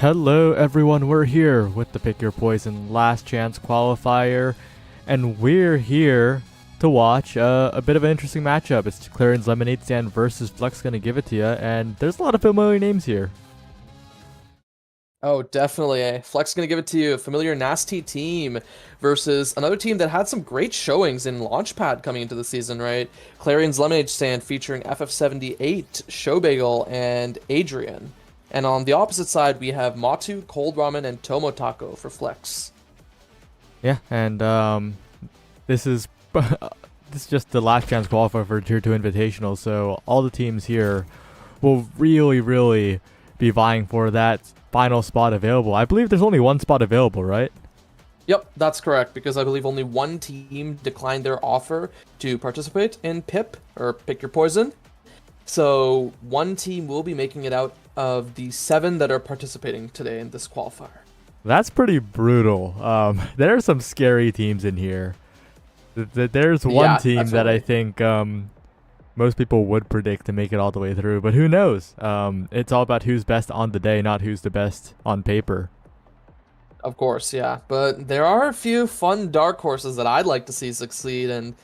Hello everyone, we're here with the Pick Your Poison Last Chance Qualifier, and we're here to watch a bit of an interesting matchup. It's Clarions Lemonade Stand versus Flex gonna give it to you, and there's a lot of familiar names here. Oh, definitely. Flex gonna give it to you. A familiar nasty team versus another team that had some great showings in Launchpad coming into the season, right? Clarions Lemonade Stand featuring FF78, Showbagel, and Adrian. And on the opposite side, we have Matu, Cold Ramen, and Tomo Taco for Flex. Yeah, and this is this is just the last chance qualifier for Tier 2 Invitational, so all the teams here will really be vying for that final spot available. I believe there's only one spot available, right? Yep, that's correct, because I believe only one team declined their offer to participate in PIP, or Pick Your Poison. So one team will be making it out of the 7 that are participating today in this qualifier. That's pretty brutal. There are some scary teams in here. There's one team definitely. that I think most people would predict to make it all the way through, but who knows? It's all about who's best on the day, not who's the best on paper. Of course, yeah. But there are a few fun dark horses that I'd like to see succeed, and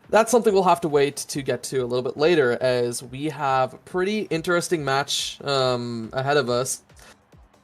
that's something we'll have to wait to get to a little bit later, as we have a pretty interesting match ahead of us.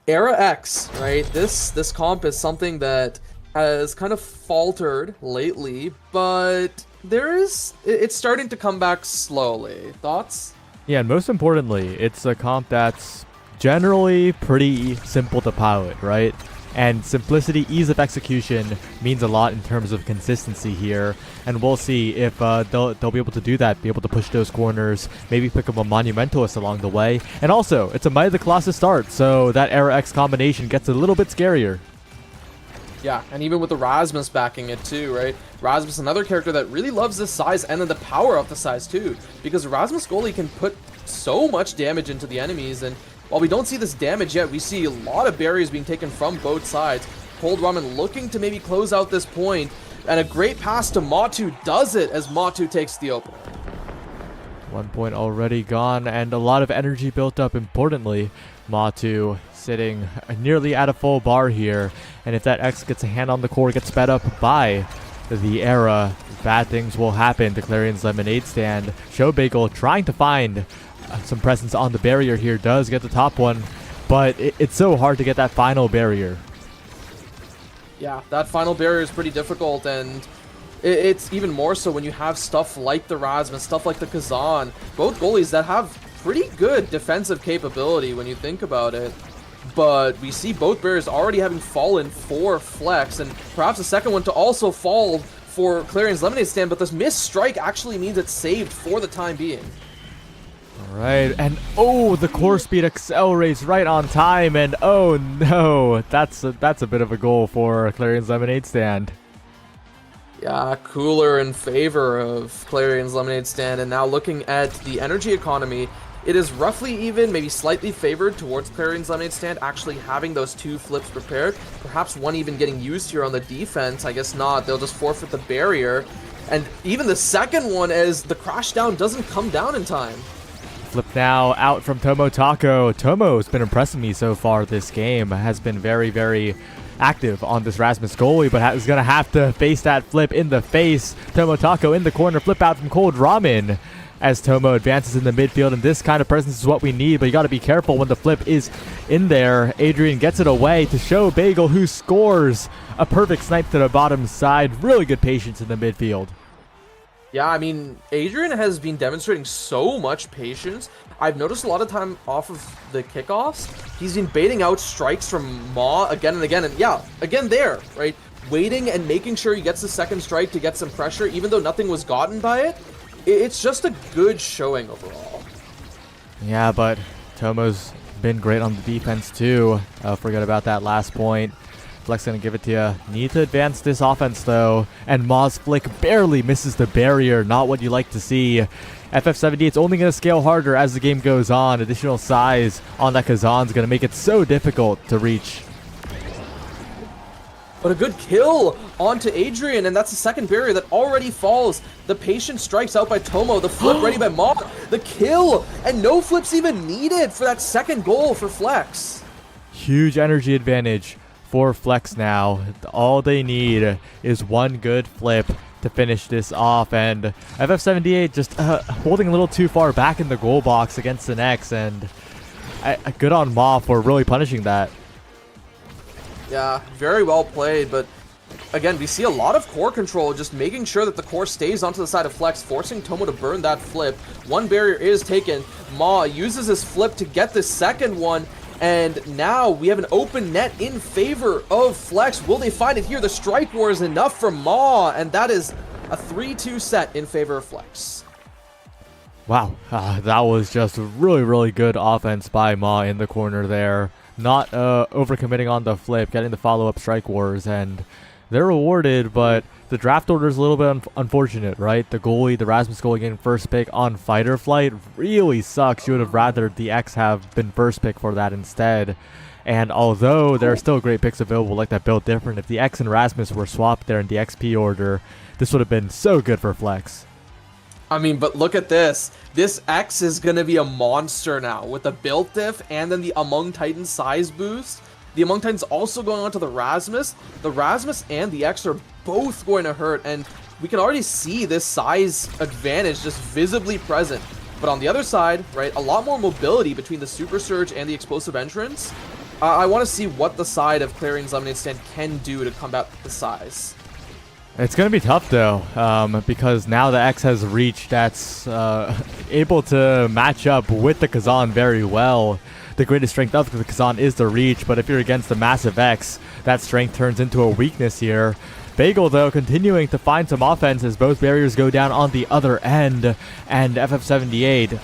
Era X, right? This comp is something that has kind of faltered lately, but it's starting to come back slowly. Thoughts? Yeah, and most importantly, it's a comp that's generally pretty simple to pilot, right? And simplicity, ease of execution means a lot in terms of consistency here. And we'll see if they'll be able to do that, be able to push those corners, maybe pick up a Monumentalist along the way. And also, it's a Might of the Colossus start, so that Era X combination gets a little bit scarier. Yeah, and even with the Rasmus backing it too, right? Rasmus, another character that really loves this size and then the power of the size too, because Rasmus goalie can put so much damage into the enemies, and while we don't see this damage yet, we see a lot of barriers being taken from both sides. Cold Ramen looking to maybe close out this point, and a great pass to Matu does it as Matu takes the opener. 1 point already gone, and a lot of energy built up. Importantly, Matu sitting nearly at a full bar here, and if that X gets a hand on the core, gets sped up by the Era, bad things will happen to Clarions Lemonade Stand. Showbagel trying to find some presence on the barrier here, does get the top one, but it's so hard to get that final barrier. Yeah, that final barrier is pretty difficult, and it's even more so when you have stuff like the Rasmus, stuff like the Kazan, both goalies that have pretty good defensive capability when you think about it. But we see both barriers already having fallen for Flex, and perhaps a second one to also fall for Clarions Lemonade Stand, but this missed strike actually means it's saved for the time being. Alright, and oh, the core speed accelerates right on time, and oh no, that's a bit of a goal for Clarions Lemonade Stand. Yeah, cooler in favor of Clarions Lemonade Stand, and now looking at the energy economy, it is roughly even, maybe slightly favored towards Clarions Lemonade Stand, actually having those 2 flips prepared. Perhaps one even getting used here on the defense. I guess not. They'll just forfeit the barrier. And even the second one, as the crash down doesn't come down in time. Flip now out from Tomo Taco. Tomo's been impressing me so far this game. Has been very active on this Rasmus goalie, but is going to have to face that flip in the face. Tomo Taco in the corner. Flip out from Cold Ramen as Tomo advances in the midfield, and this kind of presence is what we need, but you got to be careful when the flip is in there. Adrian gets it away to Showbagel, who scores a perfect snipe to the bottom side. Really good patience in the midfield. Yeah, I mean, Adrian has been demonstrating so much patience. I've noticed a lot of time off of the kickoffs, he's been baiting out strikes from Ma again and again. And yeah, again there, right? Waiting and making sure he gets the second strike to get some pressure, even though nothing was gotten by it. It's just a good showing overall. Yeah, but Tomo's been great on the defense too. Forget about that last point. Flex gonna give it to you. Need to advance this offense though, and Ma's flick barely misses the barrier. Not what you like to see. FF70, it's only gonna scale harder as the game goes on. Additional size on that Kazan's gonna make it so difficult to reach. But a good kill onto Adrian, and that's the second barrier that already falls. The patient strikes out by Tomo, the flip ready by Ma, the kill, and no flips even needed for that second goal for Flex. huge energy advantage for Flex now. All they need is one good flip to finish this off, and FF78 just holding a little too far back in the goal box against the Nex, and good on Ma for really punishing that. Yeah, very well played, but again, we see a lot of core control, just making sure that the core stays onto the side of Flex, forcing Tomo to burn that flip. One barrier is taken. Ma uses his flip to get the second one, and now we have an open net in favor of Flex. Will they find it here? The strike war is enough for Ma, and that is a 3-2 set in favor of Flex. Wow, that was just really, really good offense by Ma in the corner there. Not overcommitting on the flip, getting the follow-up strike wars, and they're rewarded, but the draft order is a little bit unfortunate, right? The goalie, the Rasmus goalie getting first pick on Fighter Flight really sucks. You would have rather the X have been first pick for that instead. And although there are still great picks available like that Built Different, if the X and Rasmus were swapped there in the XP order, this would have been so good for Flex. I mean, but look at this. This X is going to be a monster now with the Built Diff and then the Among Titans size boost. The Among Titans also going on to the Rasmus. The Rasmus and the X are both going to hurt, and we can already see this size advantage just visibly present. But on the other side, right, a lot more mobility between the Super Surge and the Explosive Entrance. I want to see what the side of Clarion's Lemonade Stand can do to combat the size. It's going to be tough, though, because now the X has reach that's able to match up with the Kazan very well. The greatest strength of the Kazan is the reach, but if you're against the massive X, that strength turns into a weakness here. Bagel, though, continuing to find some offense as both barriers go down on the other end, and FF78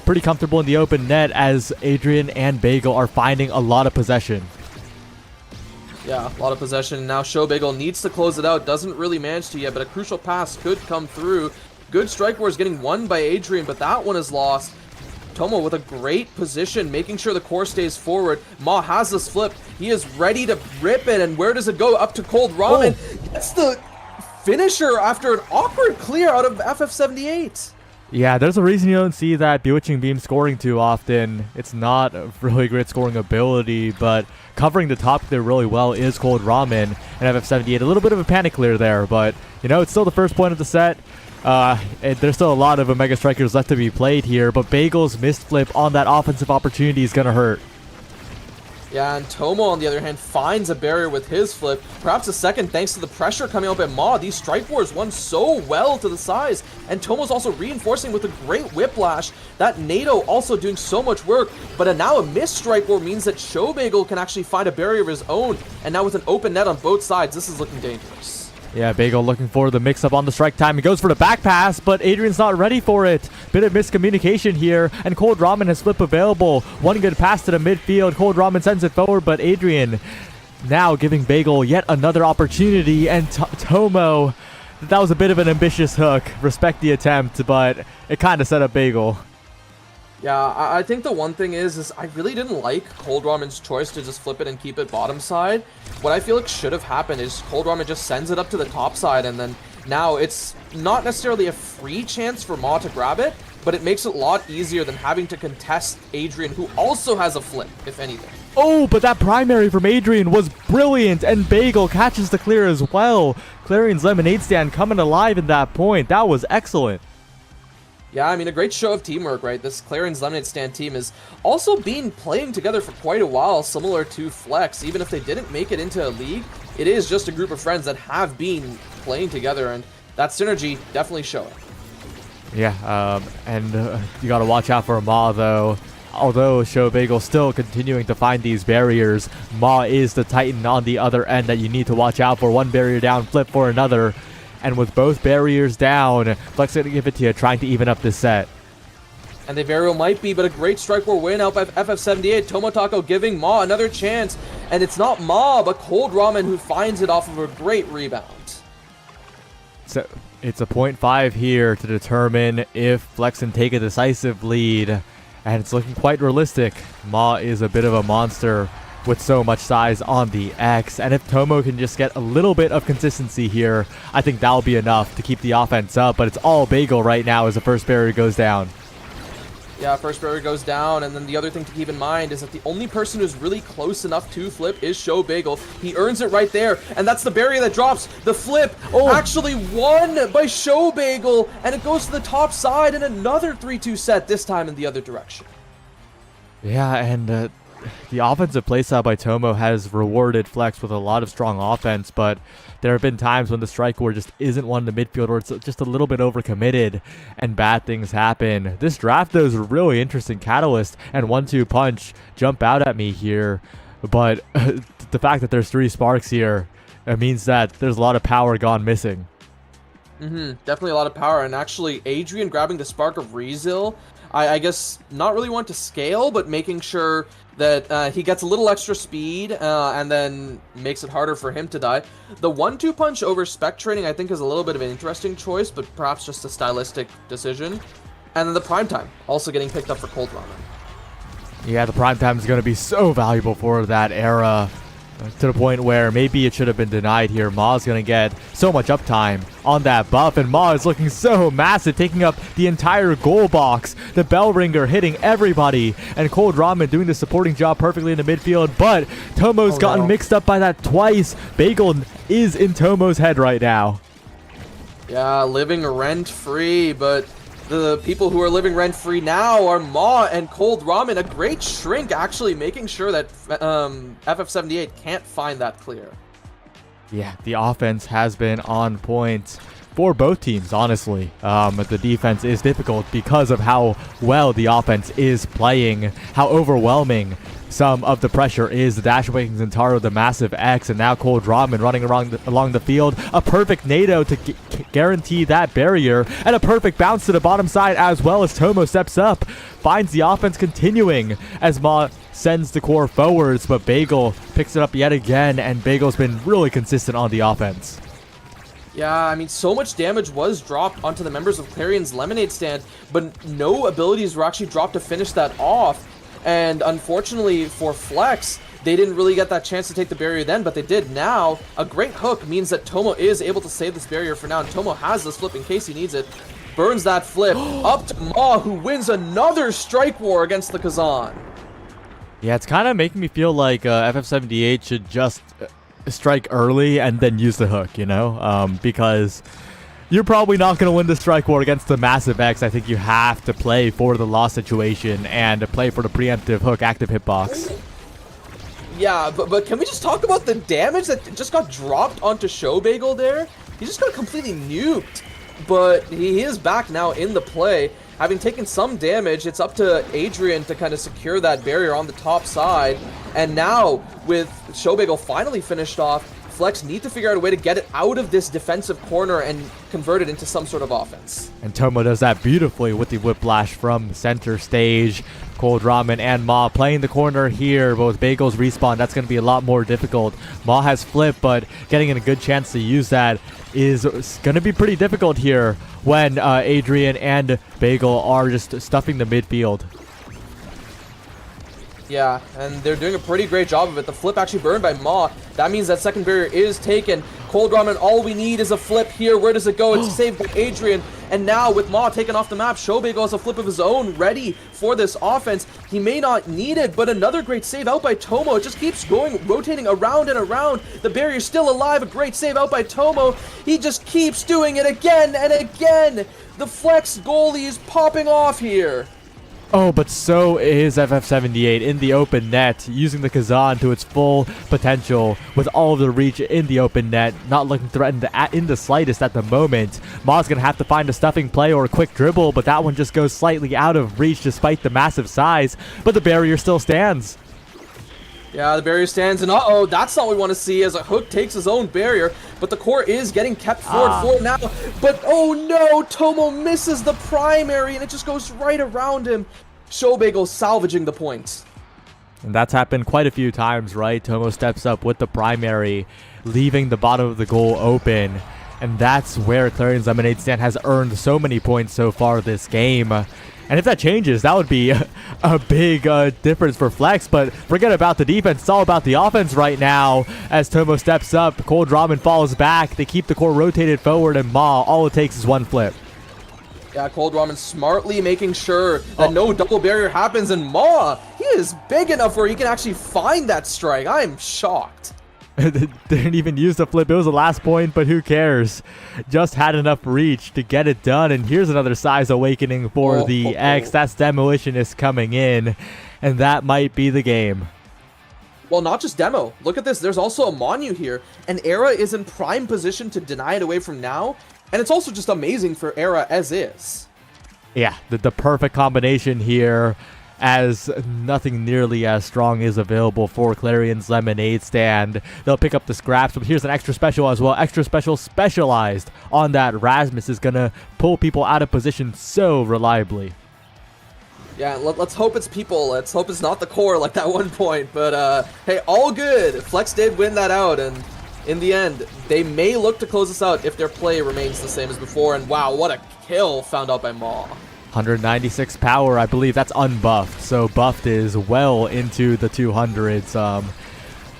pretty comfortable in the open net as Adrian and Bagel are finding a lot of possession. Yeah, a lot of possession. Now Showbagel needs to close it out. Doesn't really manage to yet, but a crucial pass could come through. Good strike war is getting won by Adrian, but that one is lost. Tomo with a great position, making sure the core stays forward. Ma has this flip. He is ready to rip it, and where does it go? Up to Cold Ramen. Gets the finisher after an awkward clear out of FF78. Yeah, there's a reason you don't see that Bewitching Beam scoring too often. It's not a really great scoring ability, but covering the top there really well is Cold Ramen and FF78. A little bit of a panic clear there, but, you know, it's still the first point of the set. There's still a lot of Omega Strikers left to be played here, but Bagel's missed flip on that offensive opportunity is going to hurt. Yeah, and Tomo, on the other hand, finds a barrier with his flip. Perhaps a second thanks to the pressure coming up at Ma. These strike wars won so well to the size. And Tomo's also reinforcing with a great whiplash. That NATO also doing so much work. But now a missed strike war means that Showbagel can actually find a barrier of his own. And now with an open net on both sides, this is looking dangerous. Yeah, Bagel looking for the mix-up on the strike time. He goes for the back pass, but Adrian's not ready for it. Bit of miscommunication here, and Cold Ramen has flip available. One good pass to the midfield. Cold Ramen sends it forward, but Adrian now giving Bagel yet another opportunity, and Tomo, that was a bit of an ambitious hook. Respect the attempt, but it kind of set up Bagel. Yeah, I think the one thing is I really didn't like Cold Ramen's choice to just flip it and keep it bottom side. What I feel like should have happened is Cold Ramen just sends it up to the top side, and then now it's not necessarily a free chance for Ma to grab it, but it makes it a lot easier than having to contest Adrian, who also has a flip, if anything. Oh, but that primary from Adrian was brilliant, and Bagel catches the clear as well. Clarion's Lemonade Stand coming alive in that point. That was excellent. Yeah, I mean, a great show of teamwork, right? This Clarion's Lemonade Stand team has also been playing together for quite a while, similar to Flex. Even if they didn't make it into a league, it is just a group of friends that have been playing together, and that synergy definitely showing. Yeah, and you gotta watch out for Ma, though. Although Showbagel still continuing to find these barriers, Ma is the Titan on the other end that you need to watch out for. One barrier down, flip for another. And with both barriers down, Flex going to give it to you, trying to even up this set. And they very well might be, but a great strike war win out by FF78. Tomotako giving Ma another chance. And it's not Ma, but Cold Ramen who finds it off of a great rebound. So it's a 0.5 here to determine if Flex can take a decisive lead. And it's looking quite realistic. Ma is a bit of a monster with so much size on the X, and if Tomo can just get a little bit of consistency here, I think that'll be enough to keep the offense up, but it's all Bagel right now as the first barrier goes down. Yeah, first barrier goes down, and then the other thing to keep in mind is that the only person who's really close enough to flip is Show Bagel. He earns it right there, and that's the barrier that drops. The flip actually won by Show Bagel, and it goes to the top side in another 3-2 set, this time in the other direction. Yeah, and the offensive playstyle by Tomo has rewarded Flex with a lot of strong offense, but there have been times when the strike war just isn't one in the midfield, or it's just a little bit overcommitted and bad things happen. This draft, though, is a really interesting catalyst, and 1-2 punch jump out at me here, but the fact that there's 3 sparks here, it means that there's a lot of power gone missing. Definitely a lot of power, and actually Adrian grabbing the spark of Rezil, I guess not really want to scale, but making sure that he gets a little extra speed and then makes it harder for him to die. The 1-2 punch over spec training I think is a little bit of an interesting choice, but perhaps just a stylistic decision. And then the prime time also getting picked up for Cold Ramen. Yeah, the prime time is going to be so valuable for that era, to the point where maybe it should have been denied here. Ma's going to get so much uptime on that buff, and Ma is looking so massive, taking up the entire goal box. The bell ringer hitting everybody, and Cold Ramen doing the supporting job perfectly in the midfield, but Tomo's gotten mixed up by that twice. Bagel is in Tomo's head right now. Yeah, living rent-free, but the people who are living rent-free now are Ma and Cold Ramen. A great shrink, actually, making sure that FF78 can't find that clear. Yeah, the offense has been on point for both teams, honestly. The defense is difficult because of how well the offense is playing, how overwhelming some of the pressure is. The Dash Awakening Zentaro, the massive X, and now Cold Ramen running along the field. A perfect NATO to guarantee that barrier, and a perfect bounce to the bottom side as well as Tomo steps up, finds the offense continuing as Ma sends the core forwards, but Bagel picks it up yet again, and Bagel's been really consistent on the offense. Yeah, I mean, so much damage was dropped onto the members of Clarion's Lemonade stand, but no abilities were actually dropped to finish that off. And unfortunately for Flex, they didn't really get that chance to take the barrier then, but they did now. A great hook means that Tomo is able to save this barrier for now, and Tomo has this flip in case he needs it. Burns that flip up to Ma, who wins another strike war against the Kazan. Yeah, it's kind of making me feel like FF78 should just strike early and then use the hook, you know? Because you're probably not going to win the strike war against the massive X. I think you have to play for the loss situation and play for the preemptive hook active hitbox. Yeah, but can we just talk about the damage that just got dropped onto Show Bagel there? He just got completely nuked, but he is back now in the play. Having taken some damage, it's up to Adrian to kind of secure that barrier on the top side. And now, with Show Bagel finally finished off, Flex need to figure out a way to get it out of this defensive corner and convert it into some sort of offense. And Tomo does that beautifully with the whiplash from center stage. Cold Ramen and Ma playing the corner here, but with Bagel's respawn, that's going to be a lot more difficult. Ma has flip, but getting a good chance to use that is going to be pretty difficult here when Adrian and Bagel are just stuffing the midfield. Yeah, and they're doing a pretty great job of it. The flip actually burned by Ma. That means that second barrier is taken. Cold Ramen, all we need is a flip here. Where does it go? It's saved by Adrian. And now with Ma taken off the map, Show Bagel has a flip of his own ready for this offense. He may not need it, but another great save out by Tomo. It just keeps going, rotating around and around. The barrier's still alive. A great save out by Tomo. He just keeps doing it again and again. The Flex goalie is popping off here. Oh, but so is FF78 in the open net, using the Kazan to its full potential with all of the reach in the open net, not looking threatened in the slightest at the moment. Ma's going to have to find a stuffing play or a quick dribble, but that one just goes slightly out of reach despite the massive size, but the barrier still stands. Yeah, the barrier stands, and uh-oh, that's not what we want to see as a hook takes his own barrier, but the core is getting kept forward for now. But, oh no, Tomo misses the primary, and it just goes right around him. Show Bagel salvaging the points. And that's happened quite a few times, right? Tomo steps up with the primary, leaving the bottom of the goal open. And that's where Clarion's Lemonade Stand has earned so many points so far this game. And if that changes, that would be a big difference for Flex. But forget about the defense. It's all about the offense right now. As Tomo steps up, Cold Ramen falls back. They keep the core rotated forward, and Ma, all it takes is one flip. Yeah, Cold Ramen smartly making sure that no double barrier happens, and Maw, he is big enough where he can actually find that strike. I'm shocked. Didn't even use the flip. It was the last point, but who cares? Just had enough reach to get it done. And here's another size awakening for the X. That's Demolitionist coming in, and that might be the game. Well, not just Demo. Look at this. There's also a Monu here, and Era is in prime position to deny it away from now. And it's also just amazing for Era as is. Yeah, the perfect combination here, as nothing nearly as strong is available for Clarion's Lemonade Stand. They'll pick up the scraps, but here's an extra special as well. Extra special specialized on that. Rasmus is going to pull people out of position so reliably. Yeah, let's hope it's people. Let's hope it's not the core like that one point. But, hey, all good. Flex did win that out, and in the end, they may look to close this out if their play remains the same as before. And wow, what a kill found out by Maw. 196 power, I believe that's unbuffed, so buffed is well into the 200s.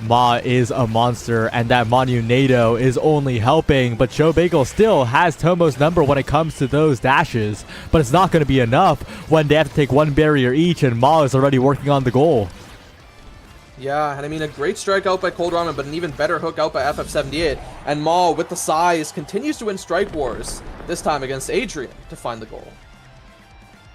Ma is a monster, and that Monunado is only helping, but Showbagel still has Tomo's number when it comes to those dashes, but it's not going to be enough when they have to take one barrier each, and Ma is already working on the goal. Yeah, and I mean, a great strike out by Cold Ramen, but an even better hook out by FF78, and Ma, with the size, continues to win Strike Wars, this time against Adrian, to find the goal.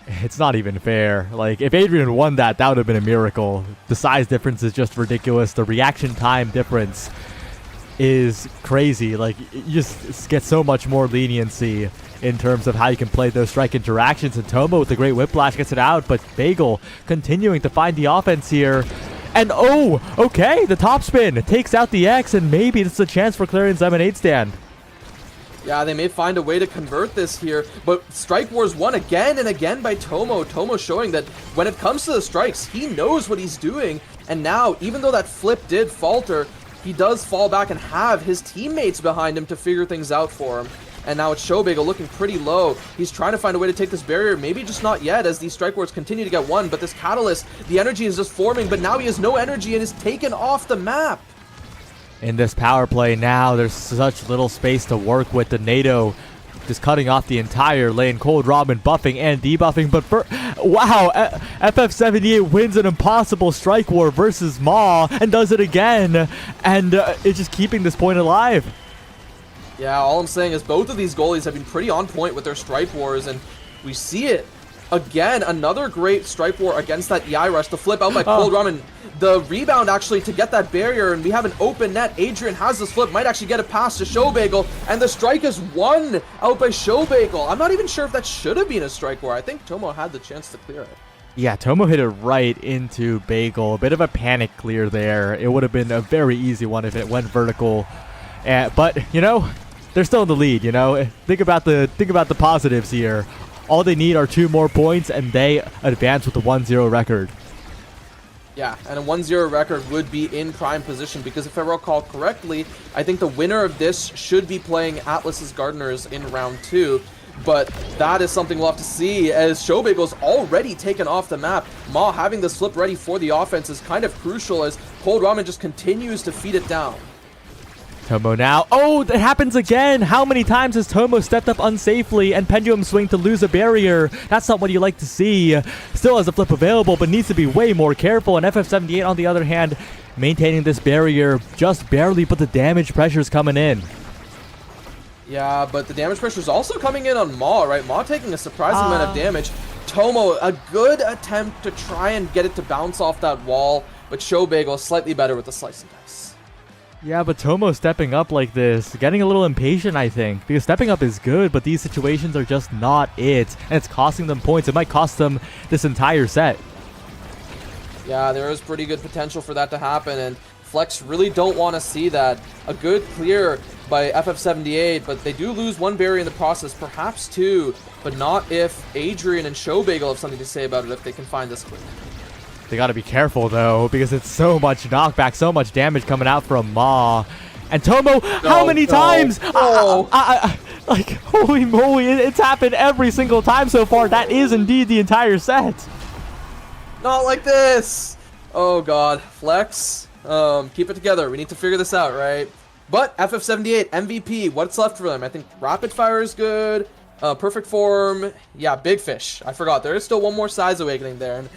It's not even fair. Like, if Adrian won that, that would have been a miracle. The size difference is just ridiculous. The reaction time difference is crazy. Like, you just get so much more leniency in terms of how you can play those strike interactions. And Tomo with the great whiplash gets it out, but Bagel continuing to find the offense here. And oh, okay, the top spin takes out the X, and maybe this is a chance for Clarion's Lemonade Stand. Yeah, they may find a way to convert this here, but Strike Wars won again and again by Tomo. Tomo showing that when it comes to the strikes, he knows what he's doing. And now, even though that flip did falter, he does fall back and have his teammates behind him to figure things out for him. And now it's Showbagel looking pretty low. He's trying to find a way to take this barrier, maybe just not yet as these Strike Wars continue to get won, but this Catalyst, the energy is just forming, but now he has no energy and is taken off the map. In this power play now, there's such little space to work with. The NATO just cutting off the entire lane. Cold Ramen buffing and debuffing, but wow, FF78 wins an impossible strike war versus Maw and does it again, and it's just keeping this point alive. Yeah, all I'm saying is both of these goalies have been pretty on point with their strike wars, and we see it again. Another great strike war against that EI rush. The flip out by Cold Ramen. The rebound actually to get that barrier, and we have an open net. Adrian has this flip, might actually get it past to Showbagel, and the strike is won out by Showbagel. I'm not even sure if that should have been a strike war. I think Tomo had the chance to clear it. Yeah, Tomo hit it right into Bagel. A bit of a panic clear there. It would have been a very easy one if it went vertical. But, you know, they're still in the lead, you know? Think about the positives here. All they need are 2 more points, and they advance with a 1-0 record. Yeah, and a 1-0 record would be in prime position because if I recall correctly, I think the winner of this should be playing Atlas's Gardeners in round 2. But that is something we'll have to see as Showbagel's already taken off the map. Ma having this flip ready for the offense is kind of crucial as Cold Ramen just continues to feed it down. Tomo now. Oh, that happens again. How many times has Tomo stepped up unsafely and pendulum swing to lose a barrier? That's not what you like to see. Still has a flip available, but needs to be way more careful. And FF78, on the other hand, maintaining this barrier just barely, but the damage pressure is coming in. Yeah, but the damage pressure is also coming in on Ma, right? Ma taking a surprising amount of damage. Tomo, a good attempt to try and get it to bounce off that wall, but Showbagel slightly better with the slice and dice. Yeah, but Tomo stepping up like this, getting a little impatient, I think. Because stepping up is good, but these situations are just not it. And it's costing them points. It might cost them this entire set. Yeah, there is pretty good potential for that to happen, and Flex really don't want to see that. A good clear by FF78, but they do lose 1 barrier in the process, perhaps 2, but not if Adrian and Showbagel have something to say about it if they can find this clear. They got to be careful, though, because it's so much knockback, so much damage coming out from Ma. And Tomo, how many times? Like, holy moly, it's happened every single time so far. That is indeed the entire set. Not like this. Oh, God. Flex, keep it together. We need to figure this out, right? But FF78, MVP, what's left for them? I think Rapid Fire is good. Perfect form, yeah, big fish. I forgot, there is still one more size awakening there, and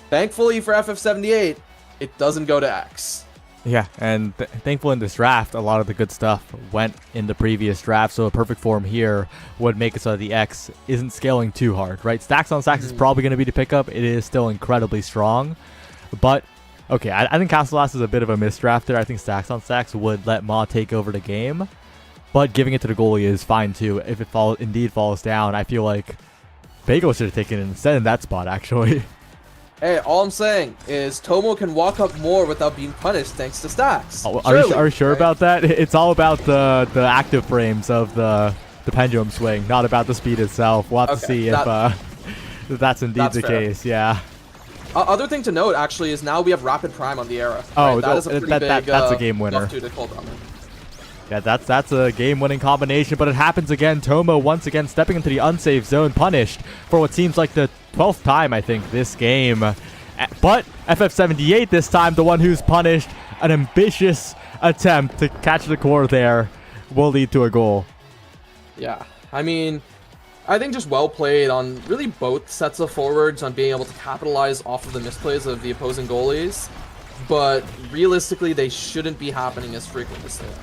thankfully for FF78, it doesn't go to X. Yeah, and thankful in this draft, a lot of the good stuff went in the previous draft, so a perfect form here would make it so that the X isn't scaling too hard, right? Stacks on Stacks is probably going to be the pickup. It is still incredibly strong, but okay, I think Castle Blast is a bit of a misdraft there. I think Stacks on Stacks would let Ma take over the game, but giving it to the goalie is fine too. If it indeed falls down, I feel like Bagel should have taken it instead in that spot, actually. Hey, all I'm saying is Tomo can walk up more without being punished thanks to Stacks. Oh, are you sure about that? It's all about the active frames of the pendulum swing, not about the speed itself. We'll have to see if that's indeed the case. Yeah. Other thing to note, actually, is now we have Rapid Prime on the Era. Oh, right? That is a pretty big, that's a game winner. Yeah, that's a game-winning combination, but it happens again. Tomo once again stepping into the unsafe zone, punished for what seems like the 12th time, I think, this game. But FF78 this time, the one who's punished. An ambitious attempt to catch the core there will lead to a goal. Yeah, I mean, I think just well played on really both sets of forwards on being able to capitalize off of the misplays of the opposing goalies. But realistically, they shouldn't be happening as frequently as they are.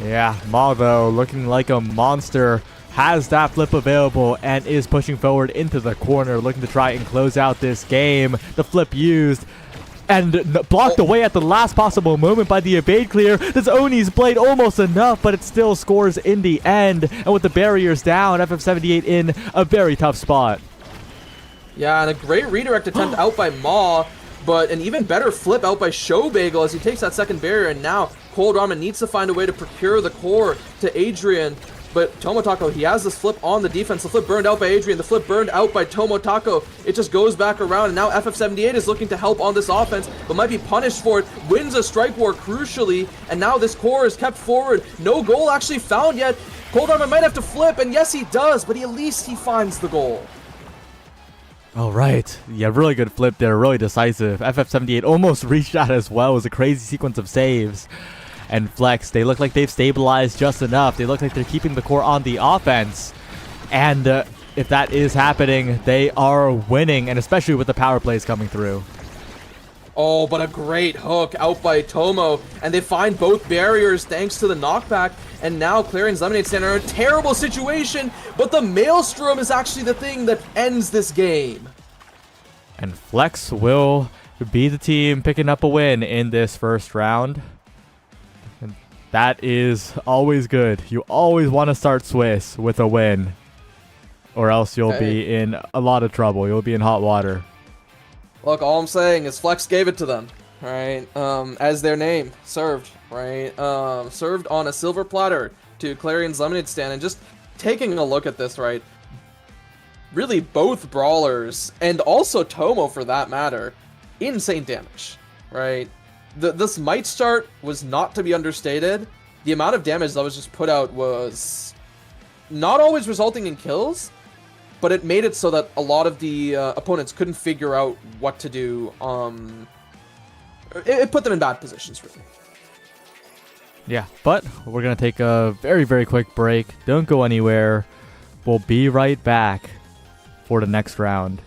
Yeah, Ma, though, looking like a monster, has that flip available and is pushing forward into the corner, looking to try and close out this game. The flip used and blocked away at the last possible moment by the evade clear. This Oni's blade almost enough, but it still scores in the end. And with the barriers down, FF78 in a very tough spot. Yeah, and a great redirect attempt out by Ma, but an even better flip out by Show Bagel as he takes that second barrier, and now Cold Ramen needs to find a way to procure the core to Adrian. But Tomotako, he has this flip on the defense. The flip burned out by Adrian. The flip burned out by Tomotako. It just goes back around, and now FF78 is looking to help on this offense, but might be punished for it. Wins a strike war crucially, and now this core is kept forward. No goal actually found yet. Cold Ramen might have to flip, and yes, he does, but at least he finds the goal. All right. Yeah, really good flip there. Really decisive. FF78 almost reached out as well. It was a crazy sequence of saves. And Flex, they look like they've stabilized just enough. They look like they're keeping the core on the offense. And if that is happening, they are winning, and especially with the power plays coming through. Oh, but a great hook out by Tomo, and they find both barriers thanks to the knockback, and now Clarion's Lemonade Stand are in a terrible situation, but the Maelstrom is actually the thing that ends this game. And Flex will be the team picking up a win in this first round. And that is always good. You always want to start Swiss with a win, or else you'll be in a lot of trouble. You'll be in hot water. Look, all I'm saying is Flex gave it to them, right? As their name, served, right? Served on a silver platter to Clarion's Lemonade Stand, and just taking a look at this, right? Really, both brawlers, and also Tomo for that matter, insane damage, right? This Might start was not to be understated. The amount of damage that was just put out was not always resulting in kills, but it made it so that a lot of the opponents couldn't figure out what to do. It put them in bad positions, really. Yeah, but we're going to take a very, very quick break. Don't go anywhere. We'll be right back for the next round.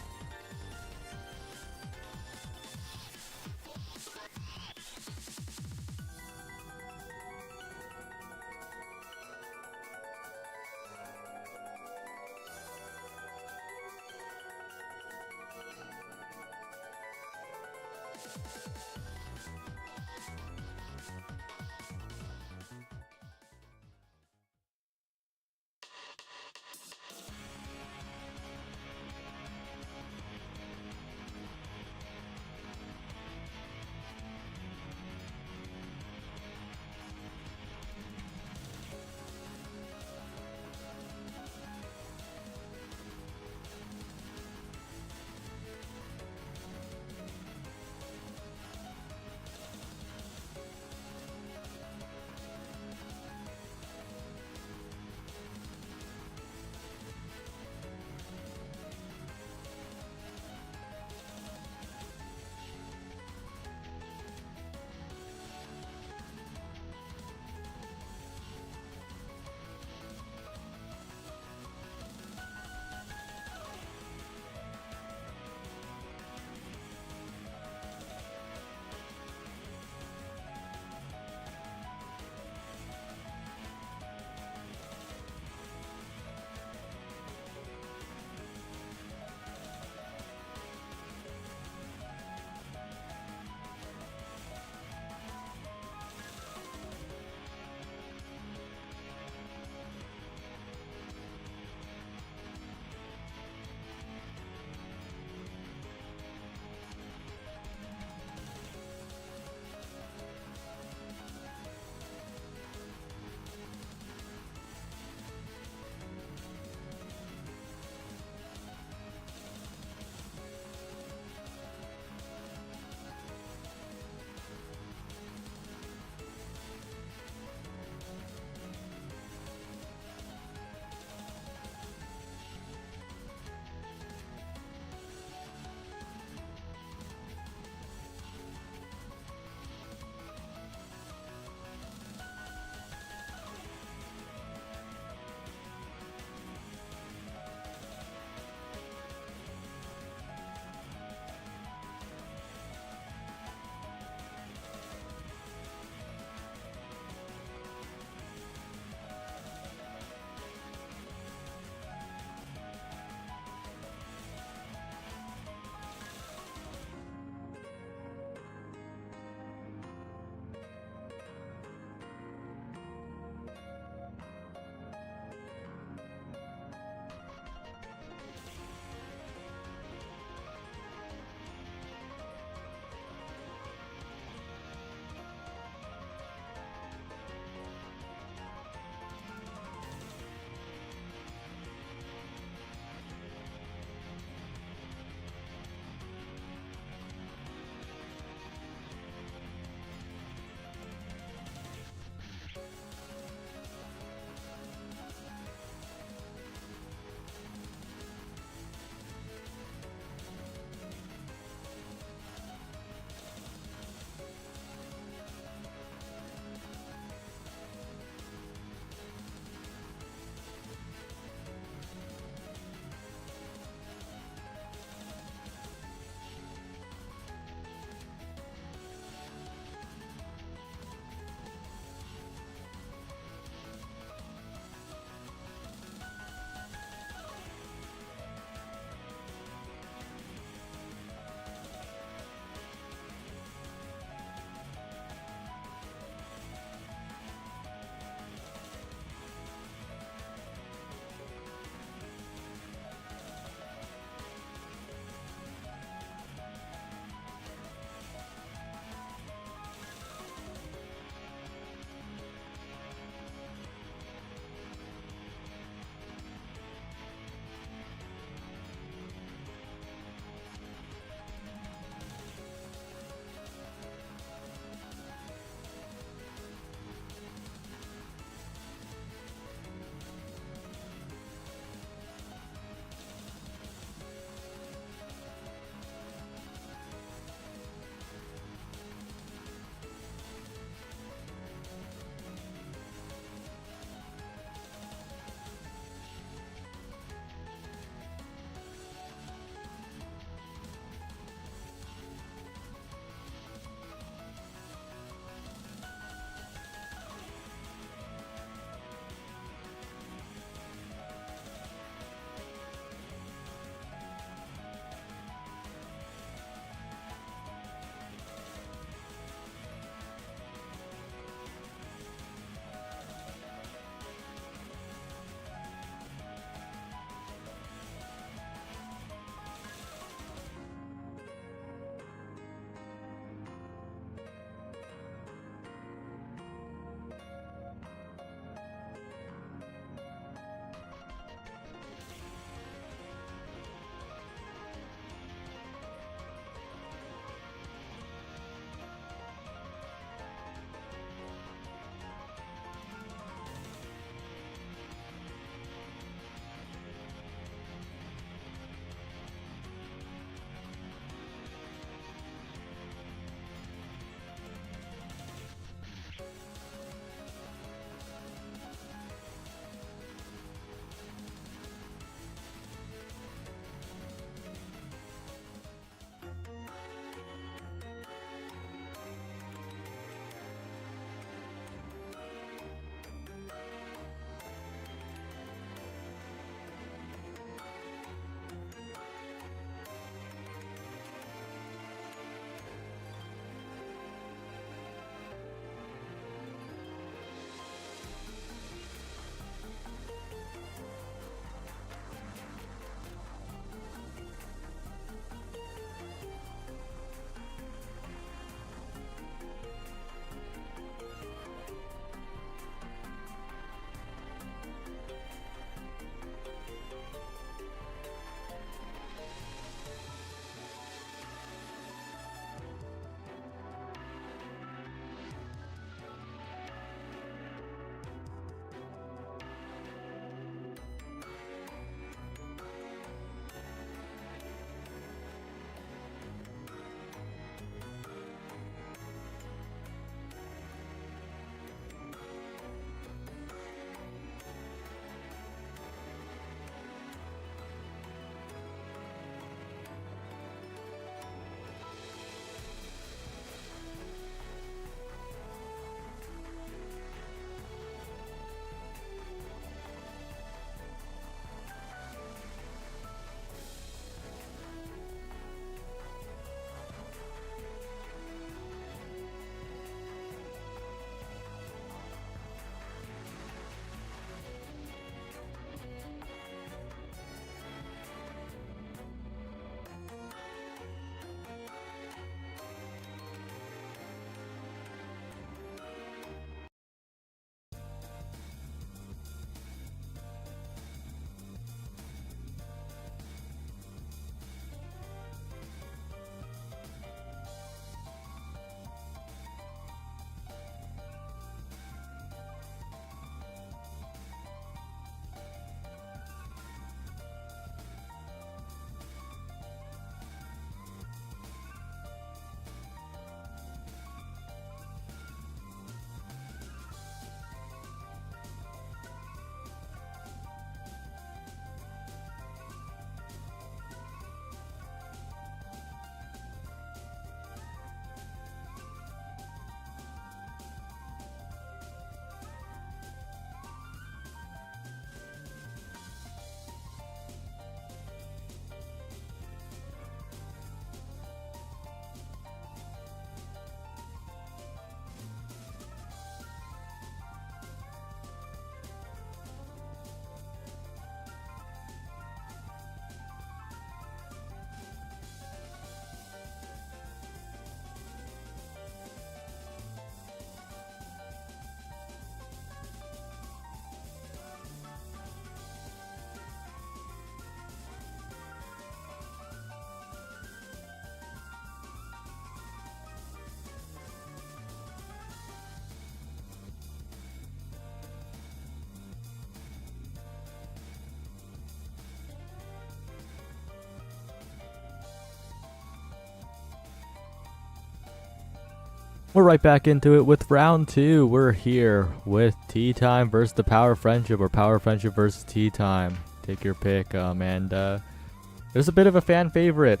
We're right back into it with round 2. We're here with Tea Time versus the Power of Friendship, or Power of Friendship versus Tea Time. Take your pick. And there's a bit of a fan favorite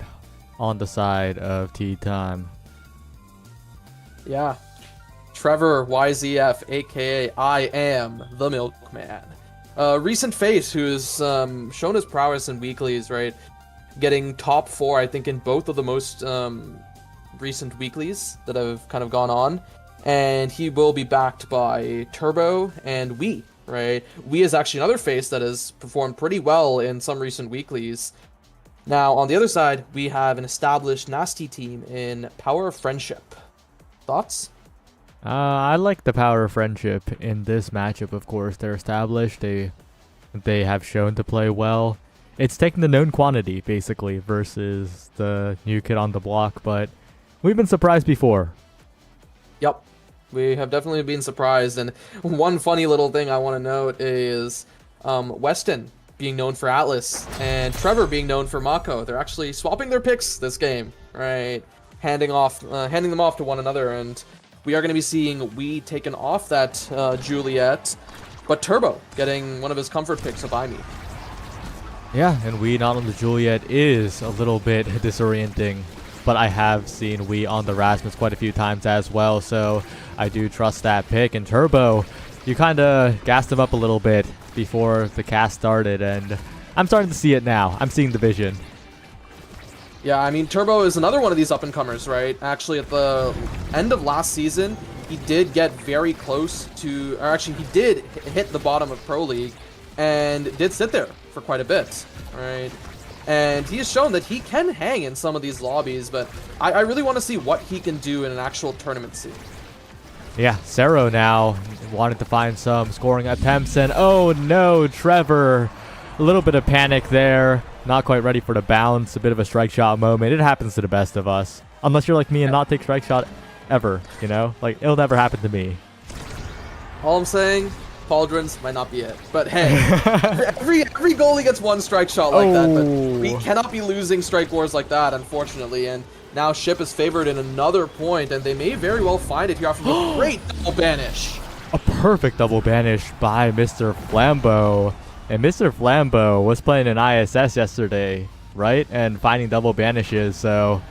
on the side of Tea Time. Yeah. Trevor YZF, aka I am the Milkman. Recent face who's shown his prowess in weeklies, right? Getting top 4, I think, in both of the most recent weeklies that have kind of gone on, and he will be backed by Turbo and Wii, right? Wii is actually another face that has performed pretty well in some recent weeklies. Now, on the other side, we have an established nasty team in Power of Friendship. Thoughts? I like the Power of Friendship in this matchup, of course. They're established. They have shown to play well. It's taking the known quantity, basically, versus the new kid on the block, but we've been surprised before. Yep, we have definitely been surprised. And one funny little thing I want to note is Weston being known for Atlas and Trevor being known for Mako. They're actually swapping their picks this game, right? Handing them off to one another. And we are going to be seeing Wii taken off that Juliet, but Turbo getting one of his comfort picks of Imi. Yeah, and Wii not on the Juliet is a little bit disorienting. But I have seen Wii on the Rasmus quite a few times as well, so I do trust that pick. And Turbo, you kind of gassed him up a little bit before the cast started, and I'm starting to see it now. I'm seeing the vision. Yeah, I mean, Turbo is another one of these up-and-comers, right? Actually, at the end of last season, he did get very close to, or actually, he did hit the bottom of Pro League, and did sit there for quite a bit, right? And he has shown that he can hang in some of these lobbies, but I really want to see what he can do in an actual tournament scene. Yeah, Cero now wanted to find some scoring attempts, and oh no, Trevor. A little bit of panic there. Not quite ready for the bounce. A bit of a strike shot moment. It happens to the best of us. Unless you're like me and not take strike shot ever, you know? Like, it'll never happen to me. All I'm saying, Pauldrons might not be it. But hey, every goalie gets one strike shot like that, but we cannot be losing strike wars like that, unfortunately. And now Ship is favored in another point, and they may very well find it here after the great double banish. A perfect double banish by Mr. Flambeau. And Mr. Flambeau was playing in ISS yesterday, right? And finding double banishes, so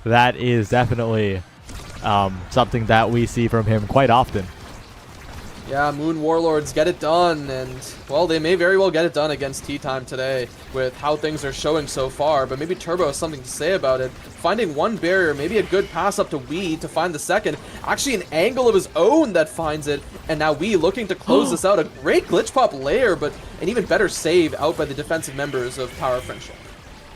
that is definitely something that we see from him quite often. Yeah, Moon Warlords get it done, and, well, they may very well get it done against Tea Time today with how things are showing so far, but maybe Turbo has something to say about it. Finding one barrier, maybe a good pass up to Wii to find the second. Actually, an angle of his own that finds it, and now Wii looking to close this out. A great glitch pop layer, but an even better save out by the defensive members of Power of Friendship.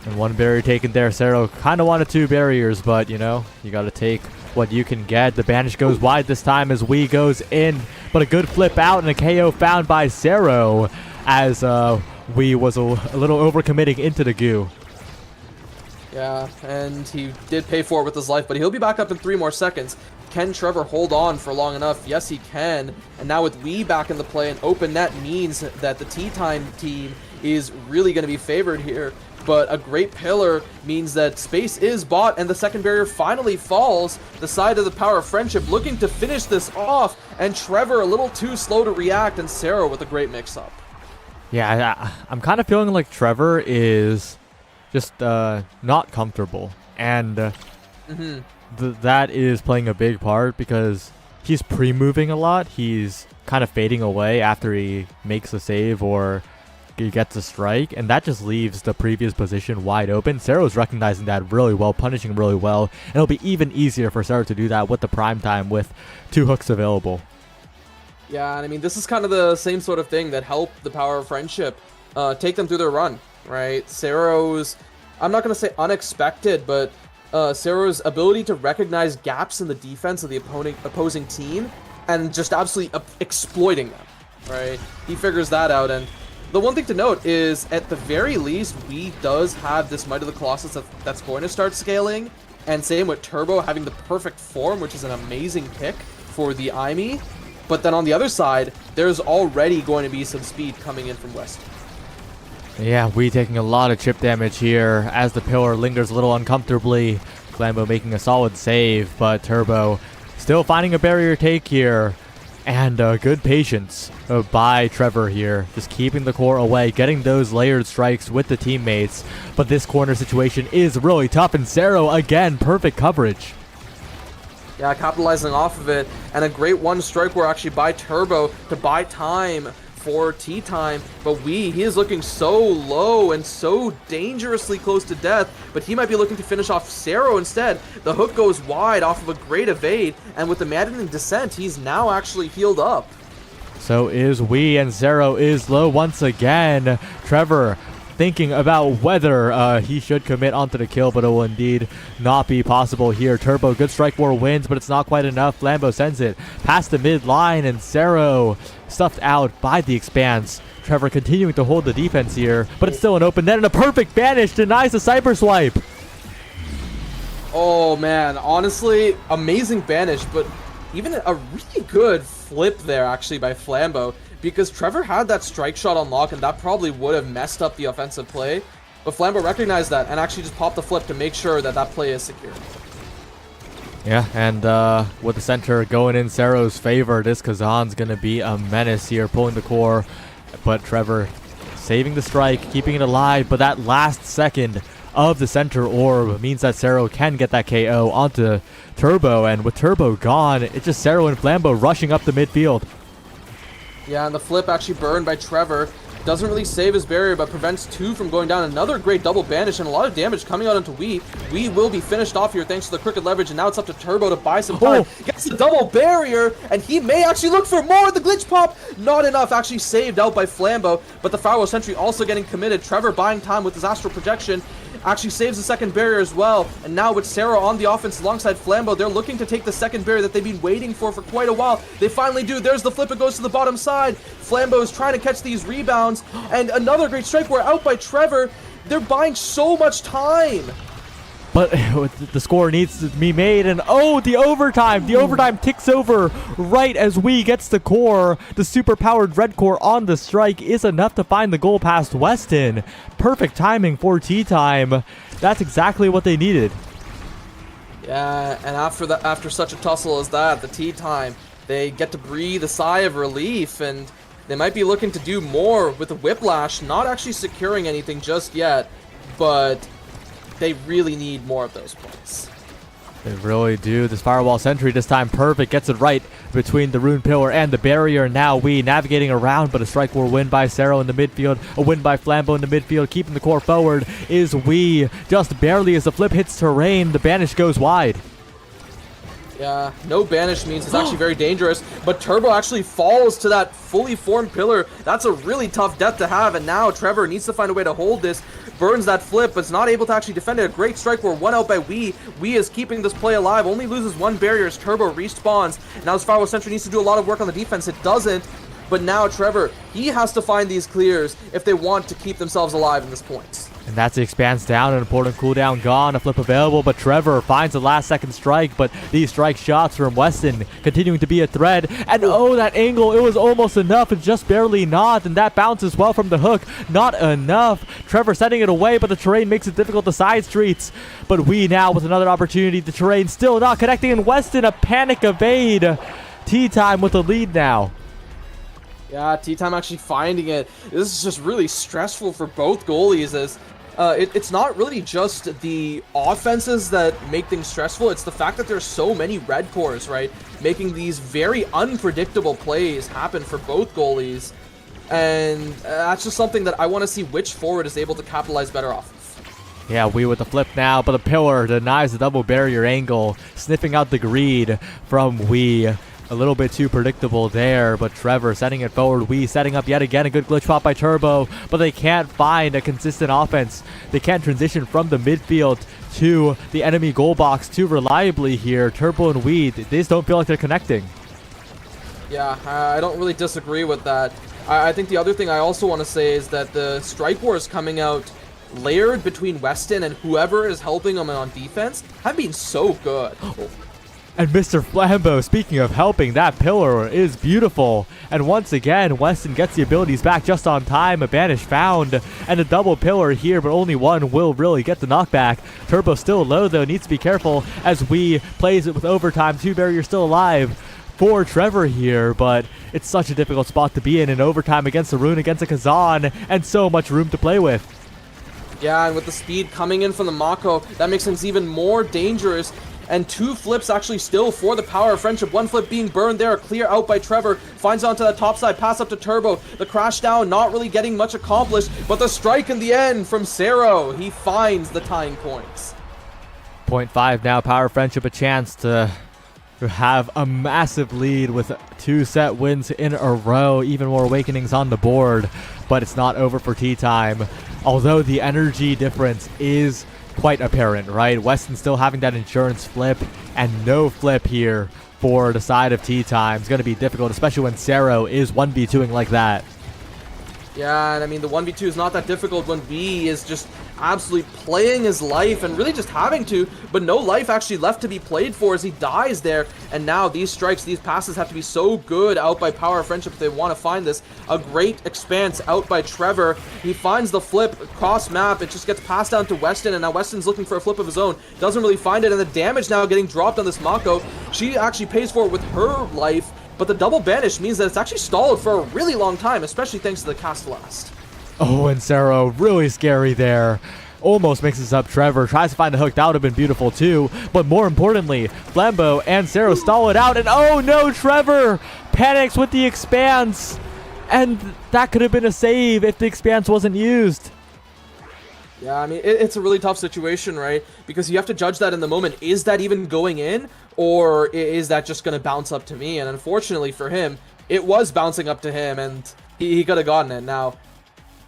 And one barrier taken there. Cero kind of wanted two barriers, but, you know, you got to take what you can get. The banish goes wide this time as Wii goes in, but a good flip out and a KO found by Cero as Wii was a little overcommitting into the goo. Yeah, and he did pay for it with his life, but he'll be back up in 3 more seconds. Can Trevor hold on for long enough? Yes, he can. And now with Wii back in the play, an open net means that the Tea Time team is really going to be favored here. But a great pillar means that space is bought, and the second barrier finally falls. The side of the Power of Friendship looking to finish this off, and Trevor a little too slow to react, and Cero with a great mix-up. Yeah, I'm kind of feeling like Trevor is just not comfortable, and that is playing a big part because he's pre-moving a lot. He's kind of fading away after he makes a save or he gets a strike, and that just leaves the previous position wide open. Cero's recognizing that really well, punishing really well, and it'll be even easier for Cero to do that with the prime time with 2 hooks available. Yeah, and I mean, this is kind of the same sort of thing that helped the Power of Friendship take them through their run, right? Cero's, I'm not going to say unexpected, but Cero's ability to recognize gaps in the defense of the opposing team and just absolutely exploiting them, right? He figures that out, and the one thing to note is, at the very least, Wii does have this Might of the Colossus that's going to start scaling, and same with Turbo having the perfect form, which is an amazing pick for the Imi. But then on the other side, there's already going to be some speed coming in from West. Yeah, Wii taking a lot of chip damage here as the pillar lingers a little uncomfortably. Flambeau making a solid save, but Turbo Still finding a barrier take here. And good patience by Trevor here. Just keeping the core away, getting those layered strikes with the teammates. But this corner situation is really tough. And Zero, again, perfect coverage. Yeah, capitalizing off of it. And a great one strike war actually by Turbo to buy time for tea time, but he is looking so low and so dangerously close to death, but he might be looking to finish off Zero instead. The hook goes wide off of a great evade, and with the maddening descent, he's now actually healed up. So is and Zero is low once again. Trevor thinking about whether he should commit onto the kill, but it will indeed not be possible here. Turbo, good strike war wins, but it's not quite enough. Flambeau sends it past the mid line, and Zero stuffed out by the Expanse. Trevor continuing to hold the defense here, but it's still an open net, and a perfect banish denies the cyber swipe. Oh man, honestly, amazing banish, but even a really good flip there actually by Flambeau, because Trevor had that strike shot on lock, and that probably would have messed up the offensive play. But Flambeau recognized that and actually just popped the flip to make sure that that play is secure. Yeah, and with the center going in Zero's favor, this Kazan's going to be a menace here, pulling the core. But Trevor saving the strike, keeping it alive. But that last second of the center orb means that Zero can get that KO onto Turbo. And with Turbo gone, it's just Zero and Flambeau rushing up the midfield. Yeah, and the flip actually burned by Trevor. Doesn't really save his barrier, but prevents two from going down. Another great double banish and a lot of damage coming out into Wii. Wii will be finished off here thanks to the crooked leverage, and now it's up to Turbo to buy some time. Gets the double barrier, and he may actually look for more. The glitch pop, not enough. Actually saved out by Flambeau, but the Firewall Sentry also getting committed. Trevor buying time with his Astral Projection. Actually saves the second barrier as well, and now with Sarah on the offense alongside Flambeau, they're looking to take the second barrier that they've been waiting for quite a while. They finally do. There's the flip. It goes to the bottom side. Flambeau is trying to catch these rebounds, and another great strike. We're out by Trevor. They're buying so much time. But the score needs to be made, and oh, the overtime! The overtime ticks over right as Wii gets the core. The super-powered red core on the strike is enough to find the goal past Weston. Perfect timing for tea time. That's exactly what they needed. Yeah, and after such a tussle as that, the tea time, they get to breathe a sigh of relief, and they might be looking to do more with the Whiplash, not actually securing anything just yet, but they really need more of those points. They really do. This Firewall Sentry this time perfect. Gets it right between the Rune Pillar and the barrier. Now Wii navigating around, but a strike war win by Zero in the midfield. A win by Flambeau in the midfield. Keeping the core forward is Wii. Just barely as the flip hits terrain. The banish goes wide. Yeah, no banish means it's actually very dangerous, but Turbo actually falls to that fully formed pillar. That's a really tough death to have, and now Trevor needs to find a way to hold this. Burns that flip, but is not able to actually defend it. A great strike war, one out by Wii. Wii is keeping this play alive, only loses one barrier as Turbo respawns. Now this Firewall Sentry needs to do a lot of work on the defense. It doesn't, but now Trevor, he has to find these clears if they want to keep themselves alive in this point. And that's the Expanse down, an important cooldown gone, a flip available, but Trevor finds the last second strike, but these strike shots from Weston continuing to be a threat, and oh, that angle, it was almost enough, it's just barely not, and that bounces well from the hook, not enough. Trevor setting it away, but the terrain makes it difficult to side streets, but we now with another opportunity, the terrain still not connecting, and Weston a panic evade. Tea time with the lead now. Yeah, tea time actually finding it. This is just really stressful for both goalies as it's not really just the offenses that make things stressful, it's the fact that there's so many red cores, right? Making these very unpredictable plays happen for both goalies. And that's just something that I want to see which forward is able to capitalize better off of. Yeah, Wii with the flip now, but the pillar denies the double barrier angle, sniffing out the greed from Wii. A little bit too predictable there, but Trevor setting it forward. Wii setting up yet again a good glitch pop by Turbo, but they can't find a consistent offense. They can't transition from the midfield to the enemy goal box too reliably here. Turbo and Wii, they just don't feel like they're connecting. Yeah, I don't really disagree with that. I think the other thing I also want to say is that the strike wars coming out layered between Weston and whoever is helping them on defense have been so good. And Mr. Flambeau, speaking of helping, that pillar is beautiful. And once again, Weston gets the abilities back just on time. A banish found and a double pillar here, but only one will really get the knockback. Turbo still low though, needs to be careful as we plays it with overtime. 2 barriers still alive for Trevor here, but it's such a difficult spot to be in overtime against the Rune, against a Kazan, and so much room to play with. Yeah, and with the speed coming in from the Mako, that makes things even more dangerous. And 2 flips actually still for the Power of Friendship. 1 flip being burned there, clear out by Trevor. Finds onto that top side, pass up to Turbo. The crash down, not really getting much accomplished, but the strike in the end from Cero. He finds the tying points. 0.5 now, Power of Friendship a chance to have a massive lead with 2 set wins in a row. Even more awakenings on the board, but it's not over for tea time. Although the energy difference is quite apparent, right? Weston still having that insurance flip, and no flip here for the side of tea time. It's going to be difficult, especially when Cero is 1v2ing like that. Yeah, and I mean, the 1v2 is not that difficult when B is just absolutely playing his life and really just having to, but no life actually left to be played for as he dies there. And now these strikes, these passes have to be so good out by Power of Friendship if they want to find this. A great expanse out by Trevor. He finds the flip cross map. It just gets passed down to Weston, and now Weston's looking for a flip of his own. Doesn't really find it, and the damage now getting dropped on this Mako. She actually pays for it with her life. But the double banish means that it's actually stalled for a really long time, especially thanks to the cast last. Oh, and Cero really scary there. Almost mixes up Trevor. Tries to find the hook. That would have been beautiful too. But more importantly, Flambeau and Cero stall it out. And oh no, Trevor panics with the expanse. And that could have been a save if the expanse wasn't used. Yeah, I mean, it's a really tough situation, right? Because you have to judge that in the moment. Is that even going in? Or is that just going to bounce up to me? And unfortunately for him, it was bouncing up to him, and he could have gotten it. Now,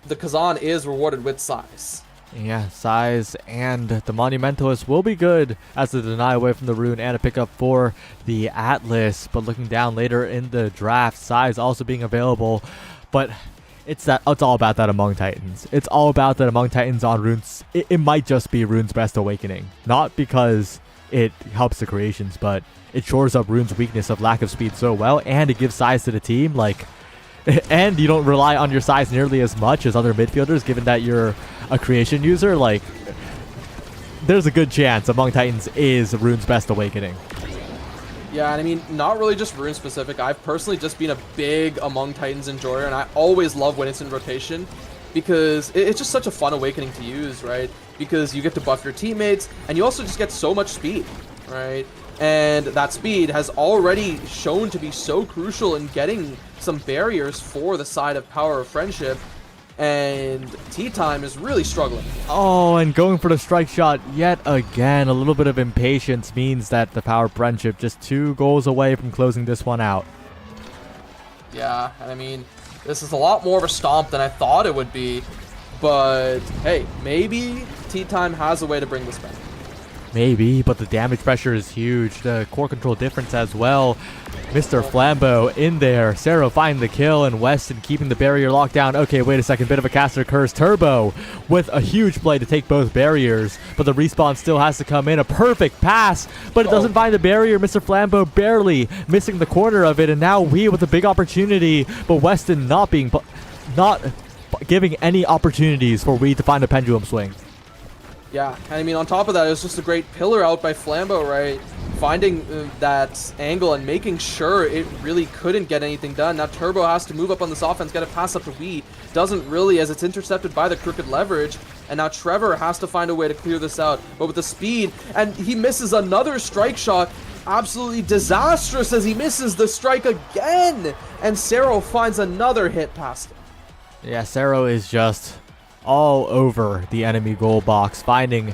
the Kazan is rewarded with size. Yeah, size and the Monumentalist will be good as a deny away from the Rune and a pickup for the Atlas. But looking down later in the draft, size also being available. But it's all about that Among Titans. It's all about that Among Titans on Runes. It might just be Rune's best awakening. Not because it helps the creations, but it shores up Rune's weakness of lack of speed so well, and it gives size to the team. Like, and you don't rely on your size nearly as much as other midfielders, given that you're a creation user. Like, there's a good chance Among Titans is Rune's best awakening. Yeah, and I mean, not really just Rune specific. I've personally just been a big Among Titans enjoyer, and I always love when it's in rotation because it's just such a fun awakening to use, right? Because you get to buff your teammates, and you also just get so much speed, right? And that speed has already shown to be so crucial in getting some barriers for the side of Power of Friendship, and Tea Time is really struggling. Oh, and going for the strike shot yet again. A little bit of impatience means that the Power of Friendship just 2 goals away from closing this one out. Yeah, and I mean, this is a lot more of a stomp than I thought it would be, but hey, maybe Tea Time has a way to bring this back. Maybe, but the damage pressure is huge. The core control difference as well. Mr. Flambeau in there. Cero finding the kill, and Weston keeping the barrier locked down. Okay, wait a second. Bit of a caster curse. Turbo with a huge play to take both barriers, but the respawn still has to come in. A perfect pass, but it doesn't find the barrier. Mr. Flambeau barely missing the corner of it, and now we with a big opportunity, but Weston not giving any opportunities for we to find a pendulum swing. Yeah, and I mean, on top of that, it was just a great pillar out by Flambeau, right? Finding that angle and making sure it really couldn't get anything done. Now Turbo has to move up on this offense, get a pass up to Wee. Doesn't really, as it's intercepted by the crooked leverage. And now Trevor has to find a way to clear this out. But with the speed, and he misses another strike shot. Absolutely disastrous as he misses the strike again. And Cero finds another hit past him. Yeah, Cero is just all over the enemy goal box, finding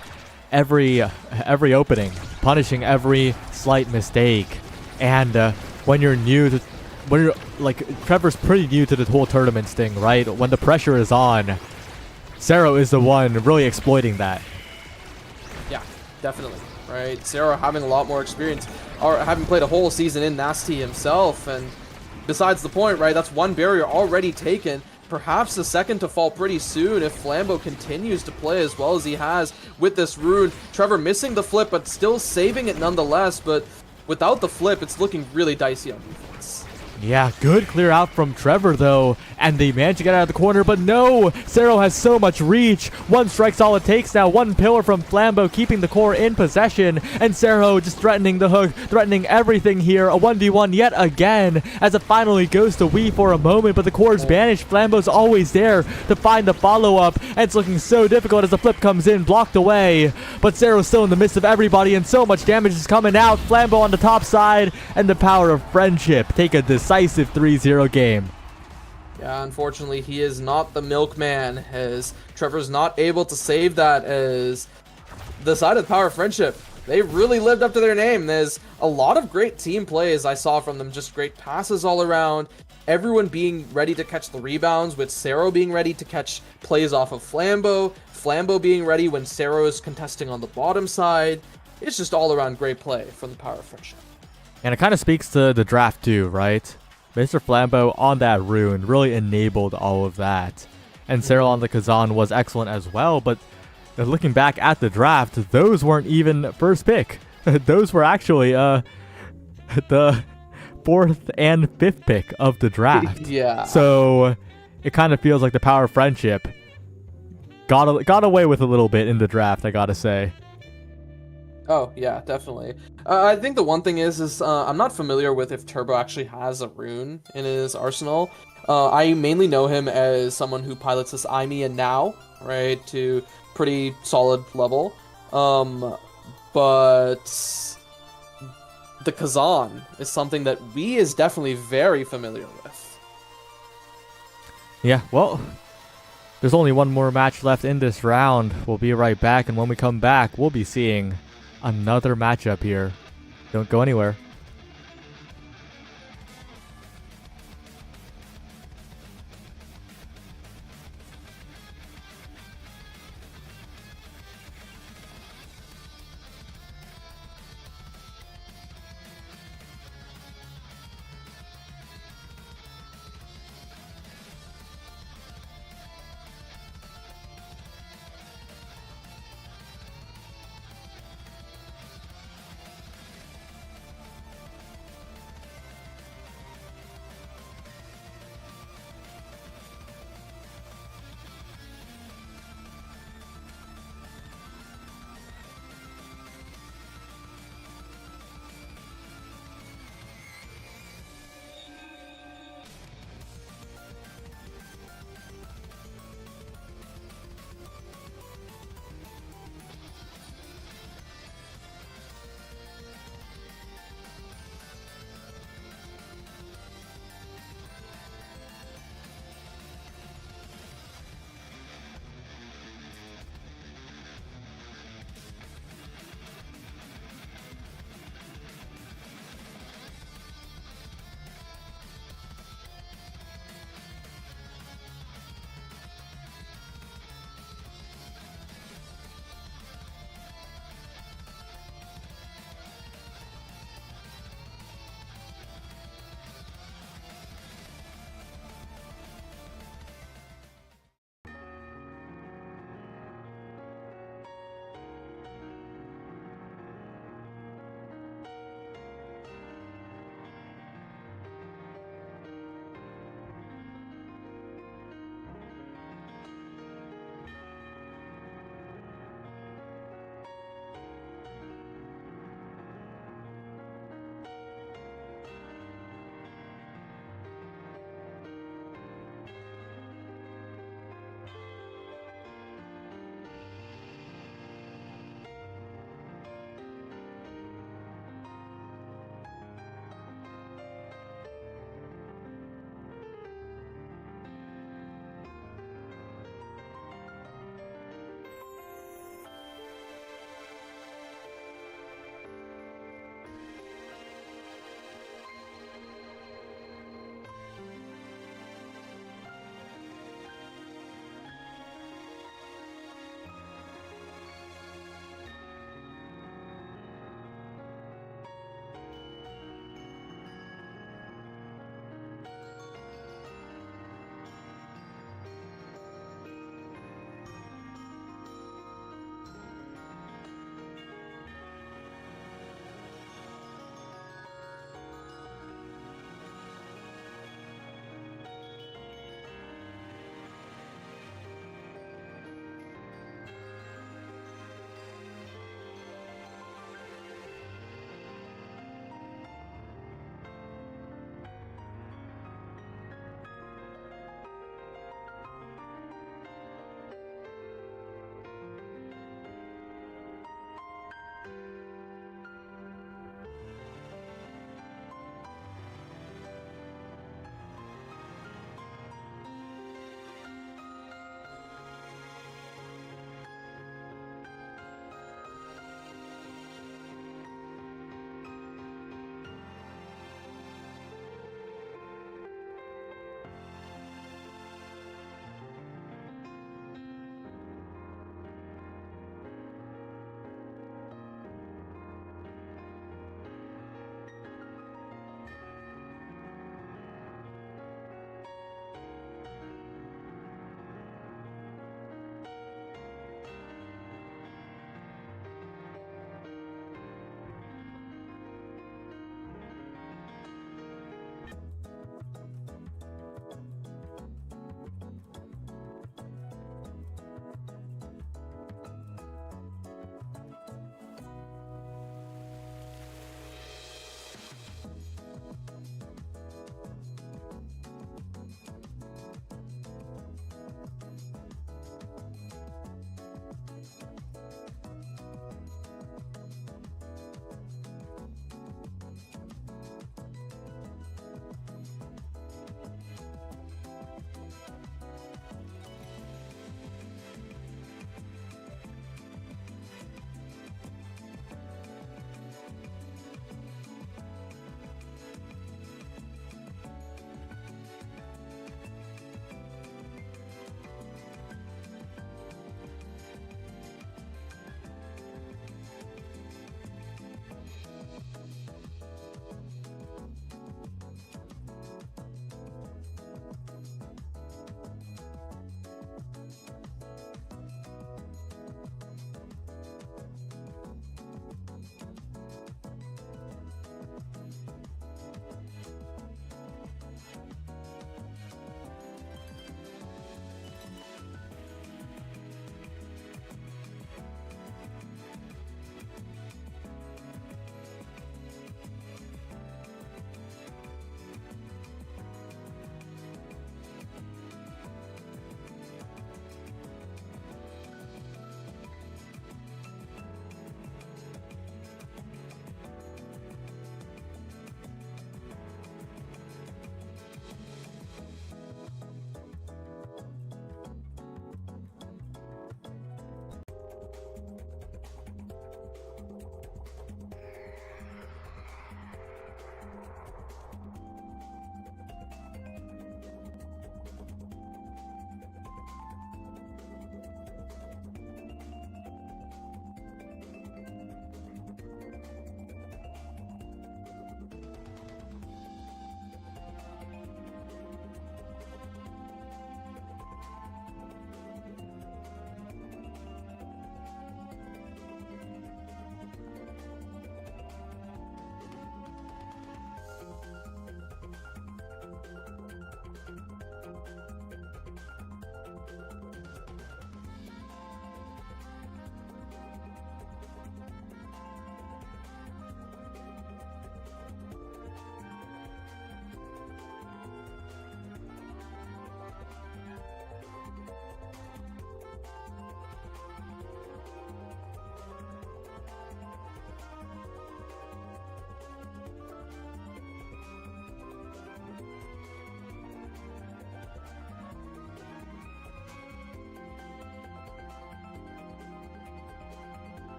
every opening, punishing every slight mistake. And when you're like, Trevor's pretty new to the whole tournament thing, right? When the pressure is on, Cero is the one really exploiting that. Yeah, definitely, right? Cero having a lot more experience, or having played a whole season in Nasty himself, and besides the point, right? That's one barrier already taken. Perhaps the second to fall pretty soon if Flambeau continues to play as well as he has with this Rune. Trevor missing the flip, but still saving it nonetheless. But without the flip, it's looking really dicey on defense. Yeah, good clear out from Trevor, though, and they managed to get out of the corner, but no! Cero has so much reach. One strike's all it takes now. One pillar from Flambeau keeping the core in possession, and Cero just threatening the hook, threatening everything here. A 1v1 yet again, as it finally goes to Wii for a moment, but the core's banished. Flambeau's always there to find the follow-up, and it's looking so difficult as the flip comes in, blocked away, but Cero's still in the midst of everybody, and so much damage is coming out. Flambeau on the top side, and the power of friendship take a decisive 3-0 game. Yeah, unfortunately, he is not the milkman, as Trevor's not able to save that, as the side of the power of friendship, they really lived up to their name. There's a lot of great team plays I saw from them, just great passes all around, everyone being ready to catch the rebounds, with Cero being ready to catch plays off of Flambeau, Flambeau being ready when Cero is contesting on the bottom side. It's just all around great play from the power of friendship. And it kind of speaks to the draft too, right? Mr. Flambeau on that rune really enabled all of that. And Cyril on the Kazan was excellent as well, but looking back at the draft, those weren't even first pick. Those were actually the 4th and 5th pick of the draft. Yeah. So it kind of feels like the power of friendship got away with a little bit in the draft, I gotta say. Oh, yeah, definitely. I think the one thing is I'm not familiar with if Turbo actually has a rune in his arsenal. I mainly know him as someone who pilots this Aimi and Now, right, to pretty solid level. But the Kazan is something that we is definitely very familiar with. Yeah, well, there's only one more match left in this round. We'll be right back, and when we come back, we'll be seeing another matchup here. Don't go anywhere.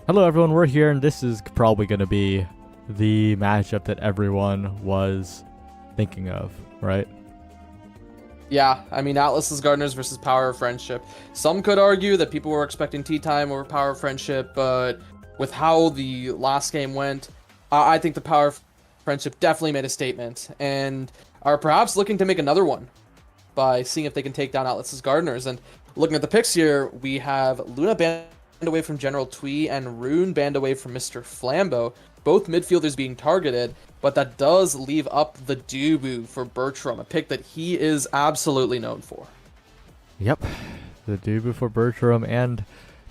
Hello everyone, we're here, and this is probably going to be the matchup that everyone was thinking of, right? Yeah, I mean, Atlas's Gardeners versus Power of Friendship. Some could argue that people were expecting Tea Time over Power of Friendship, but with how the last game went, I think the Power of Friendship definitely made a statement, and are perhaps looking to make another one by seeing if they can take down Atlas's Gardeners. And looking at the picks here, we have Luna banned away from General Twee and Rune banned away from Mr. Flambeau. Both midfielders being targeted, but that does leave up the Dubu for Bertram, a pick that he is absolutely known for. Yep, the Dubu for Bertram and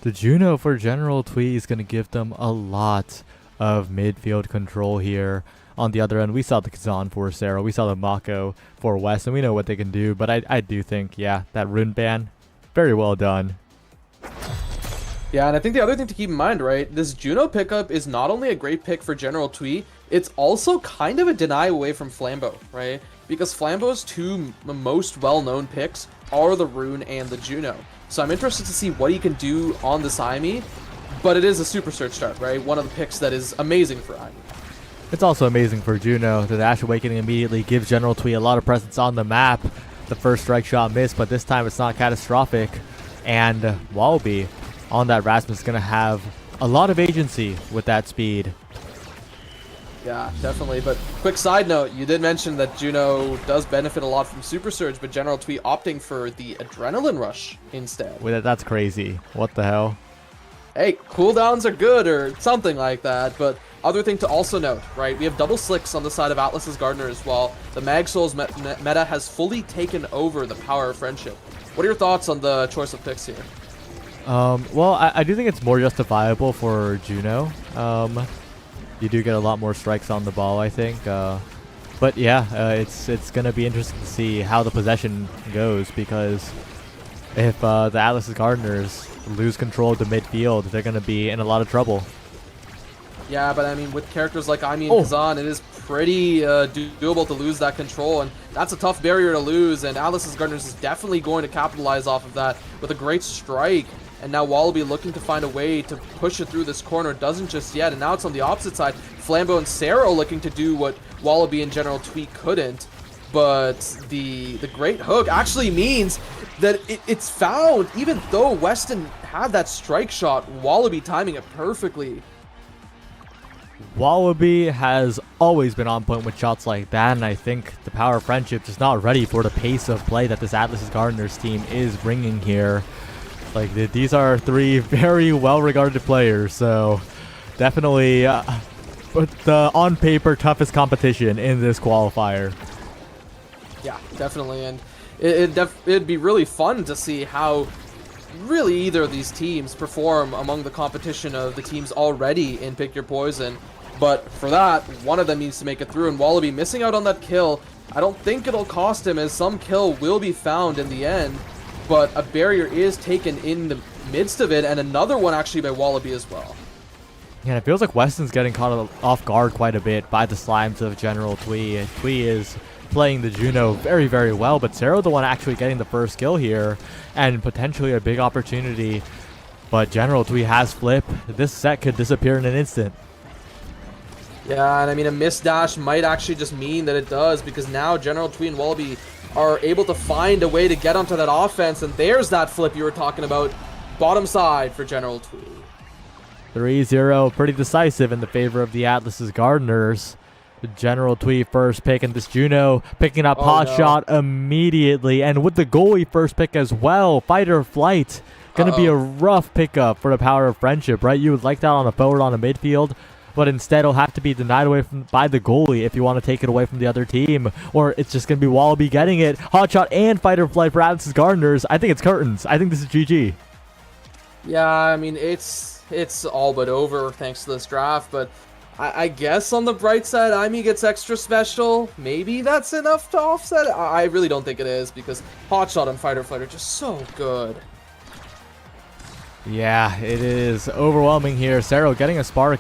the Juno for General Twee is going to give them a lot of midfield control here. On the other end, we saw the Kazan for Sarah, we saw the Mako for West, and we know what they can do, but I do think, yeah, that Rune ban, very well done. Yeah, and I think the other thing to keep in mind, right, this Juno pickup is not only a great pick for General Twee, it's also kind of a deny away from Flambeau, right? Because Flambeau's two most well-known picks are the Rune and the Juno. So I'm interested to see what he can do on this IME, but it is a Super Surge start, right? One of the picks that is amazing for IME. It's also amazing for Juno. The Dash Awakening immediately gives General Twee a lot of presence on the map. The first strike shot missed, but this time it's not catastrophic. And Wallaby on that Rasmus is going to have a lot of agency with that speed. Yeah, definitely. But quick side note, you did mention that Juno does benefit a lot from Super Surge, but General Twee opting for the Adrenaline Rush instead. Wait, that's crazy. What the hell? Hey, cooldowns are good or something like that, but other thing to also note, right? We have double slicks on the side of Atlas's Gardeners, while the Mag Souls meta has fully taken over the Power of Friendship. What are your thoughts on the choice of picks here? Well, I do think it's more justifiable for Juno. You do get a lot more strikes on the ball, I think. But yeah, it's going to be interesting to see how the possession goes, because if the Atlas's Gardeners lose control of the midfield, they're going to be in a lot of trouble. Yeah, but I mean, with characters like Aimi and Kazan, it is pretty doable to lose that control, and that's a tough barrier to lose, and Atlas's Gardeners is definitely going to capitalize off of that with a great strike. And now Wallaby looking to find a way to push it through this corner, doesn't just yet, and now it's on the opposite side. Flambeau and Sero looking to do what Wallaby and General Twee couldn't, but the great hook actually means that it's found, even though Weston had that strike shot, Wallaby timing it perfectly. Wallaby has always been on point with shots like that, and I think the Power of Friendship is not ready for the pace of play that this Atlas's Gardeners team is bringing here. Like, these are three very well-regarded players, so definitely the on paper toughest competition in this qualifier. Yeah, definitely, and it'd be really fun to see how really either of these teams perform among the competition of the teams already in Pick Your Poison. But for that, one of them needs to make it through, and Wallaby missing out on that kill. I don't think it'll cost him, as some kill will be found in the end, but a barrier is taken in the midst of it, and another one actually by Wallaby as well. Yeah, it feels like Weston's getting caught off guard quite a bit by the slimes of General Twee. Twee is playing the Juno very, very well, but Sero the one actually getting the first kill here, and potentially a big opportunity. But General Twee has flip. This set could disappear in an instant. Yeah, and I mean, a missed dash might actually just mean that it does, because now General Twee and Wallaby are able to find a way to get onto that offense, and there's that flip you were talking about. Bottom side for General Twee. 3-0, pretty decisive in the favor of the Atlas's Gardeners. General Twee first pick, and this Juno picking up hot shot immediately, and with the goalie first pick as well. Fight or flight, gonna be a rough pickup for the Power of Friendship, right? You would like that on a forward on a midfield, but instead it'll have to be denied away by the goalie if you want to take it away from the other team, or it's just gonna be Wallaby getting it. Hot shot and fight or flight for Atlas's Gardeners. I think it's curtains. I think this is GG. Yeah, I mean, it's all but over thanks to this draft, but I guess on the bright side, Aimi gets extra special. Maybe that's enough to offset it. I really don't think it is, because Hotshot and Fight or Flight are just so good. Yeah, it is overwhelming here. Sero getting a spark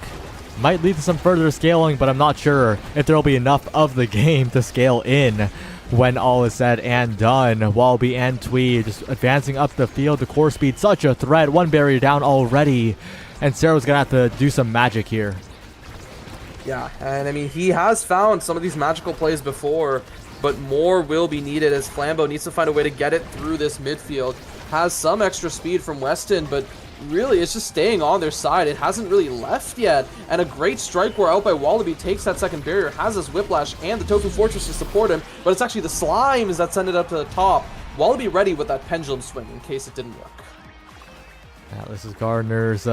might lead to some further scaling, but I'm not sure if there will be enough of the game to scale in when all is said and done. Wallaby and Twee just advancing up the field. The core speed, such a threat. One barrier down already. And Sarah's going to have to do some magic here. Yeah, and I mean, he has found some of these magical plays before, but more will be needed as Flambeau needs to find a way to get it through this midfield. Has some extra speed from Weston, but really it's just staying on their side. It hasn't really left yet, and a great strike war out by Wallaby takes that second barrier, has his Whiplash and the Tofu Fortress to support him, but it's actually the Slimes that send it up to the top. Wallaby ready with that pendulum swing in case it didn't work. Yeah, this is Gardner's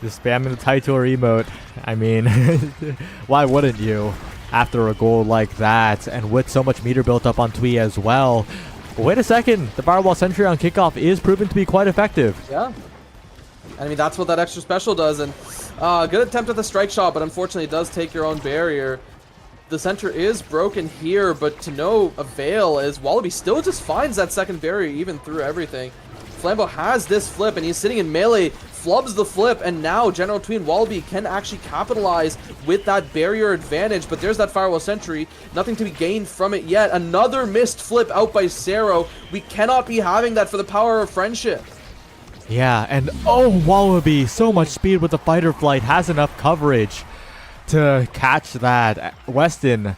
just spamming the Titor emote. I mean, why wouldn't you after a goal like that, and with so much meter built up on Twee as well? Wait a second, the Firewall Sentry on kickoff is proven to be quite effective. Yeah. I mean, that's what that extra special does, and good attempt at the strike shot, but unfortunately it does take your own barrier. The center is broken here, but to no avail as Wallaby still just finds that second barrier even through everything. Flambeau has this flip, and he's sitting in melee, flubs the flip, and now General Twee and Wallaby can actually capitalize with that barrier advantage, but there's that Firewall Sentry. Nothing to be gained from it yet. Another missed flip out by Sero. We cannot be having that for the power of friendship. Yeah, and oh, Wallaby, so much speed with the fighter flight, has enough coverage to catch that. Weston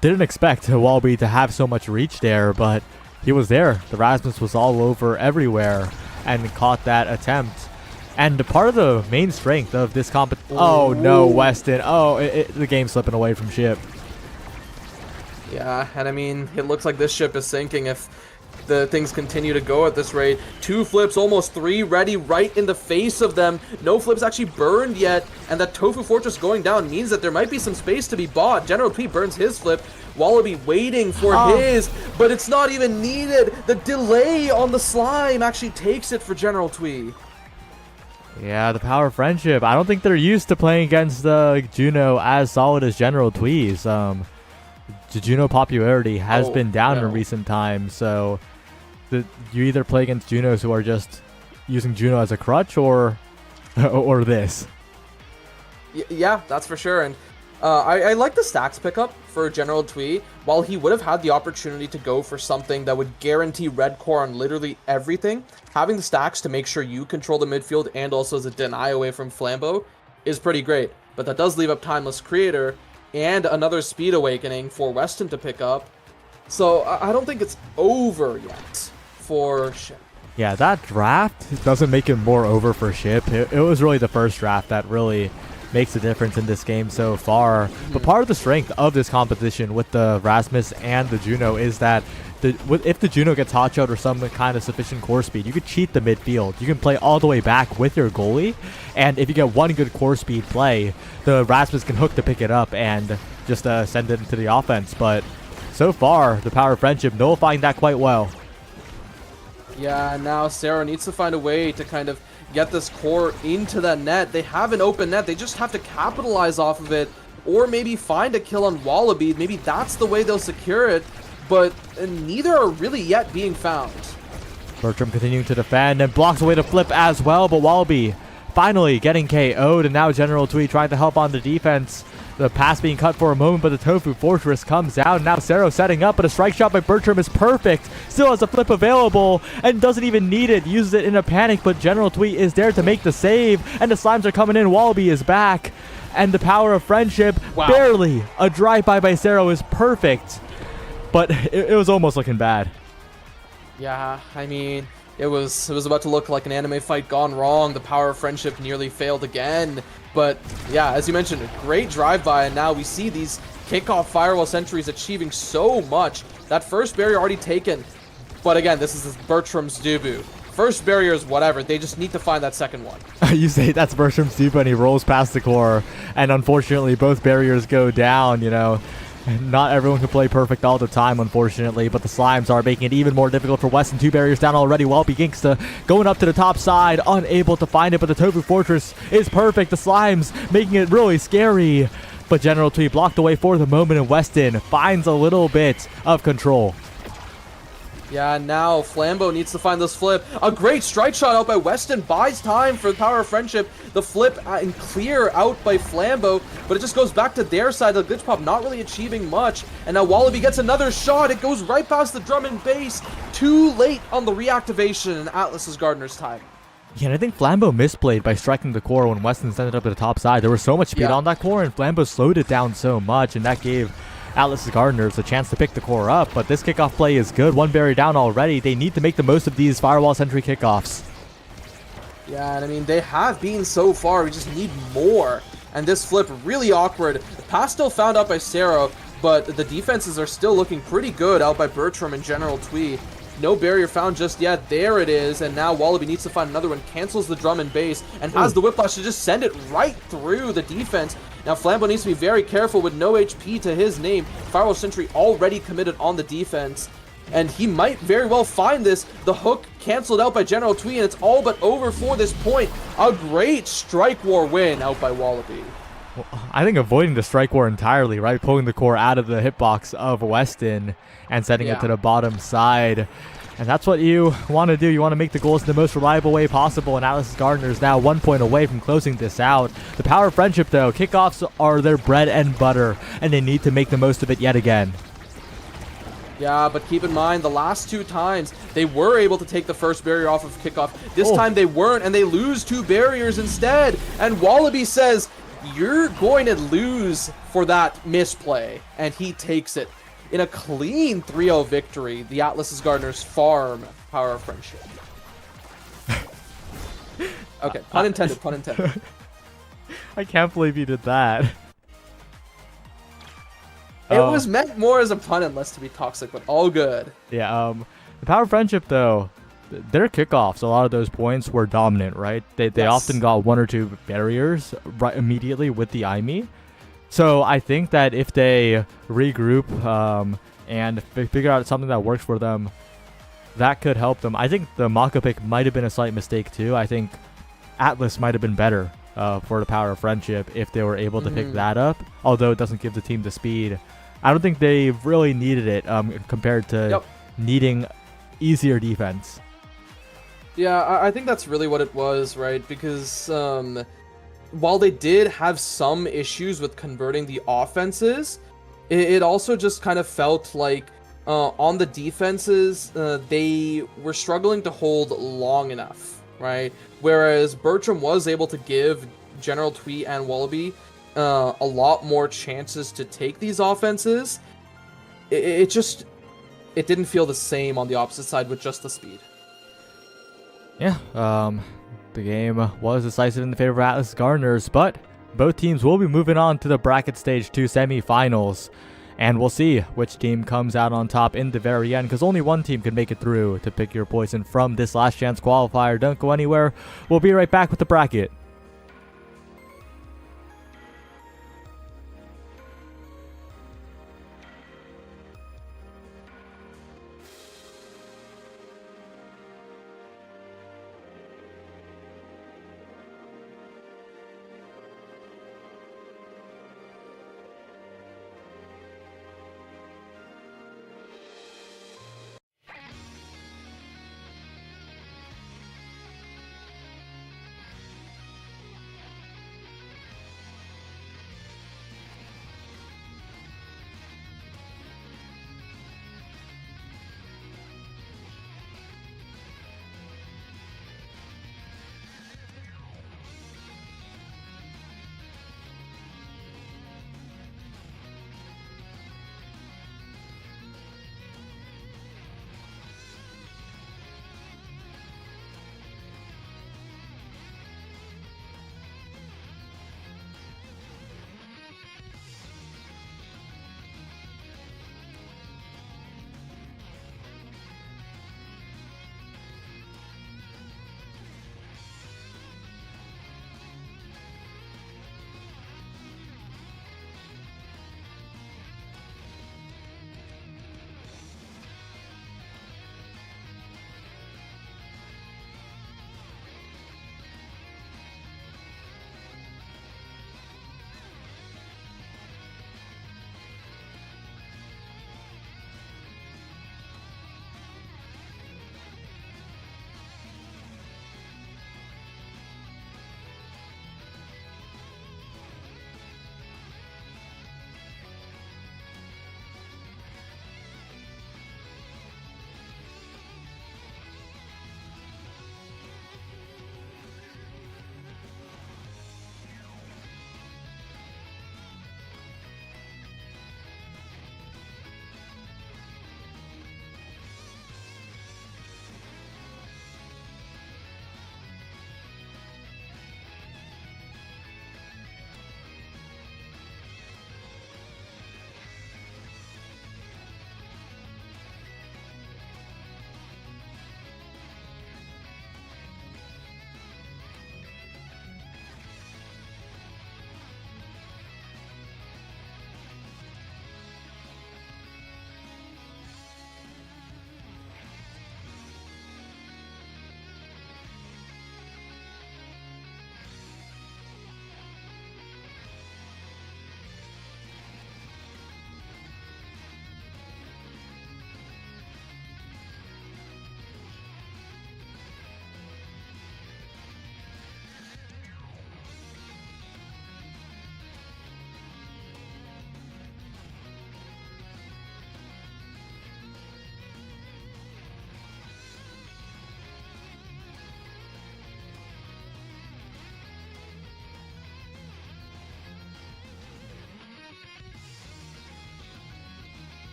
didn't expect Wallaby to have so much reach there, but he was there. The Rasmus was all over everywhere and caught that attempt. And part of the main strength of this oh no, Weston. Oh, the game's slipping away from ship. Yeah, and I mean, it looks like this ship is sinking if the things continue to go at this rate. 2 flips, almost 3 ready right in the face of them. No flips actually burned yet, and that Tofu Fortress going down means that there might be some space to be bought. General Twee burns his flip. Wallaby waiting for his, but it's not even needed. The delay on the slime actually takes it for General Twee. Yeah, the power of friendship. I don't think they're used to playing against Juno as solid as General Twee's. The Juno popularity has been down in recent times, so you either play against Junos who are just using Juno as a crutch, or this. Yeah, that's for sure. And I like the stacks pickup for General Twee. While he would have had the opportunity to go for something that would guarantee red core on literally everything, having the stacks to make sure you control the midfield and also as a deny away from Flambeau is pretty great. But that does leave up Timeless Creator and another Speed Awakening for Weston to pick up. So I don't think it's over yet for Ship. Yeah, that draft doesn't make it more over for Ship. It was really the first draft that really makes a difference in this game so far. But part of the strength of this competition with the Rasmus and the Juno is that if the Juno gets hot shot or some kind of sufficient core speed, you could cheat the midfield. You can play all the way back with your goalie, and if you get one good core speed play, the Rasmus can hook to pick it up and just send it into the offense. But so far, the power of friendship nullifying that quite well. Yeah, now Sarah needs to find a way to kind of get this core into that net. They have an open net. They just have to capitalize off of it, or maybe find a kill on Wallaby. Maybe that's the way they'll secure it, but neither are really yet being found. Bertram continuing to defend and blocks away to flip as well, but Wallaby finally getting KO'd, and now General Twee trying to help on the defense. The pass being cut for a moment, but the Tofu Fortress comes out. Now Sero setting up, but a strike shot by Bertram is perfect. Still has a flip available and doesn't even need it. Uses it in a panic, but General Twee is there to make the save. And the Slimes are coming in. Wallaby is back. And the power of friendship, barely. A drive-by by Sero is perfect. But it was almost looking bad. Yeah, I mean, it was about to look like an anime fight gone wrong. The power of friendship nearly failed again. But yeah, as you mentioned, a great drive-by, and now we see these kickoff firewall sentries achieving so much. That first barrier already taken, but again, this is Bertram's debut. First barrier is whatever, they just need to find that second one. You say that's Bertram's debut, and he rolls past the core, and unfortunately both barriers go down, you know. Not everyone can play perfect all the time, unfortunately, but the Slimes are making it even more difficult for Weston. 2 barriers down already. Wallaby Gangsta going up to the top side, unable to find it, but the Tofu Fortress is perfect. The Slimes making it really scary, but General Twee blocked away for the moment, and Weston finds a little bit of control. Yeah, now Flambeau needs to find this flip. A great strike shot out by Weston buys time for the power of friendship. The flip and clear out by Flambeau, but it just goes back to their side. The glitch pop not really achieving much. And now Wallaby gets another shot. It goes right past the drum and bass. Too late on the reactivation, and Atlas is Gardner's time. Yeah, and I think Flambeau misplayed by striking the core when Weston sent it up to the top side. There was so much speed on that core, and Flambeau slowed it down so much, and that gave Atlas Gardeners a chance to pick the core up. But this kickoff play is good. One barrier down already. They need to make the most of these Firewall Sentry kickoffs. Yeah, and I mean, they have been so far. We just need more. And this flip, really awkward. The pass still found out by Sarah, but the defenses are still looking pretty good out by Bertram and General Twee. No barrier found just yet. There it is. And now Wallaby needs to find another one. Cancels the drum and bass and has the whiplash to just send it right through the defense. Now Flambeau needs to be very careful with no HP to his name. Firewall Sentry already committed on the defense. And he might very well find this. The hook canceled out by General Twee, and it's all but over for this point. A great Strike War win out by Wallaby. Well, I think avoiding the Strike War entirely, right? Pulling the core out of the hitbox of Weston and setting it to the bottom side. And that's what you want to do. You want to make the goals in the most reliable way possible. And Atlas Gardner is now 1 point away from closing this out. The power of friendship, though. Kickoffs are their bread and butter, and they need to make the most of it yet again. Yeah, but keep in mind, the last 2 times, they were able to take the first barrier off of kickoff. This time they weren't, and they lose 2 barriers instead. And Wallaby says, you're going to lose for that misplay. And he takes it. In a clean 3-0 victory, the Atlas Gardeners farm power of friendship. Okay, pun intended, pun intended. I can't believe you did that. It was meant more as a pun and less to be toxic, but all good. Yeah, the power of friendship, though, their kickoffs, a lot of those points were dominant, right? They often got 1 or 2 barriers right immediately with the IME. So I think that if they regroup and figure out something that works for them, that could help them. I think the Maka pick might have been a slight mistake too. I think Atlas might have been better for the power of friendship if they were able to pick that up, although it doesn't give the team the speed. I don't think they really needed it compared to needing easier defense. Yeah, I think that's really what it was, right? Because while they did have some issues with converting the offenses, it also just kind of felt like on the defenses, they were struggling to hold long enough, right? Whereas Bertram was able to give General Twee and Wallaby a lot more chances to take these offenses. It didn't feel the same on the opposite side with just the speed. Yeah, the game was decisive in the favor of Atlas Gardeners, but both teams will be moving on to the bracket stage 2 semifinals. And we'll see which team comes out on top in the very end, because only one team can make it through to pick your poison from this last chance qualifier. Don't go anywhere. We'll be right back with the bracket.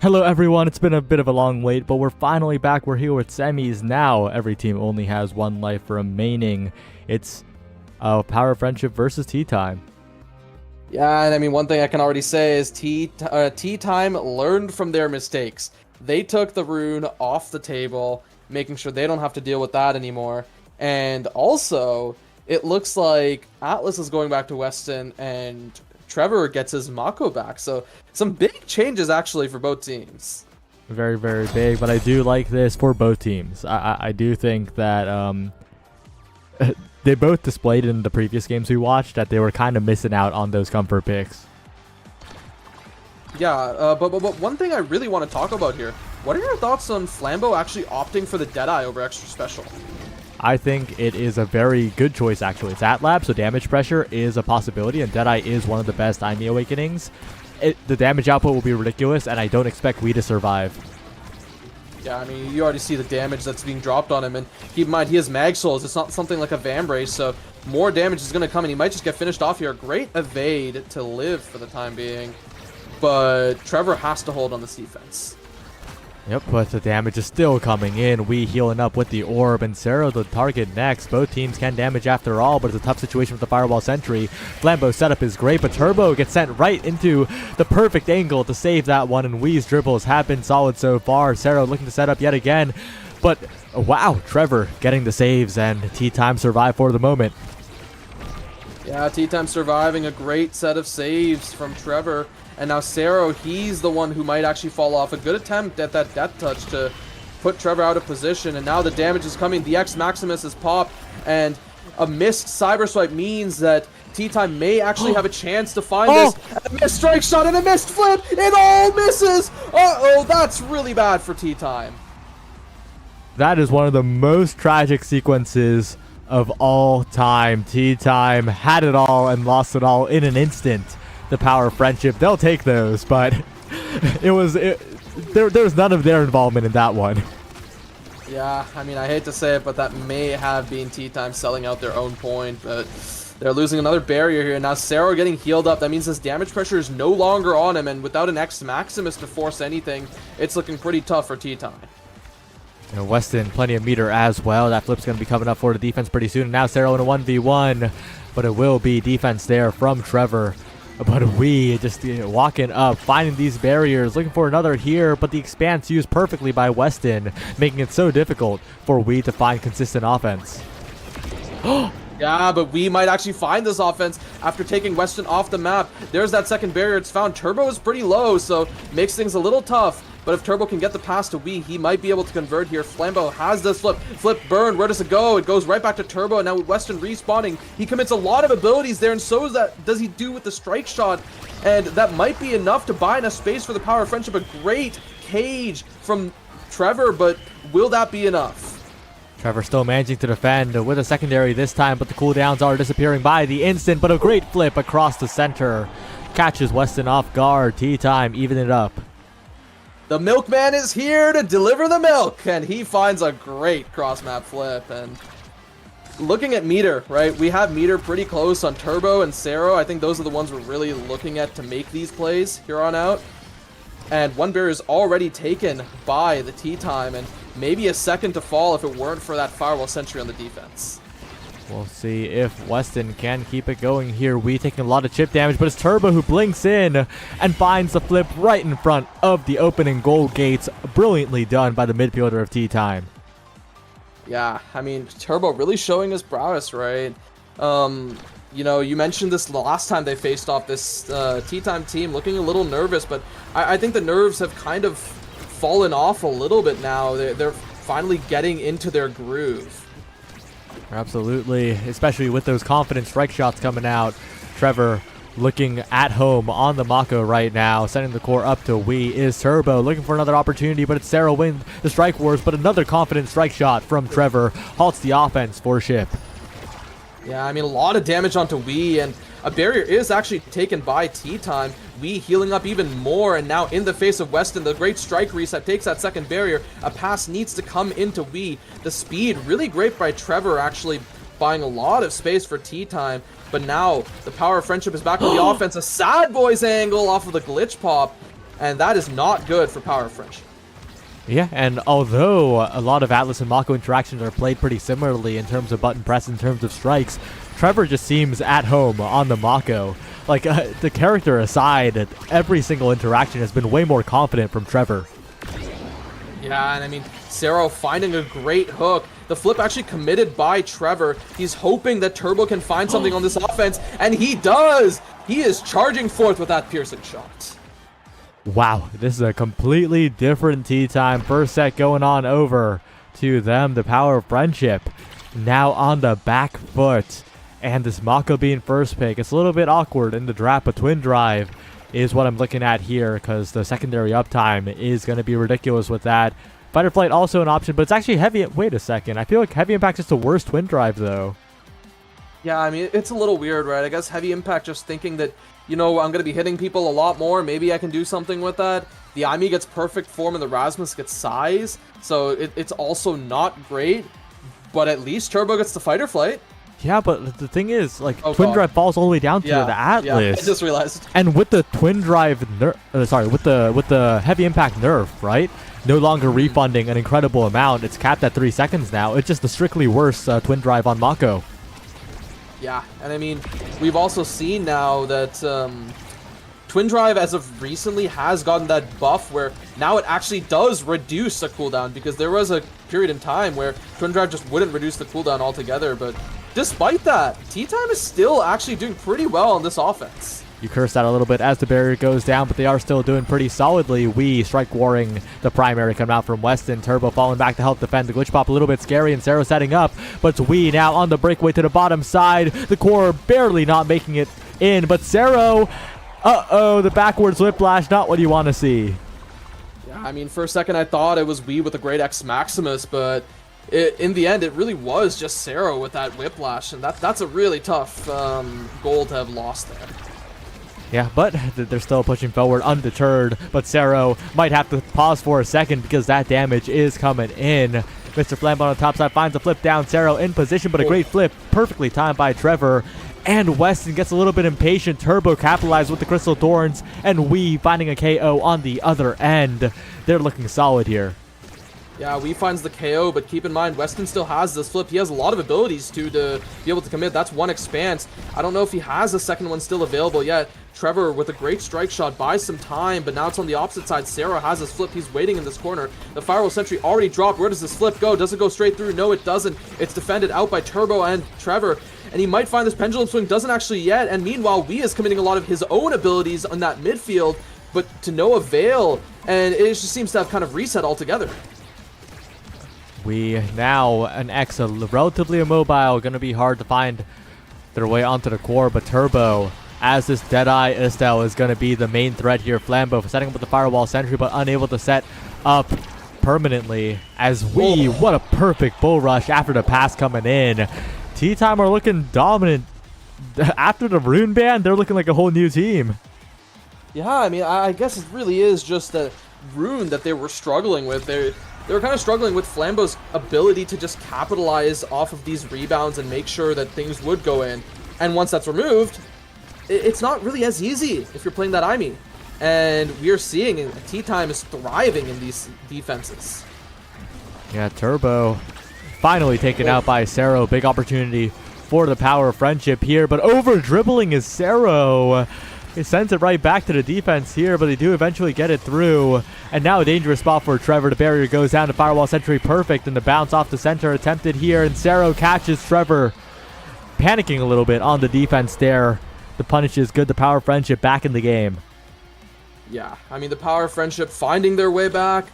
Hello everyone, it's been a bit of a long wait, but we're finally back. We're here with semis now. Every team only has one life remaining. It's Power of Friendship versus Tea Time. Yeah, and I mean, one thing I can already say is Tea Time learned from their mistakes. They took the rune off the table, making sure they don't have to deal with that anymore. And also, it looks like Atlas is going back to Weston, and Trevor gets his Mako back. So some big changes actually for both teams. Very, very big, but I do like this for both teams. I do think that they both displayed in the previous games we watched that they were kind of missing out on those comfort picks. Yeah, but one thing I really want to talk about here, what are your thoughts on Flambeau actually opting for the Deadeye over Extra Special? I think it is a very good choice, actually. It's at lab, so damage pressure is a possibility, and Deadeye is one of the best Ime Awakenings. The damage output will be ridiculous, and I don't expect we to survive. Yeah, I mean, you already see the damage that's being dropped on him, and keep in mind, he has Mag Souls. It's not something like a Vambrace, so more damage is going to come, and he might just get finished off here. Great evade to live for the time being, but Trevor has to hold on this defense. Yep, but the damage is still coming in. We healing up with the orb, and Sarah the target next. Both teams can damage after all, but it's a tough situation with the Fireball Sentry. Flambeau's setup is great, but Turbo gets sent right into the perfect angle to save that one, and Wee's dribbles have been solid so far. Sarah looking to set up yet again, but wow, Trevor getting the saves, and Tea Time survive for the moment. Yeah, Tea Time surviving, a great set of saves from Trevor. And now Sero, he's the one who might actually fall off. A good attempt at that Death Touch to put Trevor out of position. And now the damage is coming. The X Maximus is popped. And a missed Cyber Swipe means that Tea Time may actually have a chance to find this. A missed Strike Shot and a missed Flip. It all misses. Uh-oh, that's really bad for Tea Time. That is one of the most tragic sequences of all time. Tea Time had it all and lost it all in an instant. The Power of Friendship, they'll take those, but there was none of their involvement in that one. Yeah, I mean, I hate to say it, but that may have been Tea Time selling out their own point, but they're losing another barrier here. Now Sero getting healed up, that means his damage pressure is no longer on him, and without an X Maximus to force anything, it's looking pretty tough for Tea Time. And Weston, plenty of meter as well. That flip's going to be coming up for the defense pretty soon. And now Sero in a 1v1, but it will be defense there from Trevor. But we just walking up, finding these barriers, looking for another here, but the expanse used perfectly by Weston, making it so difficult for we to find consistent offense. Yeah, but we might actually find this offense after taking Weston off the map. There's that second barrier. It's found. Turbo is pretty low, so makes things a little tough. But if Turbo can get the pass to Wii, he might be able to convert here. Flambeau has this flip. Flip burn. Where does it go? It goes right back to Turbo. And now with Weston respawning, he commits a lot of abilities there. And so does he do with the strike shot. And that might be enough to buy enough space for the Power of Friendship. A great cage from Trevor, but will that be enough? Trevor still managing to defend with a secondary this time, but the cooldowns are disappearing by the instant. But a great flip across the center catches Weston off guard. Tea Time even it up. The milkman is here to deliver the milk, and he finds a great cross-map flip. And looking at meter, right, we have meter pretty close on Turbo and Sero. I think those are the ones we're really looking at to make these plays here on out. And one barrier is already taken by the Tea Time, and maybe a second to fall if it weren't for that Firewall Sentry on the defense. We'll see if Weston can keep it going here. We taking a lot of chip damage, but it's Turbo who blinks in and finds the flip right in front of the opening goal gates. Brilliantly done by the midfielder of Tea Time. Yeah, I mean, Turbo really showing his prowess, right? You know, you mentioned this the last time they faced off this Tea Time team, looking a little nervous, but I think the nerves have kind of fallen off a little bit now. They're finally getting into their groove. Absolutely, especially with those confident strike shots coming out. Trevor looking at home on the Mako right now, sending the core up to Wii is Turbo, looking for another opportunity, but it's Sarah win the strike wars, but another confident strike shot from Trevor halts the offense for Ship. Yeah, I mean, a lot of damage onto Wii, and a barrier is actually taken by Tea Time. Wii healing up even more, and now in the face of Weston, the great strike reset takes that second barrier. A pass needs to come into Wii. The speed, really great by Trevor, actually buying a lot of space for Tea Time. But now, the Power of Friendship is back on the offense. A Sad Boys angle off of the glitch pop. and that is not good for Power of Friendship. Yeah, and although a lot of Atlas and Mako interactions are played pretty similarly in terms of button press, in terms of strikes, Trevor just seems at home on the Mako. Like, the character aside, every single interaction has been way more confident from Trevor. Yeah, and I mean, Cero finding a great hook. The flip actually committed by Trevor. He's hoping that Turbo can find something on this offense, and he does! He is charging forth with that piercing shot. Wow, this is a completely different tea time. First set going on over to them. The Power of Friendship now on the back foot. And this Mako being first pick, it's a little bit awkward in the draft, but Twin Drive is what I'm looking at here because the secondary uptime is going to be ridiculous with that. Fighter Flight also an option, but it's actually heavy. Wait a second. I feel like Heavy Impact is the worst Twin Drive, though. Yeah, I mean, it's a little weird, right? I guess Heavy Impact just thinking that, you know, I'm going to be hitting people a lot more. Maybe I can do something with that. The Aimi gets perfect form and the Rasmus gets size. So it's also not great. But at least Turbo gets the Fighter Flight. Yeah, but the thing is, like, Twin Drive falls all the way down to the Atlas. Yeah, I just realized. And with the Twin Drive with the Heavy Impact nerf, right? No longer refunding an incredible amount. It's capped at 3 seconds now. It's just the strictly worse Twin Drive on Mako. Yeah, and I mean, we've also seen now that Twin Drive, as of recently, has gotten that buff where now it actually does reduce a cooldown, because there was a period in time where Twin Drive just wouldn't reduce the cooldown altogether, but despite that, Tea Time is still actually doing pretty well on this offense. You curse that a little bit as the barrier goes down, but they are still doing pretty solidly. We strike warring the primary coming out from Weston. Turbo falling back to help defend. The glitch pop a little bit scary, and Cero setting up, but it's We now on the breakaway to the bottom side. The core barely not making it in, but Cero, the backwards whiplash, not what you want to see. Yeah, I mean, for a second I thought it was We with a great X Maximus, but in the end, it really was just Cero with that whiplash, and that's a really tough goal to have lost there. Yeah, but they're still pushing forward undeterred, but Cero might have to pause for a second because that damage is coming in. Mr. Flambo on the top side finds a flip down. Cero in position, but a great flip, perfectly timed by Trevor. And Weston gets a little bit impatient. Turbo capitalized with the Crystal Thorns, and We finding a KO on the other end. They're looking solid here. Yeah, We finds the KO, but keep in mind, Weston still has this flip. He has a lot of abilities to be able to commit. That's one expanse. I don't know if he has a second one still available yet. Trevor with a great strike shot buys some time, but now it's on the opposite side. Cero has his flip. He's waiting in this corner. The Firewall Sentry already dropped. Where does this flip go? Does it go straight through? No, it doesn't. It's defended out by Turbo and Trevor, and he might find this pendulum swing. Doesn't actually yet, and meanwhile, We is committing a lot of his own abilities on that midfield, but to no avail, and it just seems to have kind of reset altogether. We now an X, relatively immobile, going to be hard to find their way onto the core, but Turbo, as this Deadeye Estelle, is going to be the main threat here. Flambo setting up with the Firewall Sentry, but unable to set up permanently as what a perfect bull rush after the pass coming in. Tea Time are looking dominant. After the Rune ban, they're looking like a whole new team. Yeah, I mean, I guess it really is just a Rune that they were struggling with. They were kind of struggling with Flambo's ability to just capitalize off of these rebounds and make sure that things would go in. And once that's removed, it's not really as easy if you're playing that Aimi. And we are seeing Tea Time is thriving in these defenses. Yeah, Turbo finally taken out by Cero. Big opportunity for the Power of Friendship here, but over dribbling is Cero. He sends it right back to the defense here, but they do eventually get it through. And now a dangerous spot for Trevor. The barrier goes down to Firewall Sentry perfect, and the bounce off the center attempted here, and Cero catches Trevor. Panicking a little bit on the defense there. The punish is good. The Power of Friendship back in the game. Yeah, I mean, the Power of Friendship finding their way back.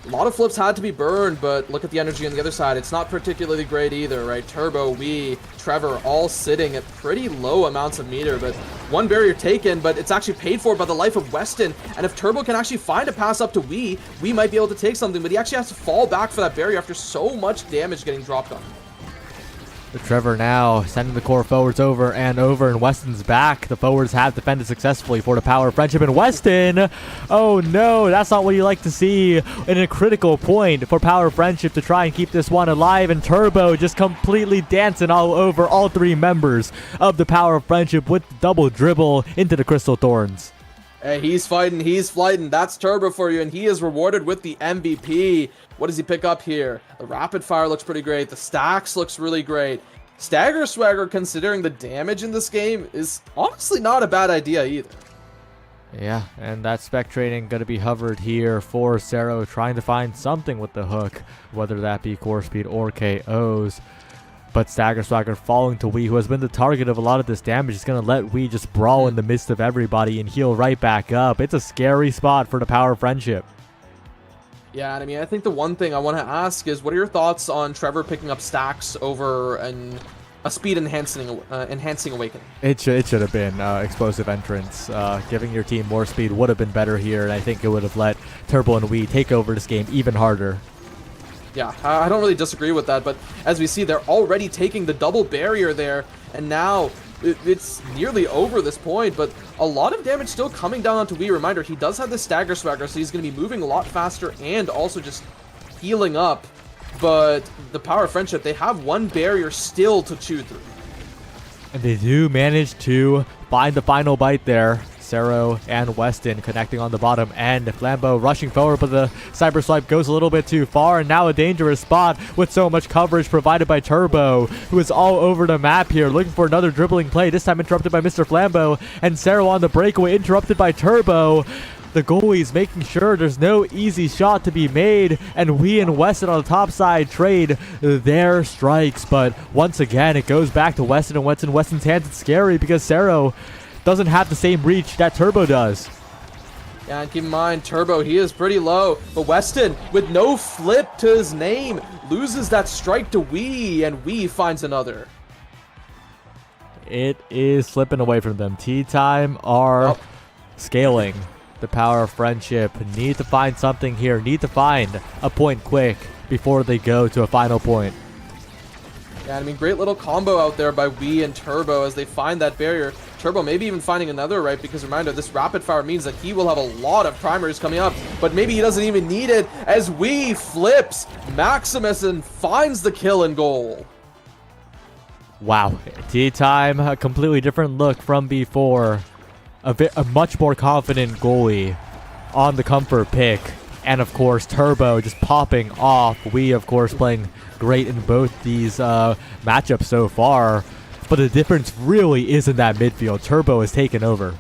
A lot of flips had to be burned, but look at the energy on the other side. It's not particularly great either, right? Turbo, We, Trevor, all sitting at pretty low amounts of meter, but one barrier taken, but it's actually paid for by the life of Weston. And if Turbo can actually find a pass up to We might be able to take something, but he actually has to fall back for that barrier after so much damage getting dropped on him. But Trevor now sending the core forwards over and over, and Weston's back. The forwards have defended successfully for the Power of Friendship, and Weston, oh no, that's not what you like to see in a critical point for Power of Friendship to try and keep this one alive, and Turbo just completely dancing all over all three members of the Power of Friendship with the double dribble into the Crystal Thorns. Hey, he's fighting, he's flighting. That's Turbo for you, and he is rewarded with the MVP. What does he pick up here? The Rapid Fire looks pretty great. The Stacks looks really great. Stagger Swagger, considering the damage in this game, is honestly not a bad idea either. Yeah, and that spectrating going to be hovered here for Cero, trying to find something with the hook, whether that be core speed or KOs. But Stagger Swagger falling to Wii, who has been the target of a lot of this damage, is going to let Wii just brawl in the midst of everybody and heal right back up. It's a scary spot for the Power of Friendship. Yeah, and I mean, I think the one thing I want to ask is, what are your thoughts on Trevor picking up Stacks over a speed enhancing awakening? It should have been explosive entrance. Giving your team more speed would have been better here, and I think it would have let Turbo and Wii take over this game even harder. Yeah, I don't really disagree with that, but as we see, they're already taking the double barrier there, and now it's nearly over this point, but a lot of damage still coming down onto Wii. Reminder, he does have the Stagger Swagger, so he's going to be moving a lot faster and also just healing up, but the Power of Friendship, they have one barrier still to chew through. And they do manage to find the final bite there. Cero and Weston connecting on the bottom end. Flambeau rushing forward, but the Cyber Swipe goes a little bit too far, and now a dangerous spot with so much coverage provided by Turbo, who is all over the map here, looking for another dribbling play, this time interrupted by Mr. Flambeau, and Cero on the breakaway, interrupted by Turbo. The goalie's making sure there's no easy shot to be made, and we and Weston on the top side trade their strikes, but once again, it goes back to Weston, and Weston's hands. It's scary because Cero doesn't have the same reach that Turbo does. Yeah, and keep in mind, Turbo, he is pretty low, but Weston, with no flip to his name, loses that strike to Wii, and Wii finds another. It is slipping away from them. Tea Time are scaling the Power of Friendship. Need to find something here. Need to find a point quick before they go to a final point. Yeah, I mean, great little combo out there by Wii and Turbo as they find that barrier. Turbo maybe even finding another, right? Because reminder, this Rapid Fire means that he will have a lot of primaries coming up, but maybe he doesn't even need it as Wii flips Maximus and finds the kill and goal. Wow. Tea Time, a completely different look from before. A much more confident goalie on the comfort pick. And of course, Turbo just popping off. Wii, of course, playing great in both these matchups so far. But the difference really is in that midfield. Turbo has taken over.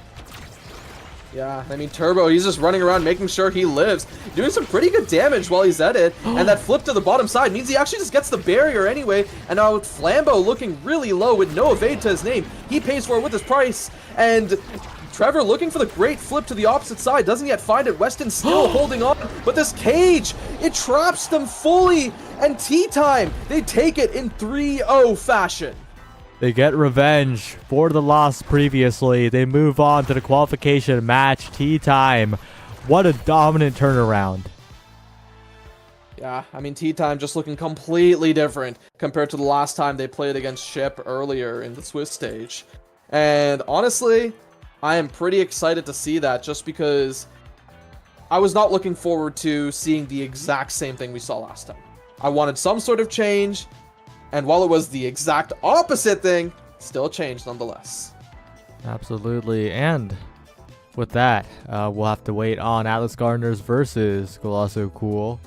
Yeah, I mean, Turbo, he's just running around making sure he lives, doing some pretty good damage while he's at it, and that flip to the bottom side means he actually just gets the barrier anyway, and now with Flambeau looking really low with no evade to his name, he pays for it with his price, and Trevor looking for the great flip to the opposite side, doesn't yet find it. Weston still holding on, but this cage, it traps them fully, and Tea Time, they take it in 3-0 fashion. They get revenge for the loss previously. They move on to the qualification match. Tea Time. What a dominant turnaround. Yeah, I mean, Tea Time just looking completely different compared to the last time they played against Ship earlier in the Swiss stage. And honestly, I am pretty excited to see that just because I was not looking forward to seeing the exact same thing we saw last time. I wanted some sort of change. And while it was the exact opposite thing, still changed nonetheless. Absolutely. And with that, we'll have to wait on Atlas Gardeners versus Goloso Cool.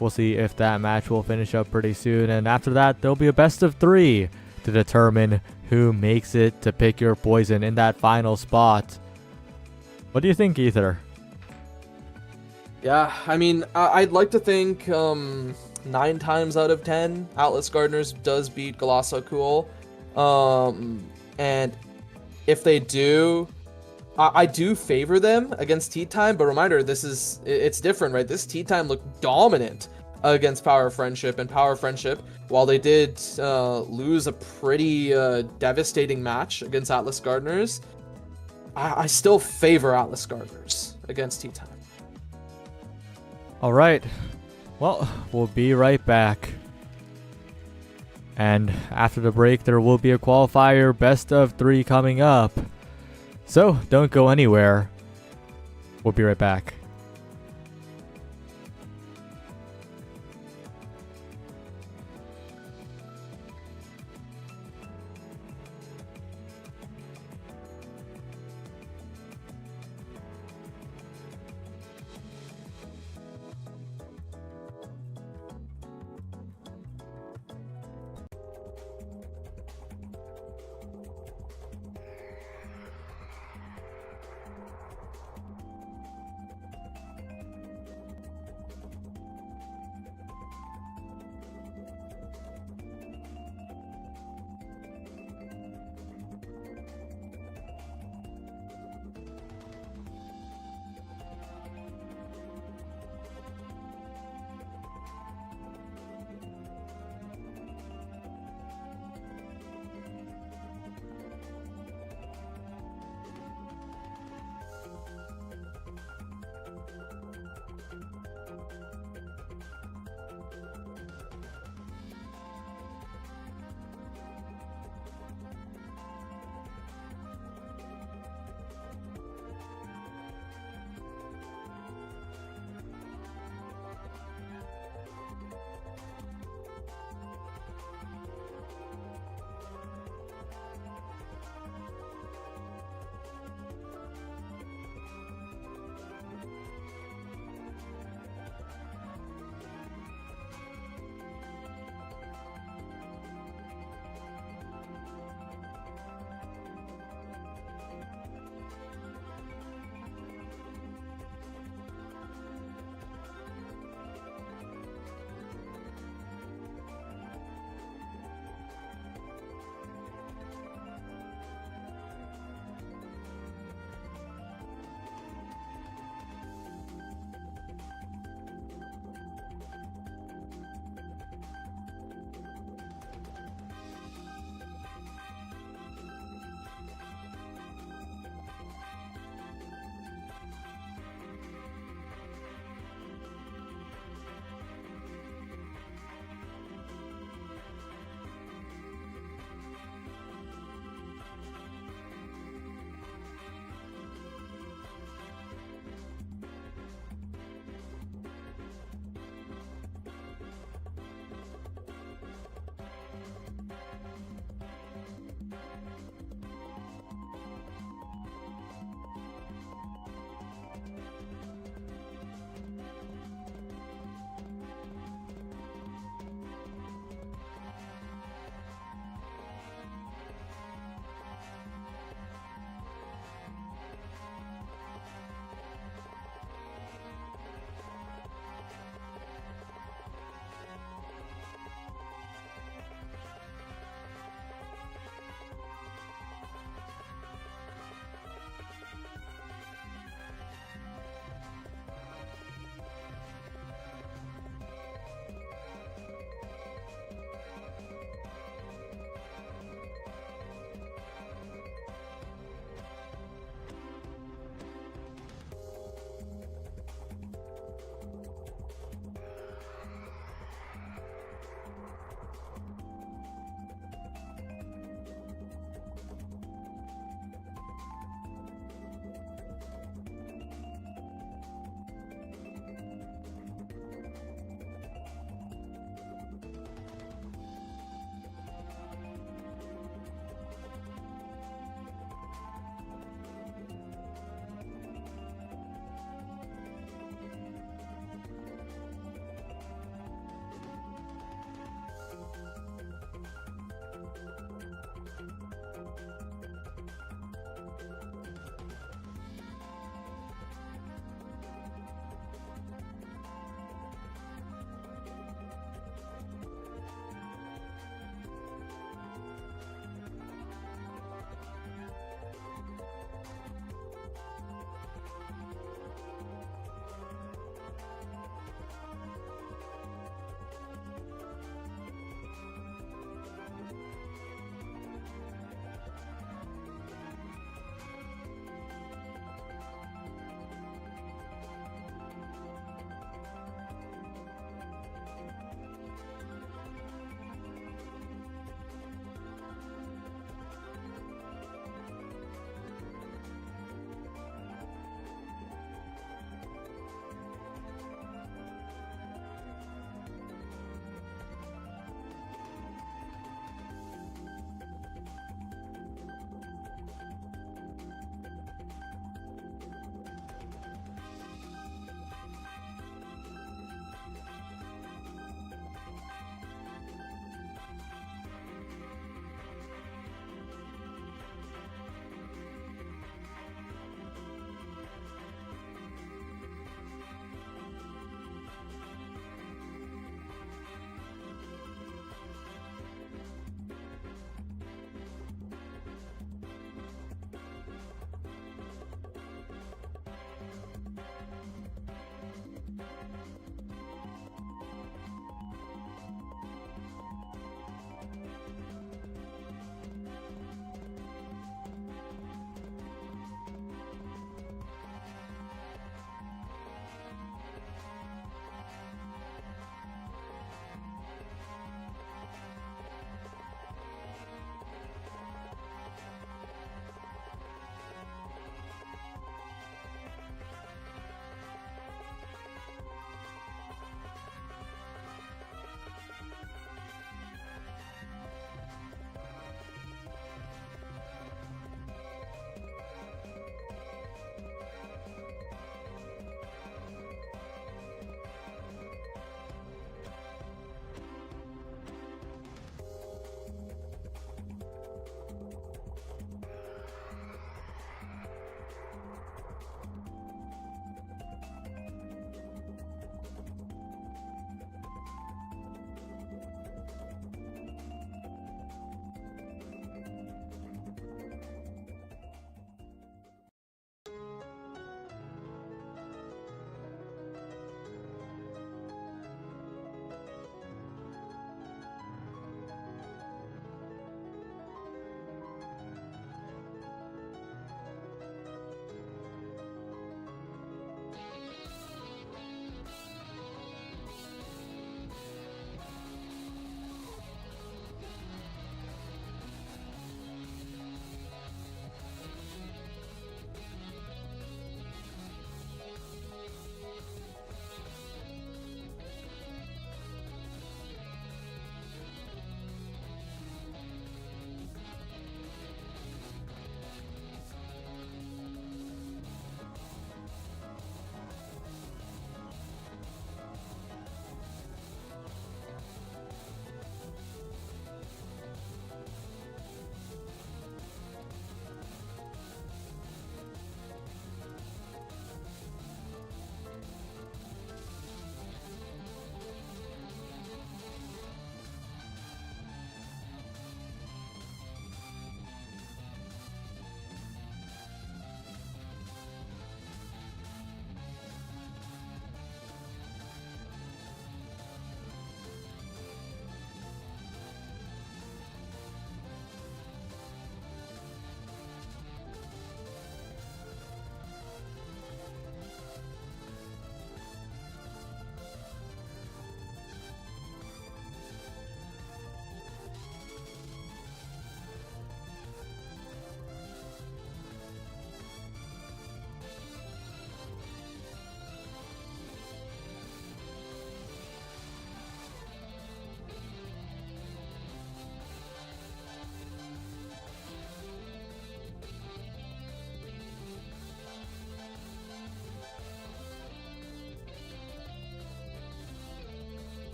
We'll see if that match will finish up pretty soon. And after that, there'll be a best of 3 to determine who makes it to pick your poison in that final spot. What do you think, Ether? Yeah, I mean, I'd like to think 9 times out of 10, Atlas Gardeners does beat Goloso Cool. And if they do, I do favor them against Tea Time, but reminder, it's different, right? This Tea Time looked dominant against Power of Friendship, and Power of Friendship, while they did lose a pretty devastating match against Atlas Gardeners, I still favor Atlas Gardeners against Tea Time. All right. Well, we'll be right back. And after the break, there will be a qualifier best of 3 coming up. So don't go anywhere. We'll be right back.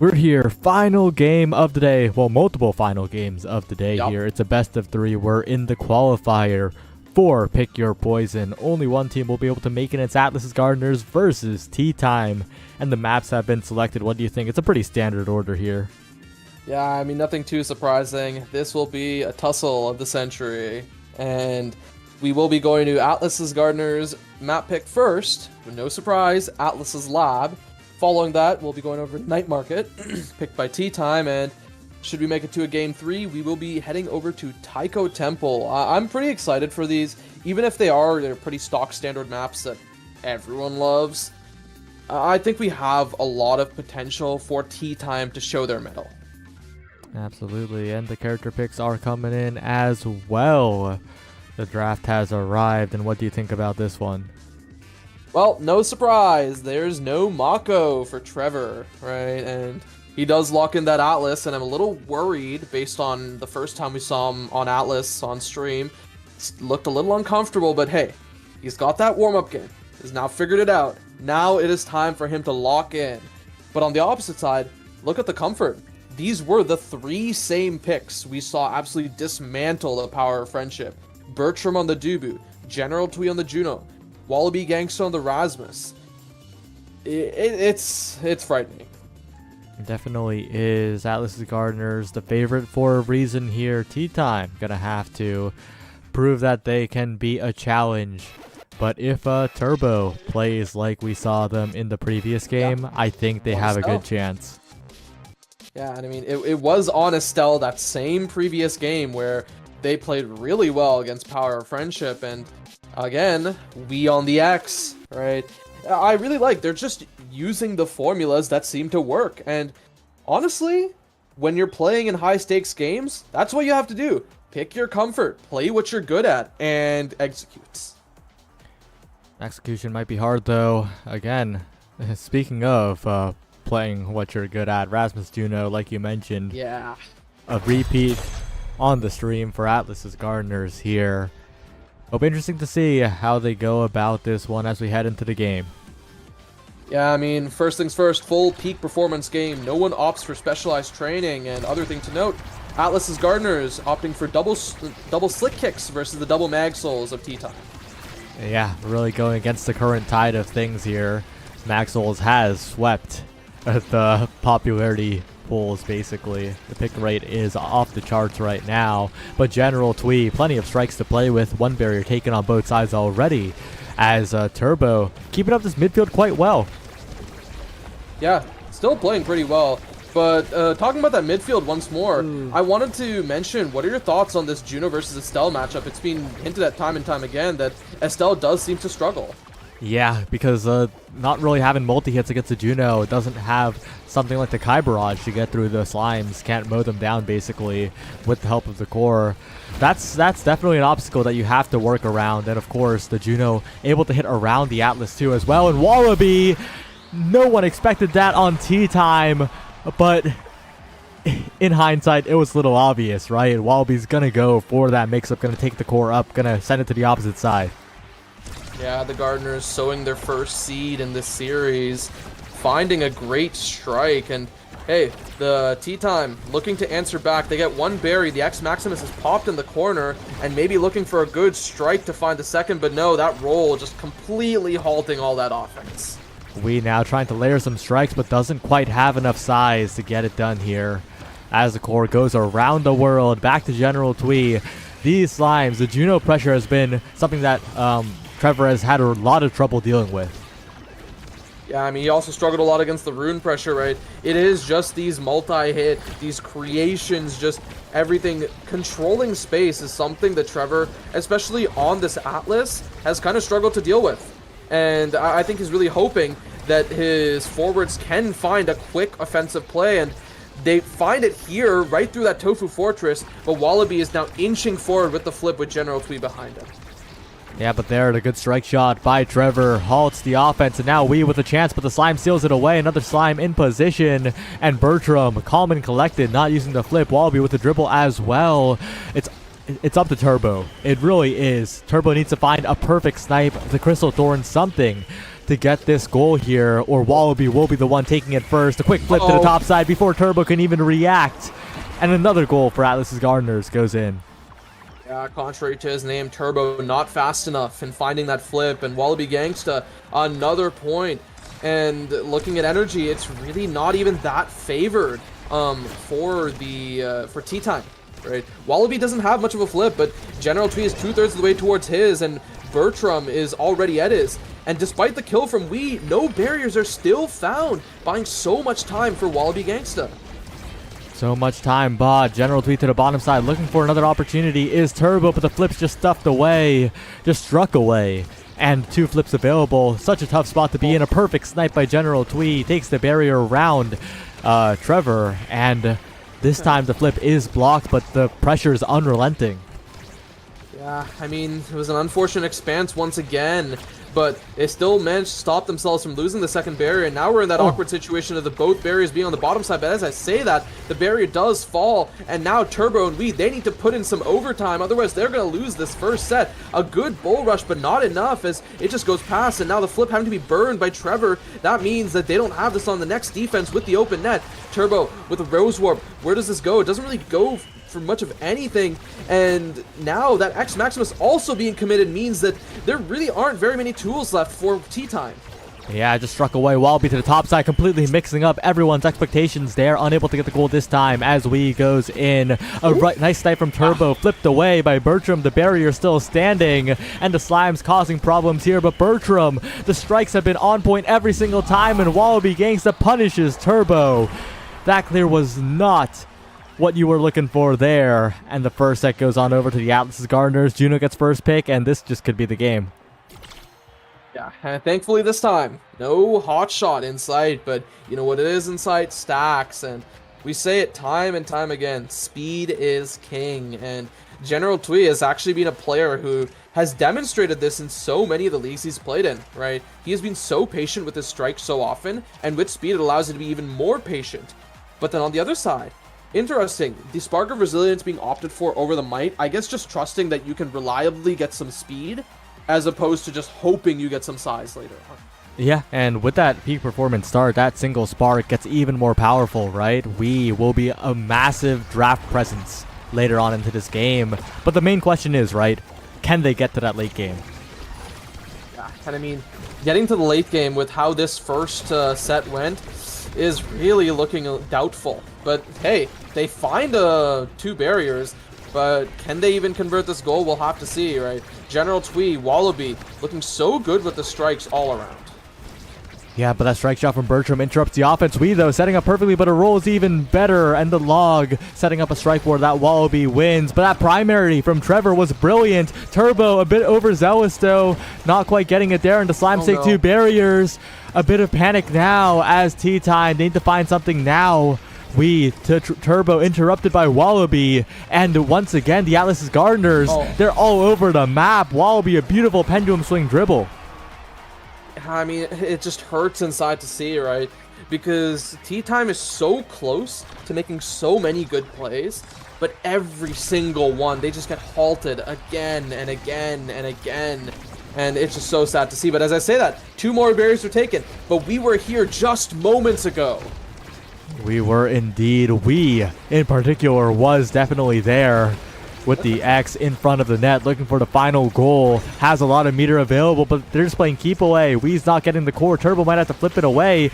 We're here, final game of the day. Well, multiple final games of the day here. It's a best of 3. We're in the qualifier for Pick Your Poison. Only one team will be able to make it. It's Atlas's Gardeners versus Tea Time. And the maps have been selected. What do you think? It's a pretty standard order here. Yeah, I mean, nothing too surprising. This will be a tussle of the century. And we will be going to Atlas's Gardeners map pick first. With no surprise, Atlas's Lab. Following that, we'll be going over to Night Market, picked by Tea Time, and should we make it to a Game 3, we will be heading over to Taiko Temple. I'm pretty excited for these, even if they're pretty stock standard maps that everyone loves. I think we have a lot of potential for Tea Time to show their mettle. Absolutely, and the character picks are coming in as well. The draft has arrived, and what do you think about this one? Well, no surprise, there's no Mako for Trevor, right? And he does lock in that Atlas, and I'm a little worried based on the first time we saw him on Atlas on stream. It looked a little uncomfortable, but hey, he's got that warm-up game. He's now figured it out. Now it is time for him to lock in. But on the opposite side, look at the comfort. These were the 3 same picks we saw absolutely dismantle the power of friendship. Bertram on the Dubu, General Twee on the Juno, Wallaby Gangsta on the Rasmus. It's frightening. It definitely is. Atlas's Gardeners, the favorite for a reason here. Tea Time gonna have to prove that they can be a challenge. But if Turbo plays like we saw them in the previous game, I think they have a good chance. Yeah, and I mean, it was on Estelle, that same previous game where they played really well against Power of Friendship, and again, we on the X, right? I really like, they're just using the formulas that seem to work, and honestly, when you're playing in high-stakes games, that's what you have to do. Pick your comfort, play what you're good at, and execute. Execution might be hard, though. Again, speaking of playing what you're good at, Rasmus Juno, like you mentioned, yeah, a repeat on the stream for Atlas's Gardeners here. It'll be interesting to see how they go about this one as we head into the game. Yeah, I mean, first things first, full peak performance game. No one opts for specialized training, and other thing to note, Atlas's Gardeners opting for double slick kicks versus the double mag souls of Tea Time. Yeah, really going against the current tide of things here. Mag Souls has swept the popularity pools, basically. The pick rate is off the charts right now, but General Twee, plenty of strikes to play with. One barrier taken on both sides already, as Turbo keeping up this midfield quite well. Yeah, still playing pretty well. But talking about that midfield once more, I wanted to mention, what are your thoughts on this Juno versus Estelle matchup? It's been hinted at time and time again that Estelle does seem to struggle. Yeah, because not really having multi-hits against the Juno, it doesn't have something like the Kai Barrage to get through the slimes, can't mow them down basically with the help of the core. That's definitely an obstacle that you have to work around, and of course the Juno able to hit around the Atlas too as well, and Wallaby, no one expected that on Tea Time, but in hindsight it was a little obvious, right? Wallaby's gonna go for that mix-up, gonna take the core up, gonna send it to the opposite side. Yeah, the Gardeners sowing their first seed in this series, finding a great strike, and hey, the Tea Time looking to answer back. They get one berry, the X Maximus is popped in the corner, and maybe looking for a good strike to find the second, but no, that roll just completely halting all that offense. We now trying to layer some strikes, but doesn't quite have enough size to get it done here. As the core goes around the world, back to General Twee. These slimes, the Juno pressure has been something that Trevor has had a lot of trouble dealing with. Yeah, I mean, he also struggled a lot against the rune pressure, right? It is just these multi-hit, these creations, just everything. Controlling space is something that Trevor, especially on this Atlas, has kind of struggled to deal with. And I think he's really hoping that his forwards can find a quick offensive play, and they find it here, right through that Tofu Fortress, but Wallaby is now inching forward with the flip with General Twee behind him. Yeah, but there, the good strike shot by Trevor halts the offense, and now we with a chance, but the slime steals it away. Another slime in position, and Bertram, calm and collected, not using the flip. Wallaby with the dribble as well. It's up to Turbo. It really is. Turbo needs to find a perfect snipe, the Crystal Thorn, something to get this goal here, or Wallaby will be the one taking it first. A quick flip to the top side before Turbo can even react. And another goal for Atlas's Gardeners goes in. Yeah, contrary to his name, Turbo not fast enough in finding that flip, and Wallaby Gangsta another point. And looking at energy, it's really not even that favored for Tea Time, right? Wallaby doesn't have much of a flip, but General Twee is 2/3 of the way towards his, and Bertram is already at his. And despite the kill from Wee, no barriers are still found, buying so much time for Wallaby Gangsta. So much time, but General Twee to the bottom side, looking for another opportunity is Turbo, but the flip's just stuffed away, just struck away. And 2 flips available. Such a tough spot to be in. A perfect snipe by General Twee. Takes the barrier around Trevor. And this time the flip is blocked, but the pressure is unrelenting. Yeah, I mean, it was an unfortunate expanse once again, but they still managed to stop themselves from losing the second barrier, and now we're in that awkward situation of the both barriers being on the bottom side. But as I say that, the barrier does fall, and now Turbo and Wee, they need to put in some overtime, otherwise they're going to lose this first set. A good bull rush, but not enough, as it just goes past, and now the flip having to be burned by Trevor. That means that they don't have this on the next defense with the open net. Turbo with a Rose Warp, where does this go? It doesn't really go for much of anything, and now that X Maximus also being committed means that there really aren't very many tools left for Tea Time. Yeah, just struck away. Wallaby to the top side, completely mixing up everyone's expectations there. Unable to get the goal this time as Wee goes in. A nice snipe from Turbo, flipped away by Bertram. The barrier still standing, and the Slime's causing problems here. But Bertram, the strikes have been on point every single time, and Wallaby Gangsta punishes Turbo. That clear was not what you were looking for there. And the first set goes on over to the Atlas's Gardeners. Juno gets first pick, and this just could be the game. Yeah, and thankfully this time, no hot shot in sight, but you know what it is in sight? Stacks, and we say it time and time again, speed is king, and General Twee has actually been a player who has demonstrated this in so many of the leagues he's played in, right? He has been so patient with his strikes so often, and with speed it allows you to be even more patient. But then on the other side, interesting, the spark of resilience being opted for over the might, I guess just trusting that you can reliably get some speed, as opposed to just hoping you get some size later on. Yeah, and with that peak performance start, that single spark gets even more powerful, right? We will be a massive draft presence later on into this game. But the main question is, right, can they get to that late game? Yeah, and I mean, getting to the late game with how this first set went is really looking doubtful. But hey, they find 2 barriers, but can they even convert this goal? We'll have to see, right? General Twee, Wallaby, looking so good with the strikes all around. Yeah, but that strike shot from Bertram interrupts the offense. Wee, though, setting up perfectly, but a roll is even better. And the log setting up a strike board that Wallaby wins. But that primary from Trevor was brilliant. Turbo a bit overzealous, though. Not quite getting it there. And the Slimes take 2 barriers. A bit of panic now as Tea Time. They need to find something now. Wee to Turbo interrupted by Wallaby, and once again the Atlas's Gardeners, they're all over the map. Wallaby, a beautiful pendulum swing dribble. I mean, it just hurts inside to see, right? Because Tea Time is so close to making so many good plays, but every single one, they just get halted again and again and again. And it's just so sad to see. But as I say that, 2 more barriers were taken, but we were here just moments ago. We were indeed. We, in particular, was definitely there with the X in front of the net, looking for the final goal. Has a lot of meter available, but they're just playing keep away. Wee's not getting the core. Turbo might have to flip it away.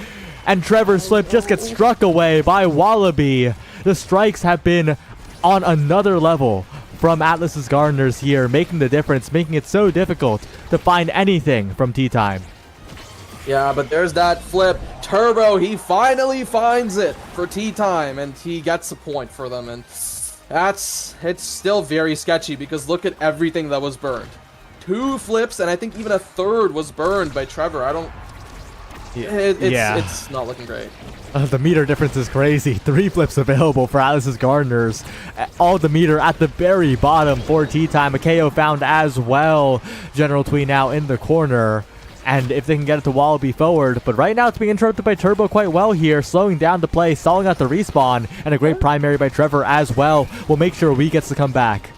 And Trevor's flip just gets struck away by Wallaby. The strikes have been on another level from Atlas's Gardeners here, making the difference, making it so difficult to find anything from Tea Time. Yeah, but there's that flip. Turbo, he finally finds it for Tea Time, and he gets a point for them. And it's still very sketchy because look at everything that was burned. 2 flips, and I think even a 3rd was burned by Trevor. It's not looking great. The meter difference is crazy. 3 flips available for Atlas's Gardeners. All the meter at the very bottom for Tea Time. A KO found as well. General Twee now in the corner. And if they can get it to Wallaby forward. But right now it's being interrupted by Turbo quite well here. Slowing down the play, stalling out the respawn. And a great primary by Trevor as well. Will make sure Wee gets to come back.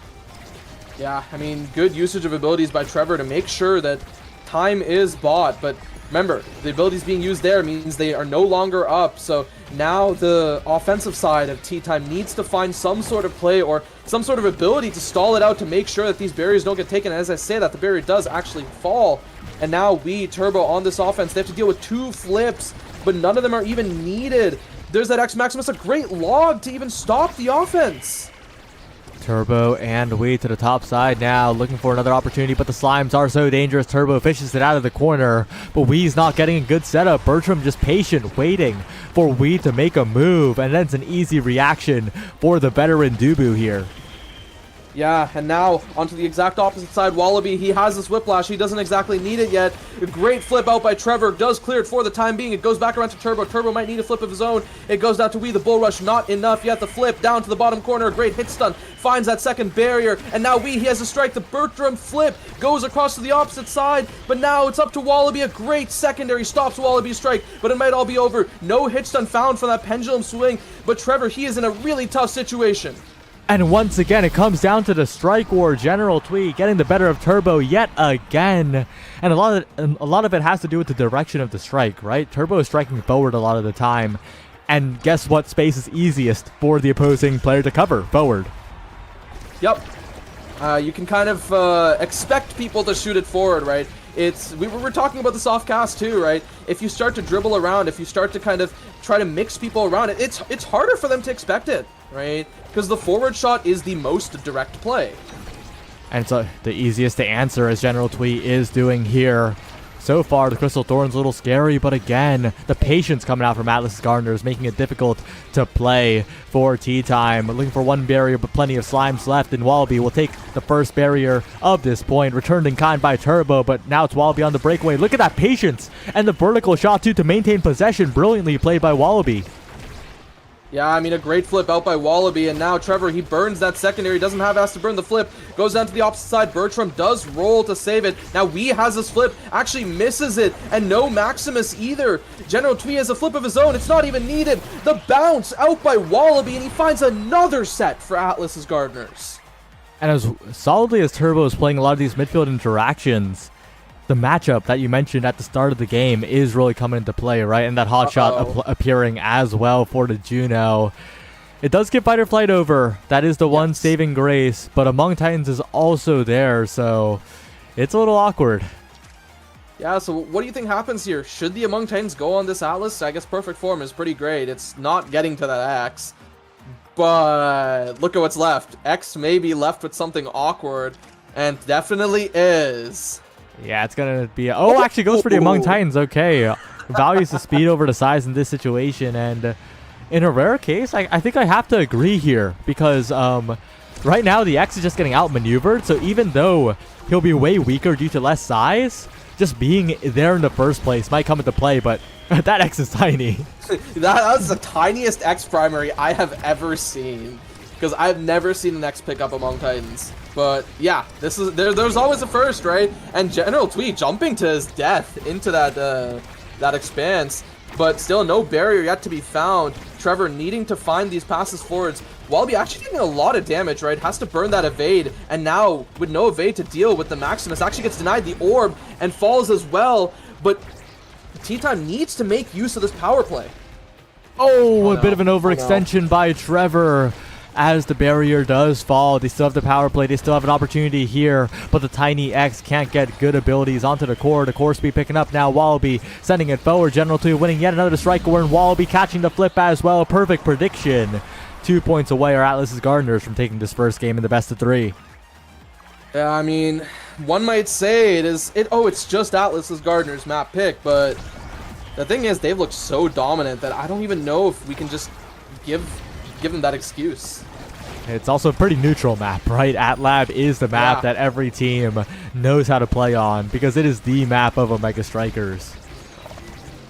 Yeah, I mean, good usage of abilities by Trevor to make sure that time is bought. But Remember, the abilities being used there means they are no longer up, so now the offensive side of Tea Time needs to find some sort of play or some sort of ability to stall it out to make sure that these barriers don't get taken. And as I say that, the barrier does actually fall. And now Turbo on this offense, they have to deal with 2 flips, but none of them are even needed. There's that X Maximus, a great log to even stop the offense. Turbo and to the top side now, looking for another opportunity, but the slimes are so dangerous. Turbo fishes it out of the corner, but Wee's not getting a good setup. Bertram just patient, waiting for Wee to make a move, and then it's an easy reaction for the veteran Dubu here. Yeah, and now onto the exact opposite side, Wallaby, he has this whiplash. He doesn't exactly need it yet. A great flip out by Trevor. Does clear it for the time being. It goes back around to Turbo. Turbo might need a flip of his own. It goes down to Wee. The bull rush, not enough yet. The flip down to the bottom corner. A great hit stun. Finds that second barrier. And now Wee, he has a strike. The Bertram flip goes across to the opposite side. But now it's up to Wallaby. A great secondary stops Wallaby's strike. But it might all be over. No hit stun found from that pendulum swing. But Trevor, he is in a really tough situation. And once again, it comes down to the strike war. General Twee getting the better of Turbo yet again. And a lot of it has to do with the direction of the strike, right? Turbo is striking forward a lot of the time. And guess what space is easiest for the opposing player to cover? Forward. Yep. You can kind of expect people to shoot it forward, right? We were talking about the soft cast too, right? If you start to dribble around, if you start to kind of try to mix people around, it's harder for them to expect it, right? Because the forward shot is the most direct play. And it's the easiest to answer, as General Twee is doing here. So far, the Crystal Thorn's a little scary, but again, the patience coming out from Atlas Gardener is making it difficult to play for Tea Time. Looking for one barrier, but plenty of slimes left, and Wallaby will take the first barrier of this point. Returned in kind by Turbo, but now it's Wallaby on the breakaway. Look at that patience and the vertical shot, too, to maintain possession. Brilliantly played by Wallaby. Yeah, I mean, a great flip out by Wallaby, and now Trevor, he burns that secondary, doesn't have asked to burn the flip, goes down to the opposite side. Bertram does roll to save it. Now Wee has this flip, actually misses it, and no Maximus either. General Twee has a flip of his own, it's not even needed. The bounce out by Wallaby, and he finds another set for Atlas's Gardeners. And as solidly as Turbo is playing a lot of these midfield interactions, the matchup that you mentioned at the start of the game is really coming into play, right? And that hot shot appearing as well for the Juno. It does get Fight or Flight over. That is the one saving grace. But Among Titans is also there, so it's a little awkward. Yeah, so what do you think happens here? Should the Among Titans go on this Atlas? I guess perfect form is pretty great. It's not getting to that X. But look at what's left. X may be left with something awkward, and definitely is. Yeah, it's going to be... Oh, actually goes for the Among Titans. Okay. Values the speed over the size in this situation. And in a rare case, I think I have to agree here. Because right now, the X is just getting outmaneuvered. So even though he'll be way weaker due to less size, just being there in the first place might come into play. But that X is tiny. That's the tiniest X primary I have ever seen. Because I've never seen an X pick up Among Titans. But yeah, this is there's always a first, right? And General Twee jumping to his death into that expanse, but still no barrier yet to be found. Trevor needing to find these passes forwards. Wallaby actually taking a lot of damage, right? Has to burn that evade, and now with no evade to deal with the Maximus, actually gets denied the orb and falls as well. But Tea Time needs to make use of this power play. Oh, a bit of an overextension by Trevor. As the barrier does fall, they still have the power play. They still have an opportunity here, but the tiny X can't get good abilities onto the core. The core speed picking up now. Wallaby sending it forward. General Twee winning yet another strike. And Wallaby catching the flip as well. Perfect prediction. 2 points away are Atlas's Gardeners from taking this first game in the best of 3. Yeah, I mean, one might say it's just Atlas's Gardeners map pick, but the thing is, they've looked so dominant that I don't even know if we can just give them that excuse. It's also a pretty neutral map, right? AtLab is the map that every team knows how to play on because it is the map of Omega Strikers.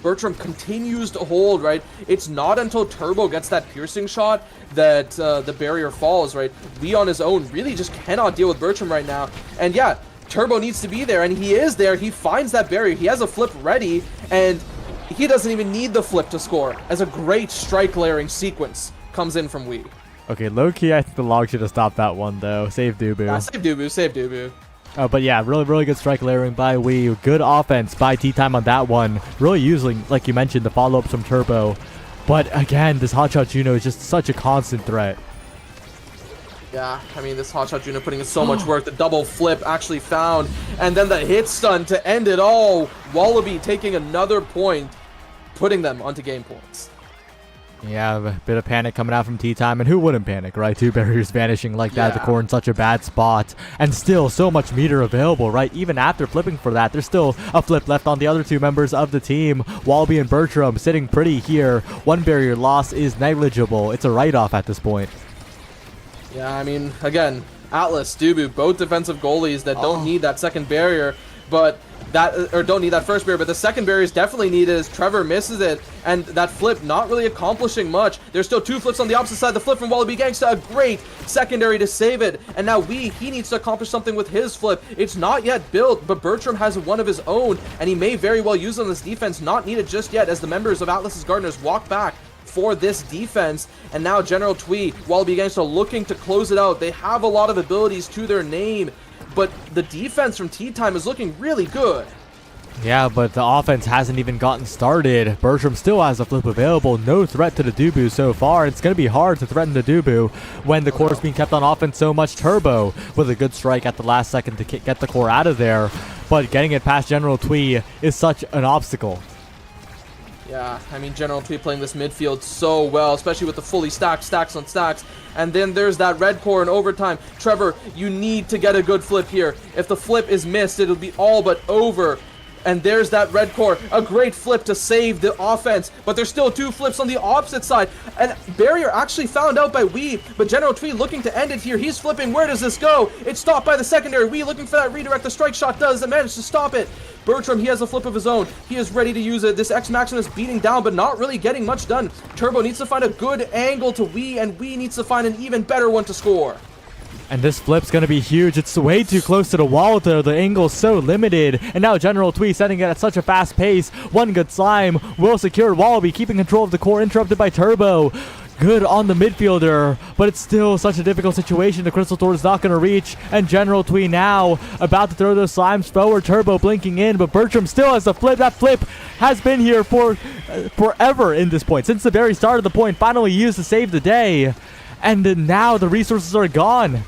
Bertram continues to hold, right? It's not until Turbo gets that piercing shot that the barrier falls, right? Wee on his own really just cannot deal with Bertram right now. And yeah, Turbo needs to be there, and he is there. He finds that barrier. He has a flip ready, and he doesn't even need the flip to score, as a great strike layering sequence comes in from Wee. Okay, low-key, I think the log should have stopped that one, though. Save Dubu. Yeah, save Dubu, save Dubu. But yeah, really good strike layering by Wii. Good offense by T-Time on that one. Really using, like you mentioned, the follow-ups from Turbo. But again, this Hotshot Juno is just such a constant threat. Yeah, I mean, this Hotshot Juno putting in so much work. The double flip actually found. And then the hit stun to end it all. Wallaby taking another point, putting them onto game points. Yeah, a bit of panic coming out from T-Time, and who wouldn't panic, right? Two barriers vanishing like that, the core in such a bad spot, and still so much meter available, right? Even after flipping for that, there's still a flip left on the other two members of the team. Wallaby and Bertram sitting pretty here. One barrier loss is negligible. It's a write-off at this point. Yeah, I mean, again, Atlas, Dubu, both defensive goalies that don't need that second barrier, but don't need that first barrier, but the second barrier is definitely needed as Trevor misses it, and that flip not really accomplishing much. There's still two flips on the opposite side. The flip from Wallaby Gangsta, a great secondary to save it, and now he needs to accomplish something with his flip. It's not yet built, but Bertram has one of his own, and he may very well use it on this defense. Not needed just yet as the members of Atlas's Gardeners walk back for this defense. And now General Twee, Wallaby Gangsta looking to close it out. They have a lot of abilities to their name, but the defense from T-Time is looking really good. Yeah, but the offense hasn't even gotten started. Bertram still has a flip available. No threat to the Dubu so far. It's going to be hard to threaten the Dubu when the core is being kept on offense so much. Turbo with a good strike at the last second to get the core out of there. But getting it past General Twee is such an obstacle. Yeah, I mean, General Twee playing this midfield so well, especially with the fully stacked stacks on stacks. And then there's that red core in overtime. Trevor, you need to get a good flip here. If the flip is missed, it'll be all but over. And there's that red core, a great flip to save the offense, but there's still two flips on the opposite side. And barrier actually found out by Wee, but General Twee looking to end it here. He's flipping. Where does this go? It's stopped by the secondary. Wee looking for that redirect. The strike shot doesn't manage to stop it. Bertram, he has a flip of his own. He is ready to use it. This X Maximus beating down, but not really getting much done. Turbo needs to find a good angle to Wee, and Wee needs to find an even better one to score. And this flip's going to be huge. It's way too close to the wall though. The angle's so limited. And now General Twee sending it at such a fast pace. One good slime will secure Wallaby, keeping control of the core, interrupted by Turbo. Good on the midfielder, but it's still such a difficult situation. The Crystal Sword is not going to reach, and General Twee now about to throw those slimes forward. Turbo blinking in, but Bertram still has the flip. That flip has been here for forever in this point. Since the very start of the point, finally used to save the day. And now the resources are gone.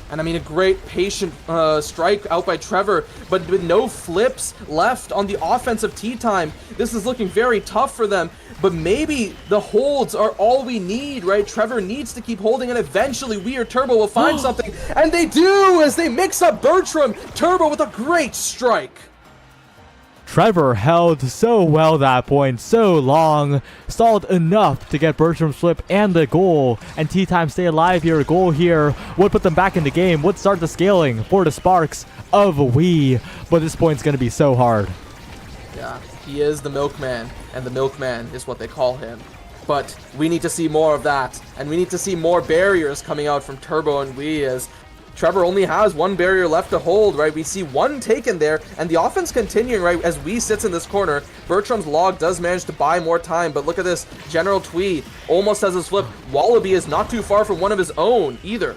And I mean, a great patient strike out by Trevor, but with no flips left on the offensive T-Time, this is looking very tough for them. But maybe the holds are all we need, right? Trevor needs to keep holding, and eventually we or Turbo will find something. And they do, as they mix up Bertram. Turbo with a great strike. Trevor held so well that point, so long, stalled enough to get Bertram's flip and the goal, and T-Time stay alive here. A goal here would put them back in the game, would start the scaling for the Sparks of Wii, but this point's going to be so hard. Yeah, he is the milkman, and the milkman is what they call him. But we need to see more of that, and we need to see more barriers coming out from Turbo and Wii, as Trevor only has one barrier left to hold, right? We see one taken there, and the offense continuing, right, as Wee sits in this corner. Bertram's log does manage to buy more time, but look at this. General Twee almost has his flip. Wallaby is not too far from one of his own, either.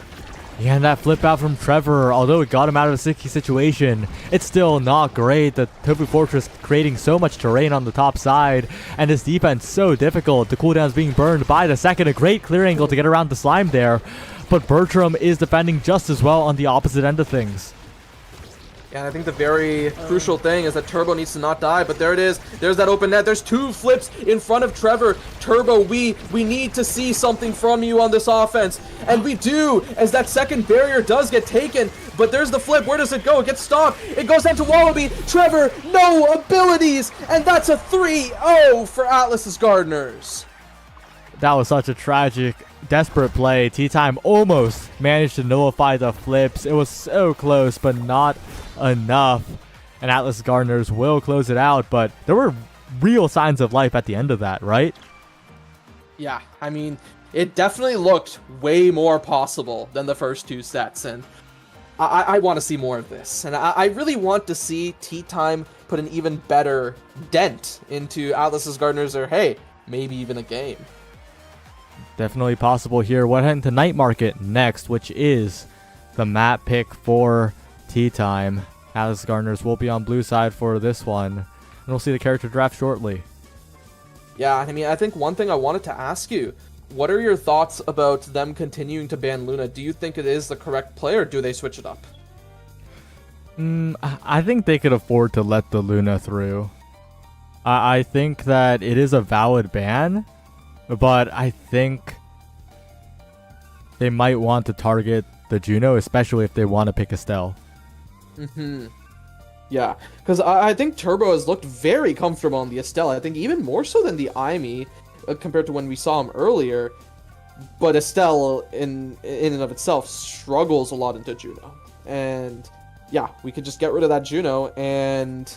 Yeah, and that flip out from Trevor, although it got him out of a sticky situation, it's still not great. The Tofu Fortress creating so much terrain on the top side, and his defense so difficult. The cooldown's being burned by the second. A great clear angle to get around the slime there. But Bertram is defending just as well on the opposite end of things. Yeah, and I think the very crucial thing is that Turbo needs to not die, but there it is. There's that open net. There's two flips in front of Trevor. Turbo, we need to see something from you on this offense. And we do, as that second barrier does get taken. But there's the flip. Where does it go? It gets stopped. It goes down to Wallaby. Trevor, no abilities. And that's a 3-0 for Atlas's Gardeners. That was such a tragic, desperate play. T-Time almost managed to nullify the flips. It was so close, but not enough. And Atlas Gardeners will close it out, but there were real signs of life at the end of that, right? Yeah, I mean, it definitely looked way more possible than the first two sets, and I want to see more of this. And I really want to see T-Time put an even better dent into Atlas's Gardeners, or hey, maybe even a game. Definitely possible here. We'll head into Night Market next, which is the map pick for tea time. Alice Gardeners will be on blue side for this one. And we'll see the character draft shortly. Yeah, I mean, I think one thing I wanted to ask you, what are your thoughts about them continuing to ban Luna? Do you think it is the correct play, or do they switch it up? I think they could afford to let the Luna through. I think that it is a valid ban, but I think they might want to target the Juno, especially if they want to pick Estelle. Yeah, because I think Turbo has looked very comfortable on the Estelle. I think even more so than the Aimee, compared to when we saw him earlier. But Estelle, in and of itself, struggles a lot into Juno. And yeah, we could just get rid of that Juno, and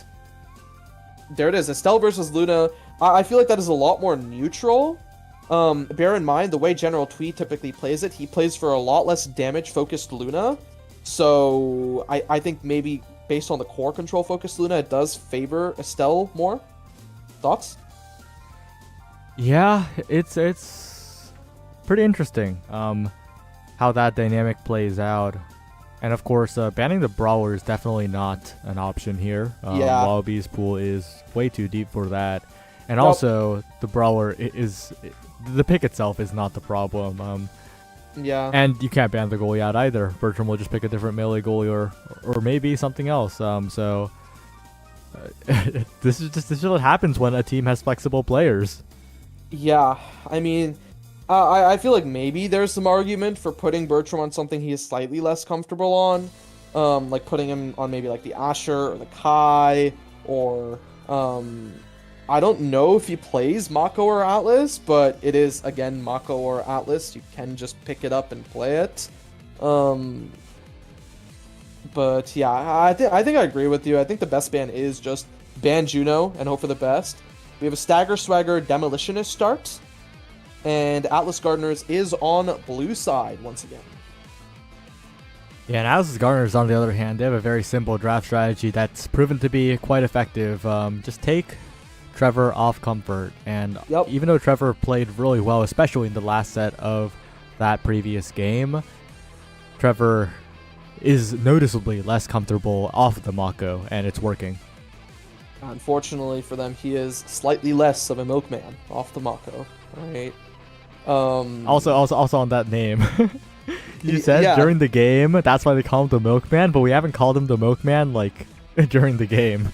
there it is. Estelle versus Luna. I feel like that is a lot more neutral. Bear in mind, the way General Twee typically plays it, he plays for a lot less damage-focused Luna. So I think maybe based on the core control-focused Luna, it does favor Estelle more. Thoughts? Yeah, it's pretty interesting how that dynamic plays out. And of course, banning the Brawler is definitely not an option here. Yeah. Wallaby's pool is way too deep for that. And also, the Brawler the pick itself is not the problem. Yeah. And you can't ban the goalie out either. Bertram will just pick a different melee goalie or maybe something else. This is what happens when a team has flexible players. Yeah, I mean, I feel like maybe there's some argument for putting Bertram on something he is slightly less comfortable on. Like putting him on maybe like the Asher or the Kai, or I don't know if he plays Mako or Atlas, but it is, again, Mako or Atlas. You can just pick it up and play it. But yeah, I think I agree with you. I think the best ban is just ban Juno and hope for the best. We have a Stagger Swagger Demolitionist start, and Atlas Gardeners is on blue side once again. Yeah, and Atlas Gardeners, on the other hand, they have a very simple draft strategy that's proven to be quite effective. Just take Trevor off comfort, and even though Trevor played really well, especially in the last set of that previous game, Trevor is noticeably less comfortable off the Mako, and it's working. Unfortunately for them, he is slightly less of a milkman off the Mako, right? Also on that name, you said during the game, that's why they call him the milkman, but we haven't called him the milkman like during the game.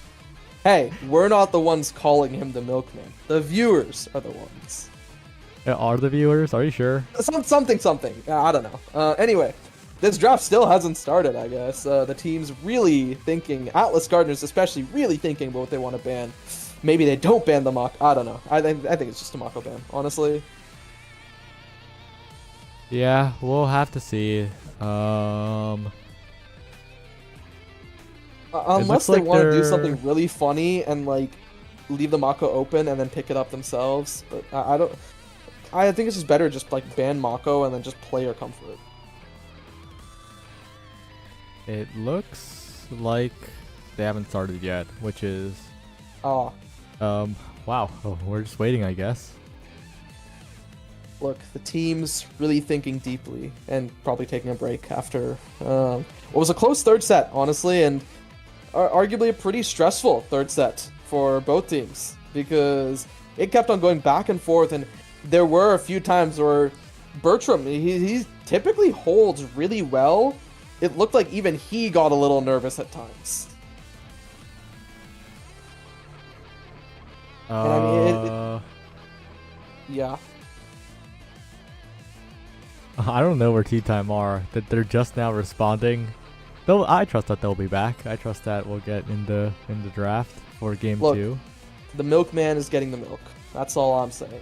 Hey, we're not the ones calling him the milkman. The viewers are the ones. Are the viewers? Are you sure? Something. I don't know. Anyway, this draft still hasn't started, I guess. The team's really thinking, Atlas Gardeners especially, really thinking about what they want to ban. Maybe they don't ban the Mako. I don't know. I think it's just a Mako ban, honestly. Yeah, we'll have to see. Unless they want to do something really funny and like leave the Mako open and then pick it up themselves. But I don't. I think it's just better just like ban Mako and then just play your comfort. It looks like they haven't started yet, which is wow. Oh, we're just waiting, I guess. Look, the team's really thinking deeply and probably taking a break after what was a close third set, honestly, and arguably a pretty stressful third set for both teams because it kept on going back and forth, and there were a few times where Bertram, he typically holds really well. It looked like even he got a little nervous at times. And I mean, yeah. I don't know where Tea Time are. That they're just now responding. I trust that they'll be back. I trust that we'll get in the draft for game 2. The milkman is getting the milk. That's all I'm saying.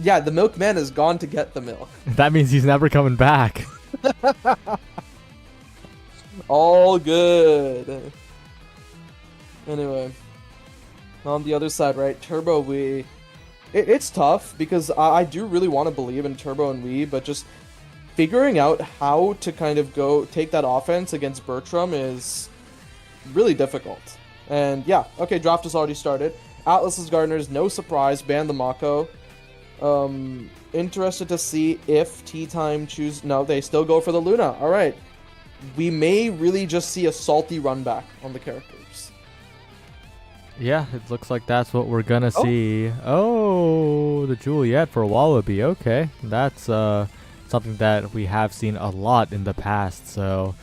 Yeah, the milkman has gone to get the milk. That means he's never coming back. All good. Anyway, on the other side, right, Turbo, it's tough because I do really want to believe in Turbo and Wii, but just figuring out how to kind of take that offense against Bertram is really difficult. And yeah, okay, draft has already started. Atlas's Gardeners, no surprise, ban the Mako. Interested to see if Tea Time choose. No, they still go for the Luna. All right. we may really just see a salty run back on the characters. Yeah, it looks like that's what we're gonna see. Oh, the Juliet for Wallaby. Okay, that's something that we have seen a lot in the past, so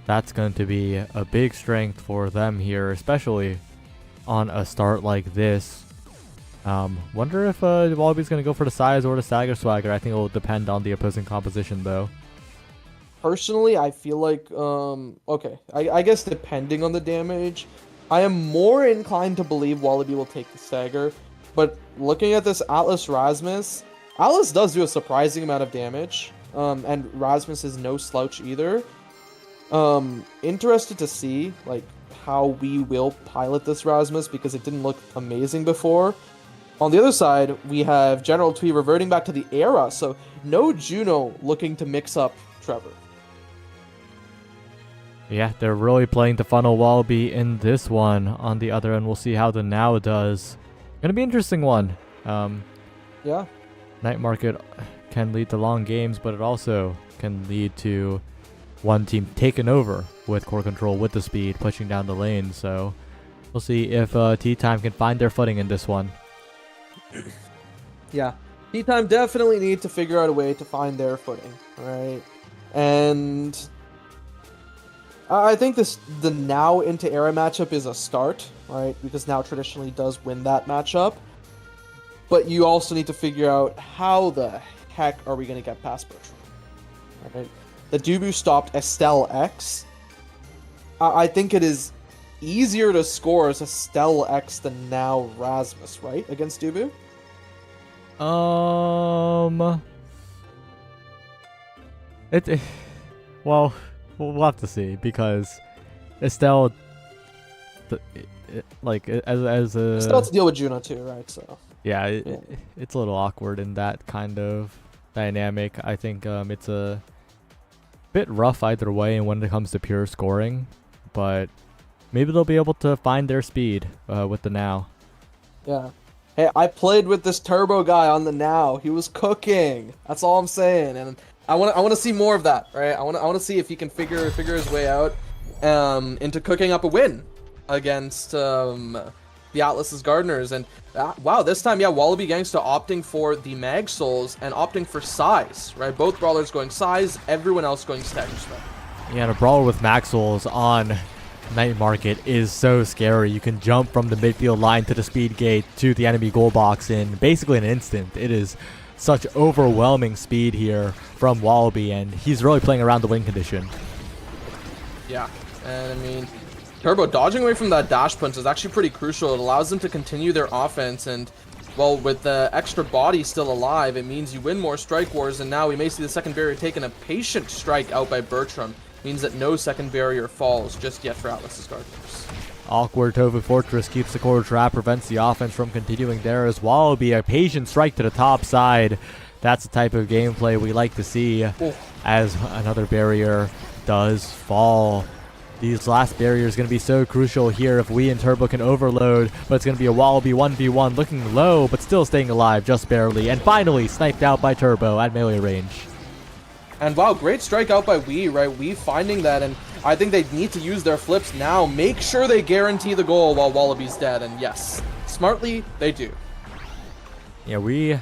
that's going to be a big strength for them here, especially on a start like this. Wonder if Wallaby's gonna go for the size or the stagger swagger. I think it will depend on the opposing composition, though. Personally, I feel like, okay, I guess depending on the damage, I am more inclined to believe Wallaby will take the stagger, but looking at this Atlas Rasmus, Atlas does do a surprising amount of damage, and Rasmus is no slouch either. Interested to see, like, how we will pilot this Rasmus, because it didn't look amazing before. On the other side, we have General Twee reverting back to the era, so no Juno looking to mix up Trevor. Yeah, they're really playing to funnel Wallaby in this one. On the other end, we'll see how the Now does. Gonna be an interesting one. Yeah. Night Market can lead to long games, but it also can lead to one team taking over with core control, with the speed, pushing down the lane. So we'll see if Tea Time can find their footing in this one. Yeah. Tea Time definitely need to figure out a way to find their footing, right? And I think the Now into Era matchup is a start, right? Because Now traditionally does win that matchup. But you also need to figure out how the heck are we going to get past Bertram, right? The Dubu stopped Estelle X. I think it is easier to score as Estelle X than now Rasmus, right? Against Dubu? Well, we'll have to see, because Estelle, like, as a... Still have to deal with Juno too, right? So yeah, it's a little awkward in that kind of dynamic. I think it's a bit rough either way when it comes to pure scoring, but maybe they'll be able to find their speed with the Now. Yeah. Hey, I played with this Turbo guy on the Now. He was cooking. That's all I'm saying, and I want to see more of that, right? I want to see if he can figure his way out into cooking up a win against the Atlas's Gardeners. And wow, this time, yeah, Wallaby Gangsta opting for the Mag Souls and opting for size, right? Both brawlers going size, everyone else going stagger swag. Yeah, and a brawler with Mag Souls on Night Market is so scary. You can jump from the midfield line to the speed gate to the enemy goal box in basically an instant. It is such overwhelming speed here from Wallaby, and he's really playing around the win condition. Yeah, and I mean, Turbo dodging away from that dash punch is actually pretty crucial. It allows them to continue their offense, and well, with the extra body still alive, it means you win more strike wars, and now we may see the second barrier taken a patient strike out by Bertram. Means that no second barrier falls just yet for Atlas's Gardeners. Awkward Tofu Fortress keeps the core trap, prevents the offense from continuing there as Wallaby. A patient strike to the top side. That's the type of gameplay we like to see as another barrier does fall. These last barriers going to be so crucial here if we and Turbo can overload, but it's going to be a Wallaby 1v1 looking low, but still staying alive just barely, and finally sniped out by Turbo at melee range. And wow, great strike out by Wee, right? Wee finding that, and I think they need to use their flips now. Make sure they guarantee the goal while Wallaby's dead, and yes, smartly, they do. Yeah, we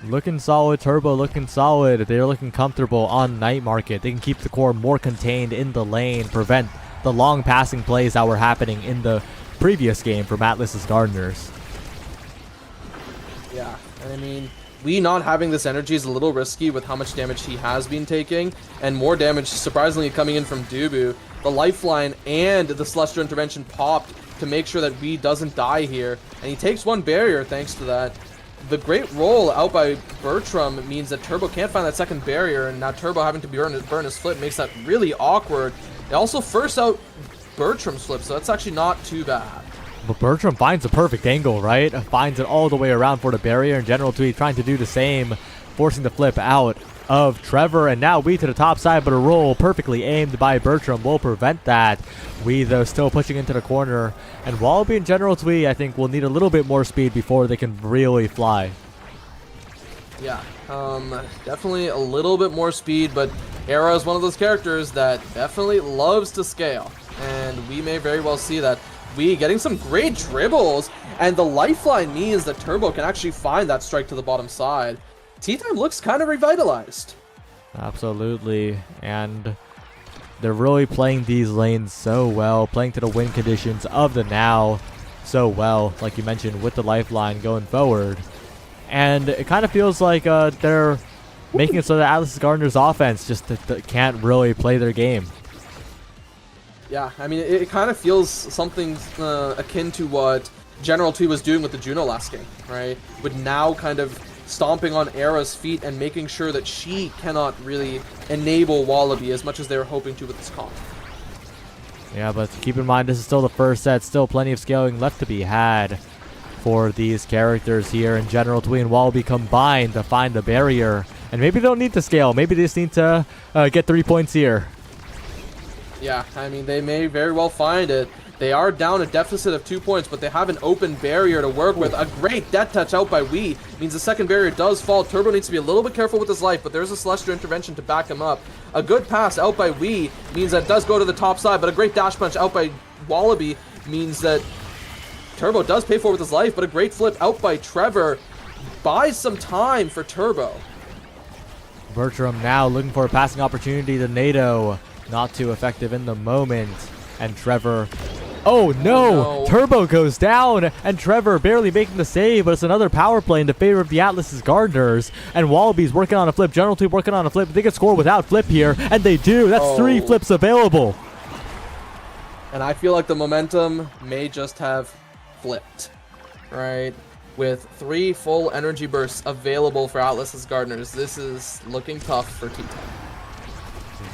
looking solid, Turbo looking solid. They're looking comfortable on Night Market. They can keep the core more contained in the lane, prevent the long passing plays that were happening in the previous game from Atlas's Gardeners. Yeah, and I mean, Wee not having this energy is a little risky with how much damage he has been taking, and more damage surprisingly coming in from Dubu. The lifeline and the Celestial Intervention popped to make sure that Wee doesn't die here, and he takes one barrier thanks to that. The great roll out by Bertram means that Turbo can't find that second barrier, and now Turbo having to burn his flip makes that really awkward. They also first out Bertram's flip, so that's actually not too bad. But Bertram finds the perfect angle, right? Finds it all the way around for the barrier, and General Twee trying to do the same, forcing the flip out of Trevor, and now Wee to the top side, but a roll perfectly aimed by Bertram will prevent that. Wee, though, still pushing into the corner, and Wallaby and General Twee, I think, will need a little bit more speed before they can really fly. Yeah, Definitely a little bit more speed, but Era is one of those characters that definitely loves to scale, and we may very well see that. We getting some great dribbles, and the lifeline means that Turbo can actually find that strike to the bottom side. T-Time looks kind of revitalized. Absolutely, and they're really playing these lanes so well, playing to the win conditions of the now so well, like you mentioned, with the lifeline going forward. And it kind of feels like they're making it so that Atlas Gardener's offense just can't really play their game. Yeah, I mean, it kind of feels something akin to what General T was doing with the Juno last game, right? With now kind of stomping on Era's feet and making sure that she cannot really enable Wallaby as much as they were hoping to with this comp. Yeah, but keep in mind, this is still the first set. Still plenty of scaling left to be had for these characters here. And General Twee and Wallaby combined to find the barrier. And maybe they don't need to scale. Maybe they just need to get 3 points here. Yeah, I mean, they may very well find it. They are down a deficit of 2 points, but they have an open barrier to work with. A great death touch out by Wii means the second barrier does fall. Turbo needs to be a little bit careful with his life, but there's a Celestial intervention to back him up. A good pass out by Wii means that it does go to the top side, but a great dash punch out by Wallaby means that Turbo does pay for it with his life, but a great flip out by Trevor buys some time for Turbo. Bertram now looking for a passing opportunity to NATO. Not too effective in the moment. And Trevor... Oh no! Turbo goes down, and Trevor barely making the save, but it's another power play in the favor of the Atlas's Gardeners. And Wallaby's working on a flip. General Two working on a flip. They can score without flip here, and they do. That's 3 flips available. And I feel like the momentum may just have flipped, right? With 3 full energy bursts available for Atlas's Gardeners, this is looking tough for T-Time.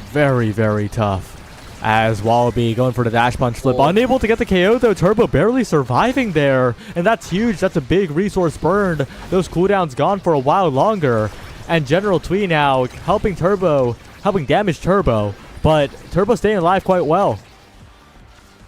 Very, very tough. As Wallaby going for the dash punch flip. Unable to get the KO though. Turbo barely surviving there. And that's huge. That's a big resource burned. Those cooldowns gone for a while longer. And General Twee now helping damage Turbo. But Turbo staying alive quite well.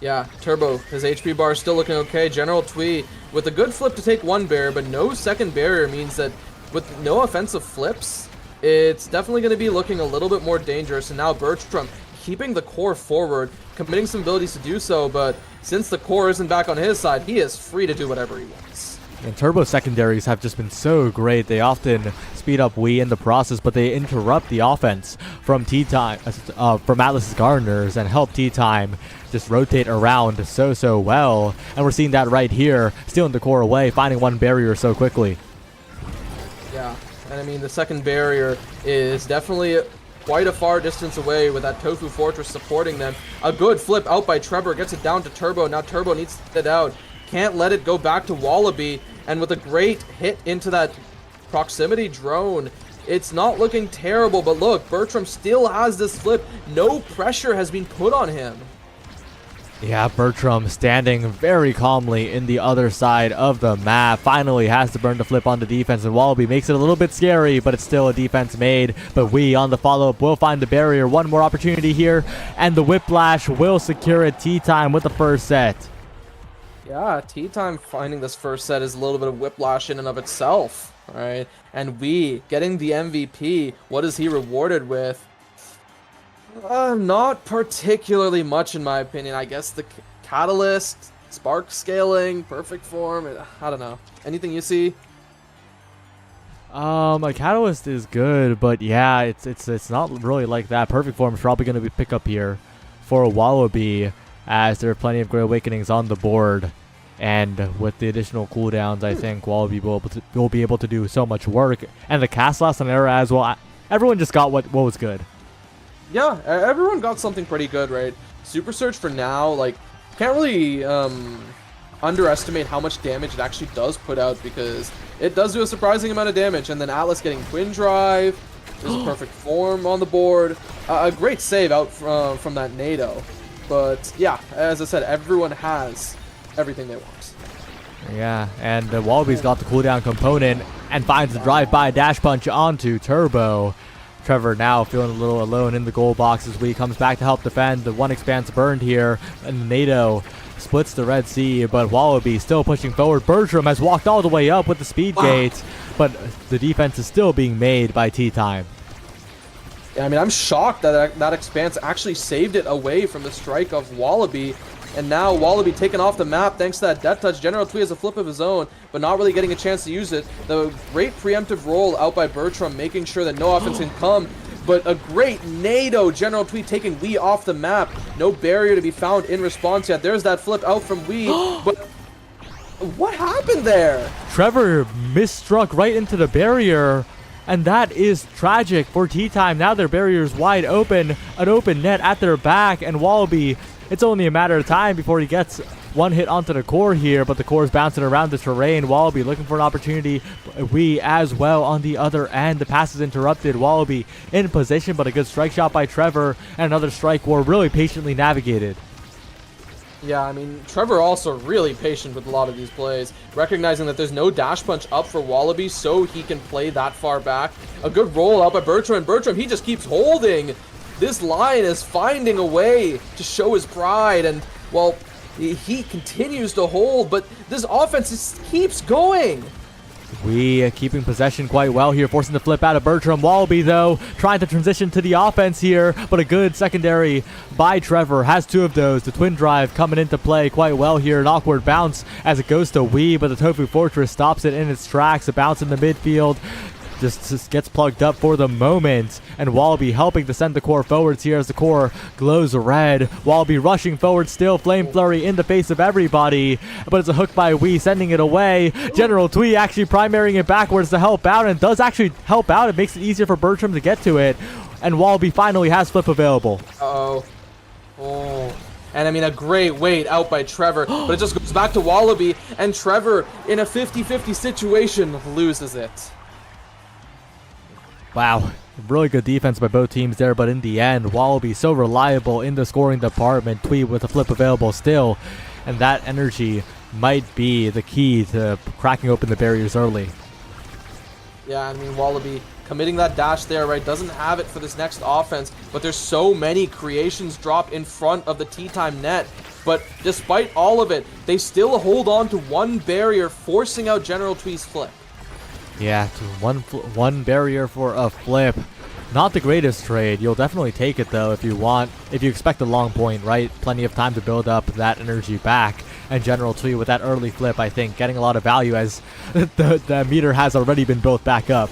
Yeah, Turbo, his HP bar is still looking okay. General Twee with a good flip to take 1 barrier, but no second barrier means that with no offensive flips, it's definitely going to be looking a little bit more dangerous. And now Bertram keeping the core forward, committing some abilities to do so, but since the core isn't back on his side, he is free to do whatever he wants. And Turbo secondaries have just been so great. They often speed up Wii in the process, but they interrupt the offense from T-Time, from Atlas's Gardeners, and help T-Time just rotate around so well. And we're seeing that right here, stealing the core away, finding 1 barrier so quickly. Yeah, and I mean, the second barrier is definitely quite a far distance away with that Tofu Fortress supporting them. A good flip out by Trevor, gets it down to Turbo. Now Turbo needs to get out. Can't let it go back to Wallaby. And with a great hit into that proximity drone, it's not looking terrible. But look, Bertram still has this flip. No pressure has been put on him. Yeah, Bertram standing very calmly in the other side of the map. Finally has to burn the flip on the defense, and Wallaby makes it a little bit scary, but it's still a defense made. But we on the follow-up will find the barrier. 1 more opportunity here, and the Whiplash will secure it. T-Time with the first set. Yeah, T-Time finding this first set is a little bit of whiplash in and of itself, right? And we getting the MVP. What is he rewarded with? Not particularly much in my opinion. I guess the Catalyst, Spark Scaling, Perfect Form, I don't know. Anything you see? A Catalyst is good, but yeah, it's not really like that. Perfect Form is probably going to be pick up here for Wallaby, as there are plenty of Great Awakenings on the board. And with the additional cooldowns, I think Wallaby will be able to do so much work. And the cast last on Era as well. Everyone just got what was good. Yeah, everyone got something pretty good, right? Super Surge for now, like, can't really underestimate how much damage it actually does put out, because it does do a surprising amount of damage. And then Atlas getting Twin Drive, there's a Perfect Form on the board. A great save out from that NATO. But yeah, as I said, everyone has everything they want. Yeah, and Wallaby's got the cooldown component and finds the drive-by dash punch onto Turbo. Trevor now feeling a little alone in the goal box as Wii comes back to help defend. The 1 expanse burned here, and NATO splits the Red Sea, but Wallaby still pushing forward. Bertram has walked all the way up with the speed gate, but the defense is still being made by T-Time. Yeah, I mean, I'm shocked that that Expanse actually saved it away from the strike of Wallaby. And now Wallaby taken off the map thanks to that death touch. General Twee has a flip of his own, but not really getting a chance to use it. The great preemptive roll out by Bertram, making sure that no offense can come. But a great NATO, General Twee taking Wee off the map. No barrier to be found in response yet. There's that flip out from Wee, but what happened there? Trevor misstruck right into the barrier, and that is tragic for T-Time. Now their barrier is wide open, an open net at their back, and Wallaby, it's only a matter of time before he gets one hit onto the core here, but the core is bouncing around the terrain. Wallaby looking for an opportunity. We as well on the other end. The pass is interrupted. Wallaby in position, but a good strike shot by Trevor, and another strike war really patiently navigated. Yeah, I mean, Trevor also really patient with a lot of these plays, recognizing that there's no dash punch up for Wallaby, so he can play that far back. A good roll out by Bertram, and Bertram, he just keeps holding. This line is finding a way to show his pride, and, well, he continues to hold, but this offense just keeps going. We keeping possession quite well here, forcing the flip out of Bertram. Wallaby, though, trying to transition to the offense here, but a good secondary by Trevor. Has two of those. The twin drive coming into play quite well here. An awkward bounce as it goes to Wee, but the Tofu Fortress stops it in its tracks. A bounce in the midfield. Just gets plugged up for the moment, and Wallaby helping to send the core forwards here as the core glows red. Wallaby rushing forward still, Flame Flurry in the face of everybody, but it's a hook by Wee, sending it away. General Twee actually primarying it backwards to help out, and does actually help out. It makes it easier for Bertram to get to it, and Wallaby finally has flip available. Oh. And I mean, a great wait out by Trevor, but it just goes back to Wallaby, and Trevor, in a 50-50 situation, loses it. Wow, really good defense by both teams there, but in the end, Wallaby so reliable in the scoring department. Twee with a flip available still, and that energy might be the key to cracking open the barriers early. Yeah, I mean, Wallaby committing that dash there, right, doesn't have it for this next offense, but there's so many creations drop in front of the T-Time net. But despite all of it, they still hold on to one barrier, forcing out General Twee's flip. Yeah, one barrier for a flip. Not the greatest trade. You'll definitely take it though if you want. If you expect a long point, right? Plenty of time to build up that energy back. And General Twee with that early flip, I think, getting a lot of value as the meter has already been built back up.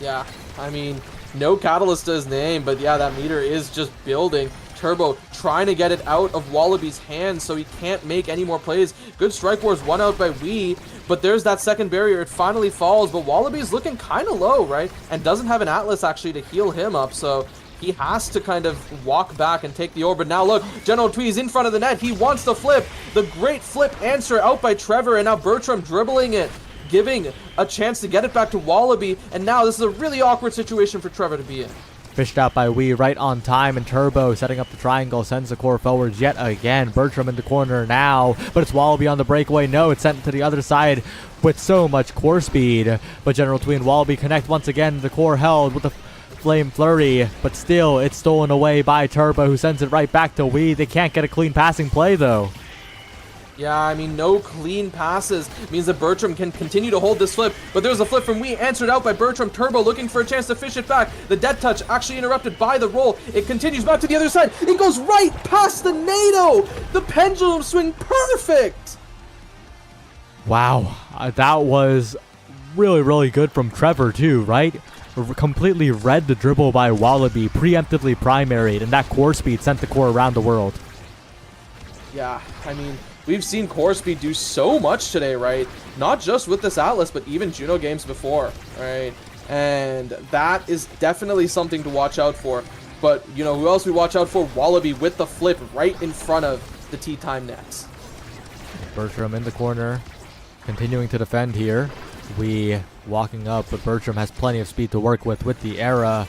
Yeah, I mean, no catalyst to his name, but yeah, that meter is just building. Turbo trying to get it out of Wallaby's hands so he can't make any more plays. Good strike wars, one out by Wee, but there's that second barrier. It finally falls, but Wallaby's looking kind of low, right? And doesn't have an Atlas actually to heal him up, so he has to kind of walk back and take the orb. But now look, General Twee's in front of the net. He wants to flip. The great flip answer out by Trevor, and now Bertram dribbling it, giving a chance to get it back to Wallaby. And now this is a really awkward situation for Trevor to be in. Fished out by Wee right on time, and Turbo setting up the triangle, sends the core forwards yet again. Bertram in the corner now, but it's Wallaby on the breakaway. No, it's sent to the other side with so much core speed. But General Twee and Wallaby connect once again. The core held with the Flame Flurry, but still it's stolen away by Turbo, who sends it right back to Wee. They can't get a clean passing play though. Yeah, I mean, no clean passes means that Bertram can continue to hold this flip, but there's a flip from Wee, answered out by Bertram. Turbo looking for a chance to fish it back. The dead touch actually interrupted by the roll. It continues back to the other side. It goes right past the NATO. The pendulum swing, perfect. Wow, that was really, really good from Trevor too, right? Completely read the dribble by Wallaby, preemptively primaried, and that core speed sent the core around the world. Yeah, I mean, we've seen core speed do so much today, right? Not just with this Atlas, but even Juno games before, right? And that is definitely something to watch out for. But, you know, who else we watch out for? Wallaby with the flip right in front of the T-Time nets. Bertram in the corner, continuing to defend here. We walking up, but Bertram has plenty of speed to work with the era.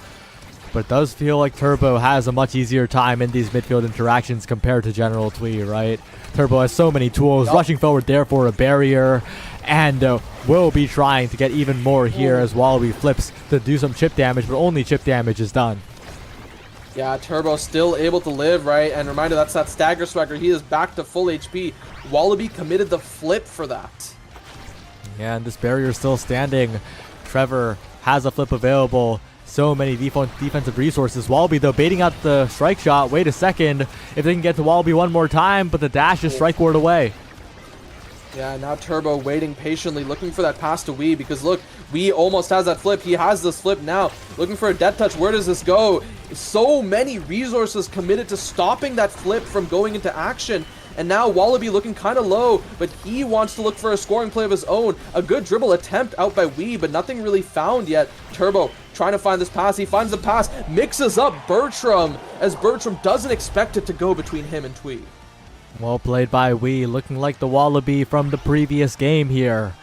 But it does feel like Turbo has a much easier time in these midfield interactions compared to General Twee, right? Turbo has so many tools, rushing forward there for a barrier, and will be trying to get even more here as Wallaby flips to do some chip damage, but only chip damage is done. Yeah, Turbo still able to live, right? And reminder, that's that stagger swagger. He is back to full HP. Wallaby committed the flip for that. Yeah, and this barrier is still standing. Trevor has a flip available. So many defensive resources. Wallaby, though, baiting out the strike shot. Wait a second. If they can get to Wallaby one more time, but the dash is strike ward away. Yeah, now Turbo waiting patiently, looking for that pass to Wee, because look, Wee almost has that flip. He has this flip now, looking for a death touch. Where does this go? So many resources committed to stopping that flip from going into action. And now Wallaby looking kind of low, but he wants to look for a scoring play of his own. A good dribble attempt out by Wee, but nothing really found yet. Turbo trying to find this pass. He finds the pass, mixes up Bertram, as Bertram doesn't expect it to go between him and Twee. Well played by Wee, looking like the Wallaby from the previous game here.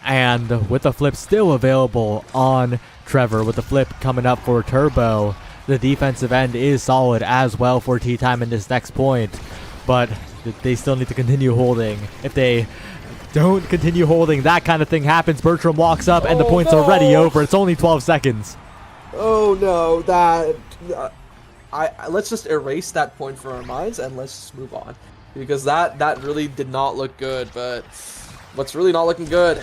And with the flip still available on Trevor, with the flip coming up for Turbo, the defensive end is solid as well for Tea Time in this next point. But they still need to continue holding. If they don't continue holding, that kind of thing happens. Bertram walks up and the point's already over. It's only 12 seconds. Oh no, that... let's just erase that point from our minds and let's just move on. Because that really did not look good, but what's really not looking good,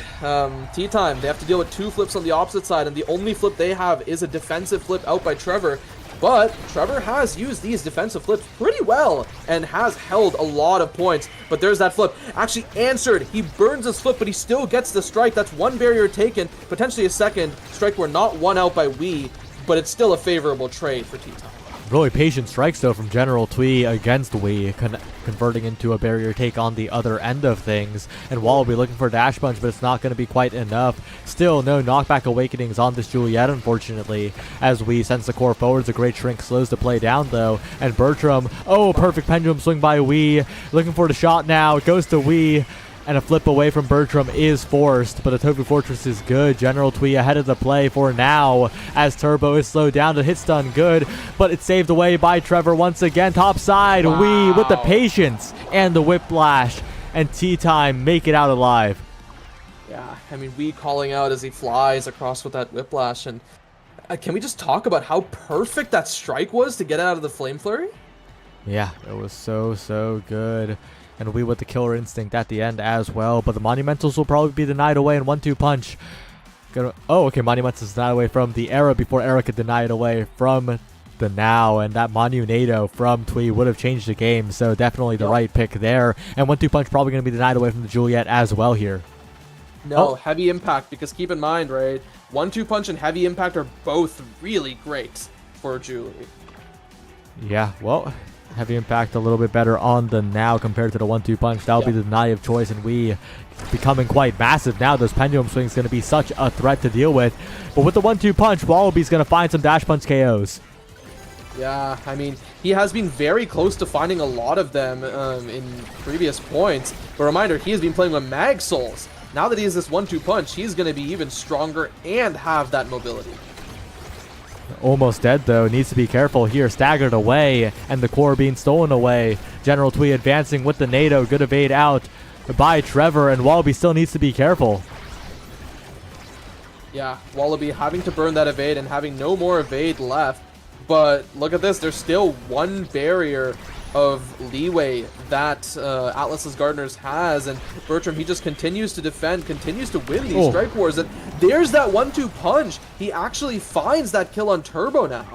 Tea Time, they have to deal with 2 flips on the opposite side, and the only flip they have is a defensive flip out by Trevor. But Trevor has used these defensive flips pretty well and has held a lot of points. But there's that flip. Actually answered. He burns his flip, but he still gets the strike. That's one barrier taken, potentially a second. Strike were not won out by Wee, but it's still a favorable trade for Tea Time. Really patient strikes, though, from General Twee against Wee, converting into a barrier take on the other end of things. And Wallaby looking for a dash punch, but it's not going to be quite enough. Still, no knockback awakenings on this Juliet, unfortunately, as Wee sends the core forwards. A great shrink slows the play down, though. And Bertram, perfect pendulum swing by Wee. Looking for the shot now. It goes to Wee. And a flip away from Bertram is forced, but the Tofu Fortress is good. General Twee ahead of the play for now, as Turbo is slowed down. The hit stun good, but it's saved away by Trevor once again. Top side, wow. Wee with the patience and the whiplash, and Tea Time make it out alive. Yeah, I mean, Wee calling out as he flies across with that whiplash, and can we just talk about how perfect that strike was to get out of the Flame Flurry? Yeah, it was so good. And Wee with the killer instinct at the end as well. But the Monumentals will probably be denied away in 1-2 punch. Okay, Monumentals is denied away from the Era before Era could deny it away from the Now. And that Monunado from Twee would have changed the game. So definitely the right pick there. And 1-2 punch probably going to be denied away from the Juliet as well here. No, heavy impact, because keep in mind, right, 1-2 punch and heavy impact are both really great for Julie. Yeah, well, heavy impact a little bit better on the Now compared to the 1-2 punch. That'll be the deny of choice, and Wee becoming quite massive now. Those pendulum swings going to be such a threat to deal with. But with the 1-2 punch, Wallaby's going to find some dash punch KOs. Yeah, I mean, he has been very close to finding a lot of them in previous points. But reminder, he has been playing with Mag Souls. Now that he has this 1-2 punch, he's going to be even stronger and have that mobility. Almost dead, though. Needs to be careful here. Staggered away, and the core being stolen away. General Twee advancing with the NATO. Good evade out by Trevor, and Wallaby still needs to be careful. Yeah, Wallaby having to burn that evade and having no more evade left. But look at this. There's still one barrier of leeway that Atlas's Gardeners has, and Bertram, he just continues to defend, continues to win these strike wars, and there's that 1-2 punch. He actually finds that kill on Turbo now.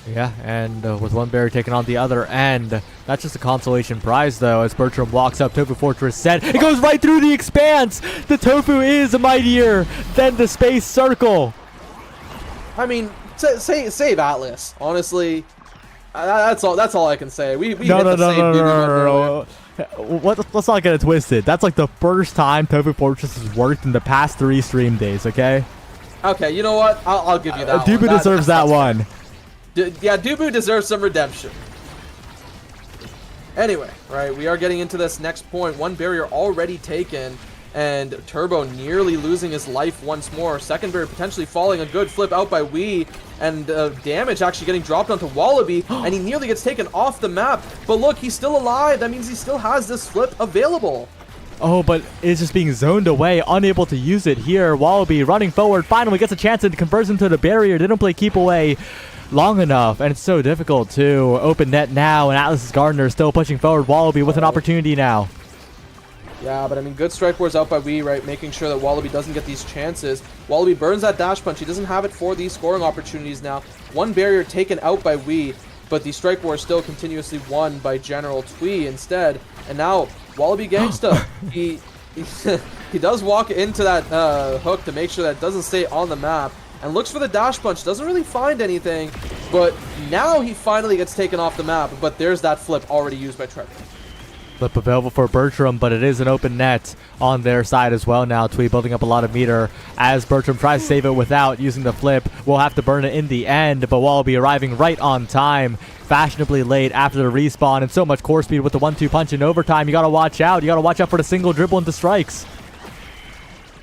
Yeah, and with one barrier taken on the other end, that's just a consolation prize, though, as Bertram walks up. Tofu Fortress set. It goes right through the expanse. The Tofu is mightier than the space circle. I mean, save Atlas, honestly. That's all I can say. No. Let's not get it twisted. That's like the first time Tofu Fortress has worked in the past 3 stream days, okay? Okay, you know what? I'll give you that Dubu deserves that one. Yeah, Dubu deserves some redemption. Anyway, right, we are getting into this next point. One barrier already taken, and Turbo nearly losing his life once more. Second barrier potentially falling. A good flip out by Wee, and damage actually getting dropped onto Wallaby, and he nearly gets taken off the map. But look, he's still alive. That means he still has this flip available. Oh, but it's just being zoned away, unable to use it here. Wallaby running forward, finally gets a chance and converts into the barrier. Didn't play keep away long enough, and it's so difficult to open net now, and Atlas's Gardener still pushing forward. Wallaby with an opportunity now. Yeah, but I mean, good strike wars out by Wii, right? Making sure that Wallaby doesn't get these chances. Wallaby burns that dash punch. He doesn't have it for these scoring opportunities now. One barrier taken out by Wii, but the strike war is still continuously won by General Twee instead. And now, Wallaby Gangsta, he does walk into that hook to make sure that it doesn't stay on the map. And looks for the dash punch. Doesn't really find anything, but now he finally gets taken off the map. But there's that flip already used by Trevor. Flip available for Bertram, but it is an open net on their side as well now. Twee building up a lot of meter as Bertram tries to save it without using the flip. We'll have to burn it in the end, but Wallaby arriving right on time, fashionably late after the respawn, and so much core speed with the 1-2 punch in overtime. You gotta watch out. You gotta watch out for the single dribble into strikes.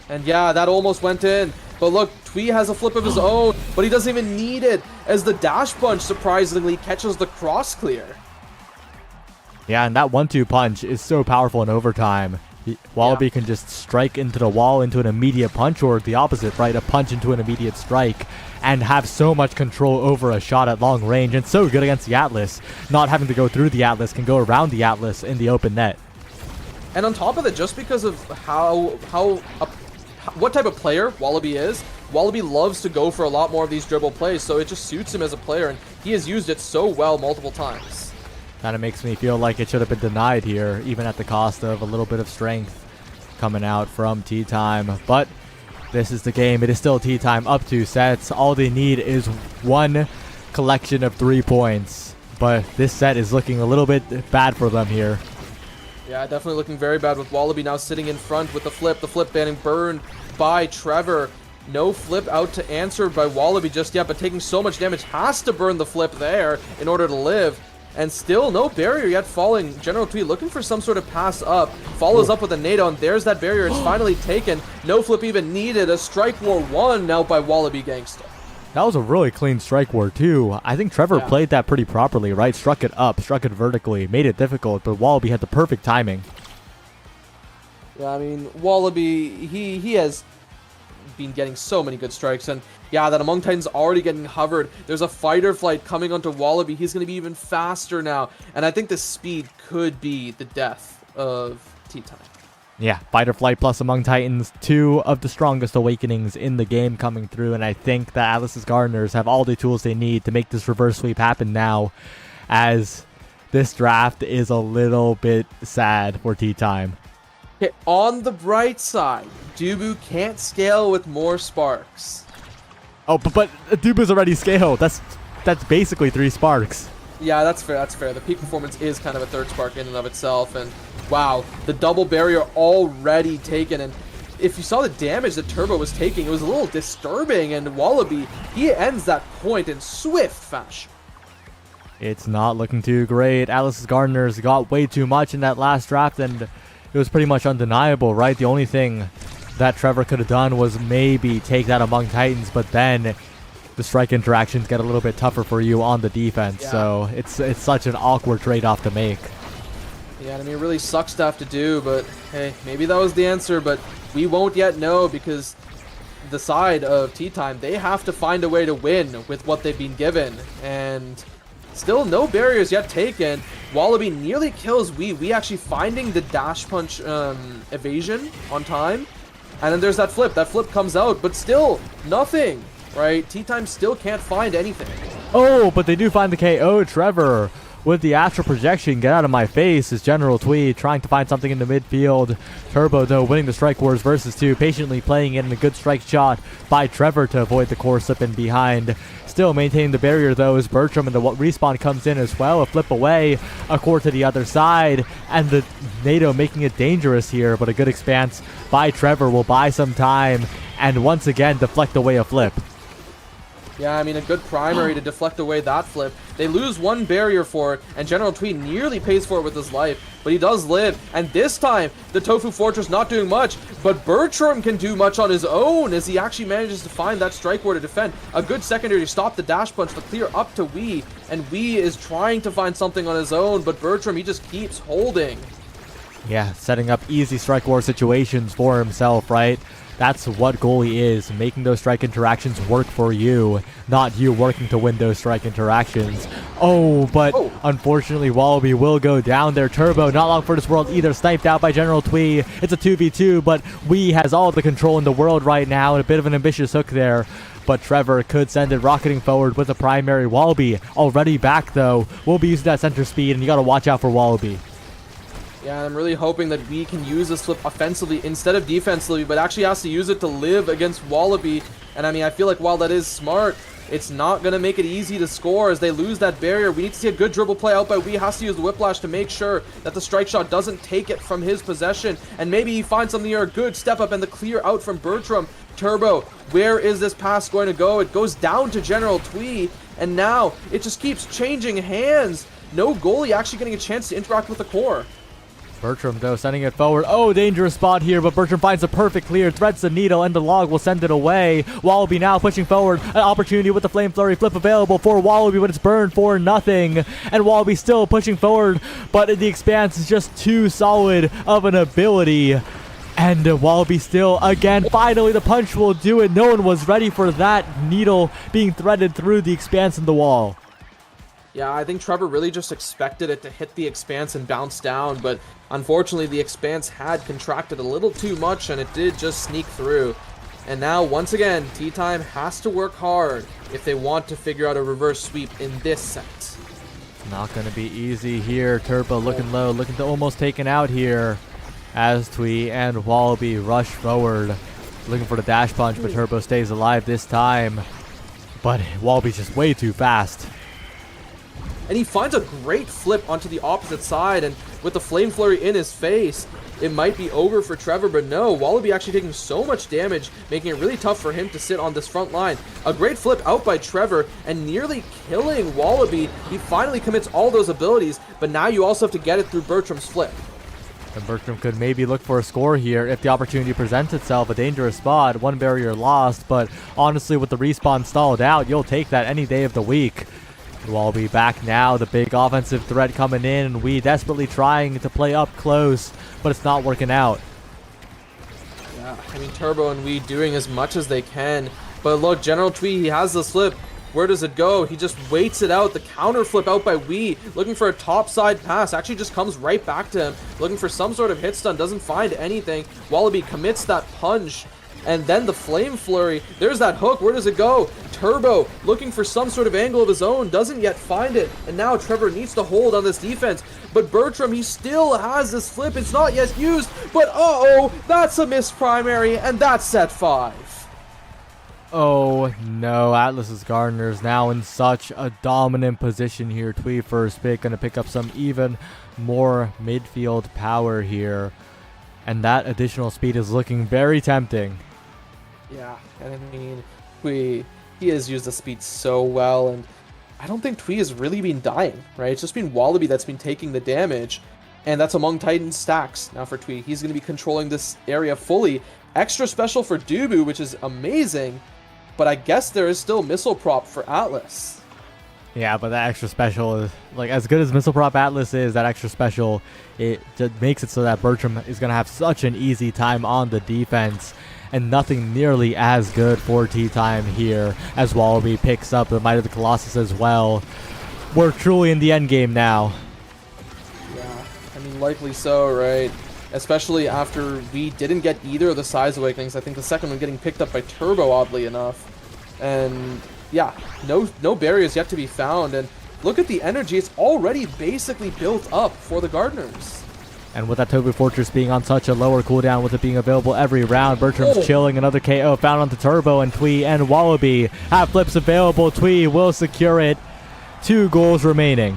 And yeah, that almost went in. But look, Twee has a flip of his own, but he doesn't even need it as the dash punch surprisingly catches the cross clear. Yeah, and that 1-2 punch is so powerful in overtime. Wallaby can just strike into the wall into an immediate punch, or the opposite, right? A punch into an immediate strike, and have so much control over a shot at long range, and so good against the Atlas. Not having to go through the Atlas, can go around the Atlas in the open net. And on top of it, just because of what type of player Wallaby is, Wallaby loves to go for a lot more of these dribble plays, so it just suits him as a player, and he has used it so well multiple times. Kind of makes me feel like it should have been denied here, even at the cost of a little bit of strength coming out from Tea Time. But this is the game. It is still Tea Time, up 2 sets. All they need is one collection of 3 points. But this set is looking a little bit bad for them here. Yeah, definitely looking very bad with Wallaby now sitting in front with the flip. The flip getting burned by Trevor. No flip out to answer by Wallaby just yet, but taking so much damage, has to burn the flip there in order to live. And still no barrier yet falling. General Twee looking for some sort of pass up. Follows up with a NATO, and there's that barrier. It's finally taken. No flip even needed. A strike war won now by Wallaby Gangsta. That was a really clean strike war too. I think Trevor played that pretty properly, right? Struck it up, struck it vertically, made it difficult, but Wallaby had the perfect timing. Yeah, I mean, Wallaby, he has been getting so many good strikes, and yeah, that Among Titans already getting hovered. There's a fighter flight coming onto Wallaby. He's going to be even faster now, and I think the speed could be the death of Tea Time. Yeah, fighter flight plus Among Titans, 2 of the strongest awakenings in the game coming through, and I think that Atlas's Gardeners have all the tools they need to make this reverse sweep happen now, as this draft is a little bit sad for Tea Time. Okay, on the bright side, Dubu can't scale with more sparks. Oh, but Dubu's already scaled. That's basically 3 sparks. Yeah, that's fair. That's fair. The peak performance is kind of a 3rd spark in and of itself, and wow, the double barrier already taken. And if you saw the damage that Turbo was taking, it was a little disturbing. And Wallaby, he ends that point in swift fashion. It's not looking too great. Atlas's Gardeners got way too much in that last draft, and it was pretty much undeniable, right? The only thing that Trevor could have done was maybe take that Among Titans, but then the strike interactions get a little bit tougher for you on the defense. Yeah. So it's such an awkward trade-off to make. Yeah, I mean, it really sucks to have to do, but hey, maybe that was the answer, but we won't yet know, because the side of Tea Time, they have to find a way to win with what they've been given, and still no barriers yet taken. Wallaby nearly kills Wee actually finding the dash punch evasion on time. And then there's that flip. That flip comes out, but still nothing, right? Tea Time still can't find anything. Oh, but they do find the KO. Trevor with the astral projection. Get out of my face is General Twee trying to find something in the midfield. Turbo, though, winning the strike wars versus 2, patiently playing it in a good strike shot by Trevor to avoid the core slip in behind. Still maintaining the barrier, though, as Bertram, and the respawn comes in as well. A flip away, a core to the other side, and the NATO making it dangerous here, but a good expanse by Trevor will buy some time and once again deflect away a flip. Yeah, I mean, a good primary to deflect away that flip. They lose 1 barrier for it, and General Twee nearly pays for it with his life, but he does live. And this time, the Tofu Fortress not doing much, but Bertram can do much on his own as he actually manages to find that strike ward to defend. A good secondary to stop the dash punch to clear up to Wee, and Wee is trying to find something on his own, but Bertram, he just keeps holding. Yeah, setting up easy strike war situations for himself, right? That's what goalie is, making those strike interactions work for you, not you working to win those strike interactions. Oh, but unfortunately, Wallaby will go down there. Turbo, not long for this world either, sniped out by General Twee. It's a 2v2, but Wee has all the control in the world right now, and a bit of an ambitious hook there. But Trevor could send it rocketing forward with a primary. Wallaby already back, though. We'll be using that center speed, and you got to watch out for Wallaby. Yeah, I'm really hoping that we can use this flip offensively instead of defensively, but actually has to use it to live against Wallaby. And I mean, I feel like while that is smart, it's not going to make it easy to score as they lose that barrier. We need to see a good dribble play out by Wee. Has to use the whiplash to make sure that the strike shot doesn't take it from his possession. And maybe he finds something here, a good step up and the clear out from Bertram. Turbo, where is this pass going to go? It goes down to General Twee, and now it just keeps changing hands. No goalie actually getting a chance to interact with the core. Bertram, though, sending it forward. Oh, dangerous spot here, but Bertram finds the perfect clear, threads the needle, and the log will send it away. Wallaby now pushing forward. An opportunity with the Flame Flurry flip available for Wallaby, but it's burned for nothing. And Wallaby still pushing forward, but the Expanse is just too solid of an ability. And Wallaby still, again, finally the punch will do it. No one was ready for that needle being threaded through the Expanse in the wall. Yeah, I think Trevor really just expected it to hit the Expanse and bounce down, but unfortunately the Expanse had contracted a little too much and it did just sneak through. And now, once again, Tea Time has to work hard if they want to figure out a reverse sweep in this set. Not going to be easy here. Turbo looking low, looking to almost taken out here as Twee and Wallaby rush forward. Looking for the dash punch, but Turbo stays alive this time. But Wallaby's just way too fast. And he finds a great flip onto the opposite side, and with the Flame Flurry in his face, it might be over for Trevor, but no, Wallaby actually taking so much damage, making it really tough for him to sit on this front line. A great flip out by Trevor, and nearly killing Wallaby. He finally commits all those abilities, but now you also have to get it through Bertram's flip. And Bertram could maybe look for a score here if the opportunity presents itself. A dangerous spot, one barrier lost, but honestly, with the respawn stalled out, you'll take that any day of the week. Wallaby back now, the big offensive threat coming in, and we desperately trying to play up close, but it's not working out. Yeah, I mean, Turbo and Wee doing as much as they can, but look, General Twee, he has the flip. Where does it go? He just waits it out. The counter flip out by Wee, looking for a topside pass, actually just comes right back to him, looking for some sort of hit stun, doesn't find anything. Wallaby commits that punch. And then the Flame Flurry. There's that hook. Where does it go? Turbo looking for some sort of angle of his own. Doesn't yet find it. And now Trevor needs to hold on this defense. But Bertram, he still has this flip. It's not yet used. But uh-oh, that's a missed primary. And that's set 5. Oh no, Atlas's Gardener's now in such a dominant position here. Twee first pick, going to pick up some even more midfield power here. And that additional speed is looking very tempting. Yeah, and I mean, he has used the speed so well, and I don't think Twee has really been dying, right? It's just been Wallaby that's been taking the damage, and that's among Titan's stacks. Now for Twee, he's going to be controlling this area fully. Extra special for Dubu, which is amazing, but I guess there is still missile prop for Atlas. Yeah, but that extra special is, like, as good as Missile Prop Atlas is, that extra special, it just makes it so that Bertram is going to have such an easy time on the defense, and nothing nearly as good for Tea Time here as Wallaby picks up the Might of the Colossus as well. We're truly in the end game now. Yeah, I mean, likely so, right? Especially after we didn't get either of the Size Awakenings. I think the second one getting picked up by Turbo, oddly enough. And yeah, no barriers yet to be found, and look at the energy. It's already basically built up for the Gardeners. And with that Tobu Fortress being on such a lower cooldown, with it being available every round, Bertram's chilling. Another KO found onto Turbo, and Twee and Wallaby have flips available. Twee will secure it. 2 goals remaining.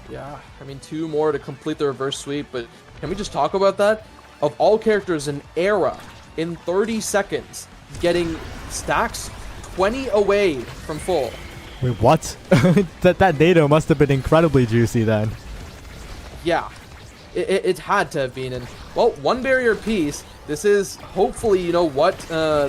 Yeah, I mean, 2 more to complete the reverse sweep, but can we just talk about that? Of all characters in Era, in 30 seconds, getting stacks 20 away from full. Wait, what? that NATO must have been incredibly juicy then. Yeah, it had to have been. And, well, 1 barrier piece. This is hopefully, you know, what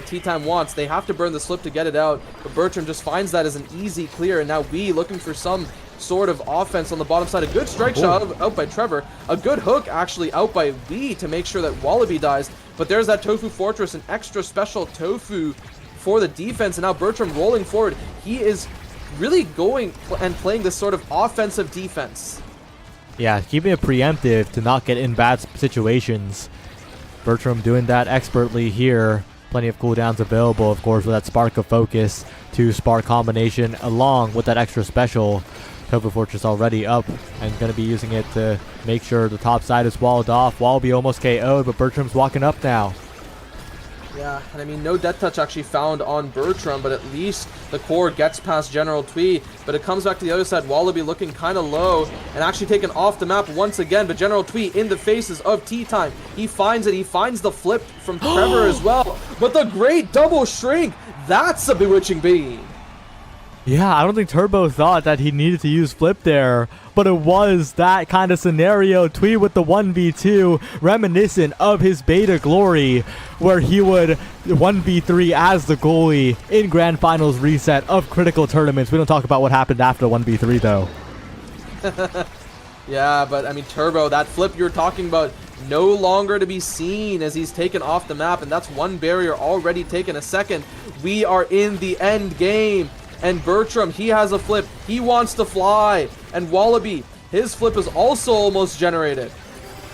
Tea Time wants. They have to burn the slip to get it out, but Bertram just finds that as an easy clear, and now we looking for some sort of offense on the bottom side. A good strike shot out by Trevor. A good hook actually out by Wee to make sure that Wallaby dies. But there's that Tofu Fortress, an extra special Tofu for the defense. And now Bertram rolling forward. He is really going and playing this sort of offensive defense. Yeah, keeping it preemptive to not get in bad situations. Bertram doing that expertly here. Plenty of cooldowns available, of course, with that Spark of Focus to Spark combination, along with that extra special. Tofu Fortress already up and going to be using it to make sure the top side is walled off. Wallaby almost KO'd, but Bertram's walking up now. Yeah, and I mean, no death touch actually found on Bertram, but at least the core gets past General Twee. But it comes back to the other side, Wallaby looking kind of low and actually taken off the map once again. But General Twee in the faces of Tea Time. He finds it. He finds the flip from Trevor as well. But the great double shrink, that's a bewitching beam. Yeah, I don't think Turbo thought that he needed to use flip there, but it was that kind of scenario. Twee with the 1v2, reminiscent of his beta glory, where he would 1v3 as the goalie in Grand Finals reset of critical tournaments. We don't talk about what happened after 1v3 though. Yeah, but I mean, Turbo, that flip you're talking about, no longer to be seen as he's taken off the map, and that's one barrier already taken a second. We are in the end game. And Bertram, he has a flip. He wants to fly. And Wallaby, his flip is also almost generated.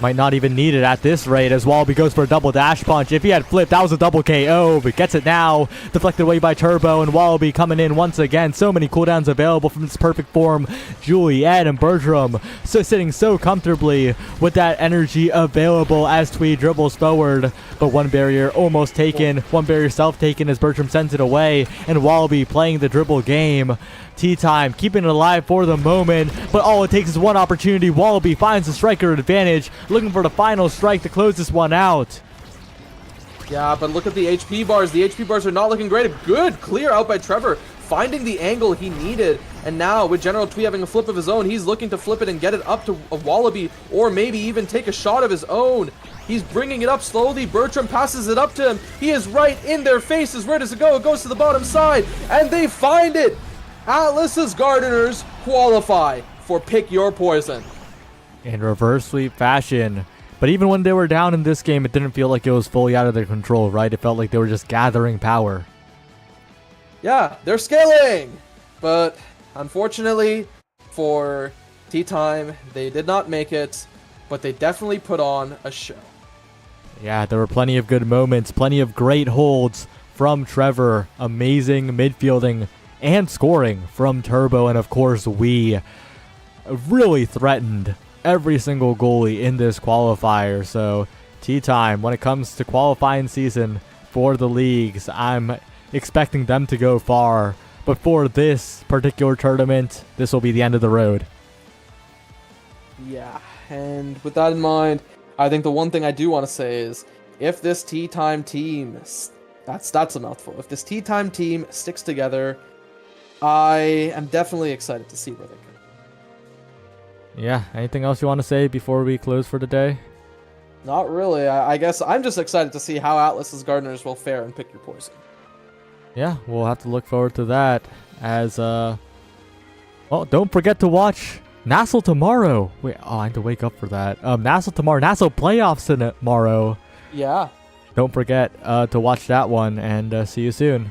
Might not even need it at this rate as Wallaby goes for a double dash punch. If he had flipped, that was a double KO, but gets it now. Deflected away by Turbo, and Wallaby coming in once again. So many cooldowns available from this perfect form. Juliet and Bertram so sitting so comfortably with that energy available as Twee dribbles forward. But one barrier almost taken, one barrier self-taken as Bertram sends it away, and Wallaby playing the dribble game. Tea Time keeping it alive for the moment, but all it takes is one opportunity. Wallaby finds the striker advantage, looking for the final strike to close this one out. Yeah, but look at the HP bars. The HP bars are not looking great. A good clear out by Trevor, finding the angle he needed. And now with General Twee having a flip of his own, he's looking to flip it and get it up to a Wallaby, or maybe even take a shot of his own. He's bringing it up slowly. Bertram passes it up to him. He is right in their faces. Where does it go? It goes to the bottom side, and they find it. Atlas's Gardeners qualify for Pick Your Poison. In reverse sweep fashion. But even when they were down in this game, it didn't feel like it was fully out of their control, right? It felt like they were just gathering power. Yeah, they're scaling. But unfortunately for Tea Time, they did not make it. But they definitely put on a show. Yeah, there were plenty of good moments, plenty of great holds from Trevor. Amazing midfielding and scoring from Turbo, and of course we really threatened every single goalie in this qualifier. So Tea Time, when it comes to qualifying season for the leagues, I'm expecting them to go far, but for this particular tournament, this will be the end of the road. Yeah, and with that in mind, I think the one thing I do want to say is, if this Tea Time team, that's a mouthful, if this Tea Time team sticks together, I am definitely excited to see where they go. Yeah, anything else you want to say before we close for the day? Not really. I guess I'm just excited to see how Atlas's Gardeners will fare and Pick Your Poison. Yeah, we'll have to look forward to that. As well, don't forget to watch Nassau tomorrow. Wait, I have to wake up for that. Nassau tomorrow, Nassau playoffs tomorrow. Yeah. Don't forget to watch that one, and see you soon.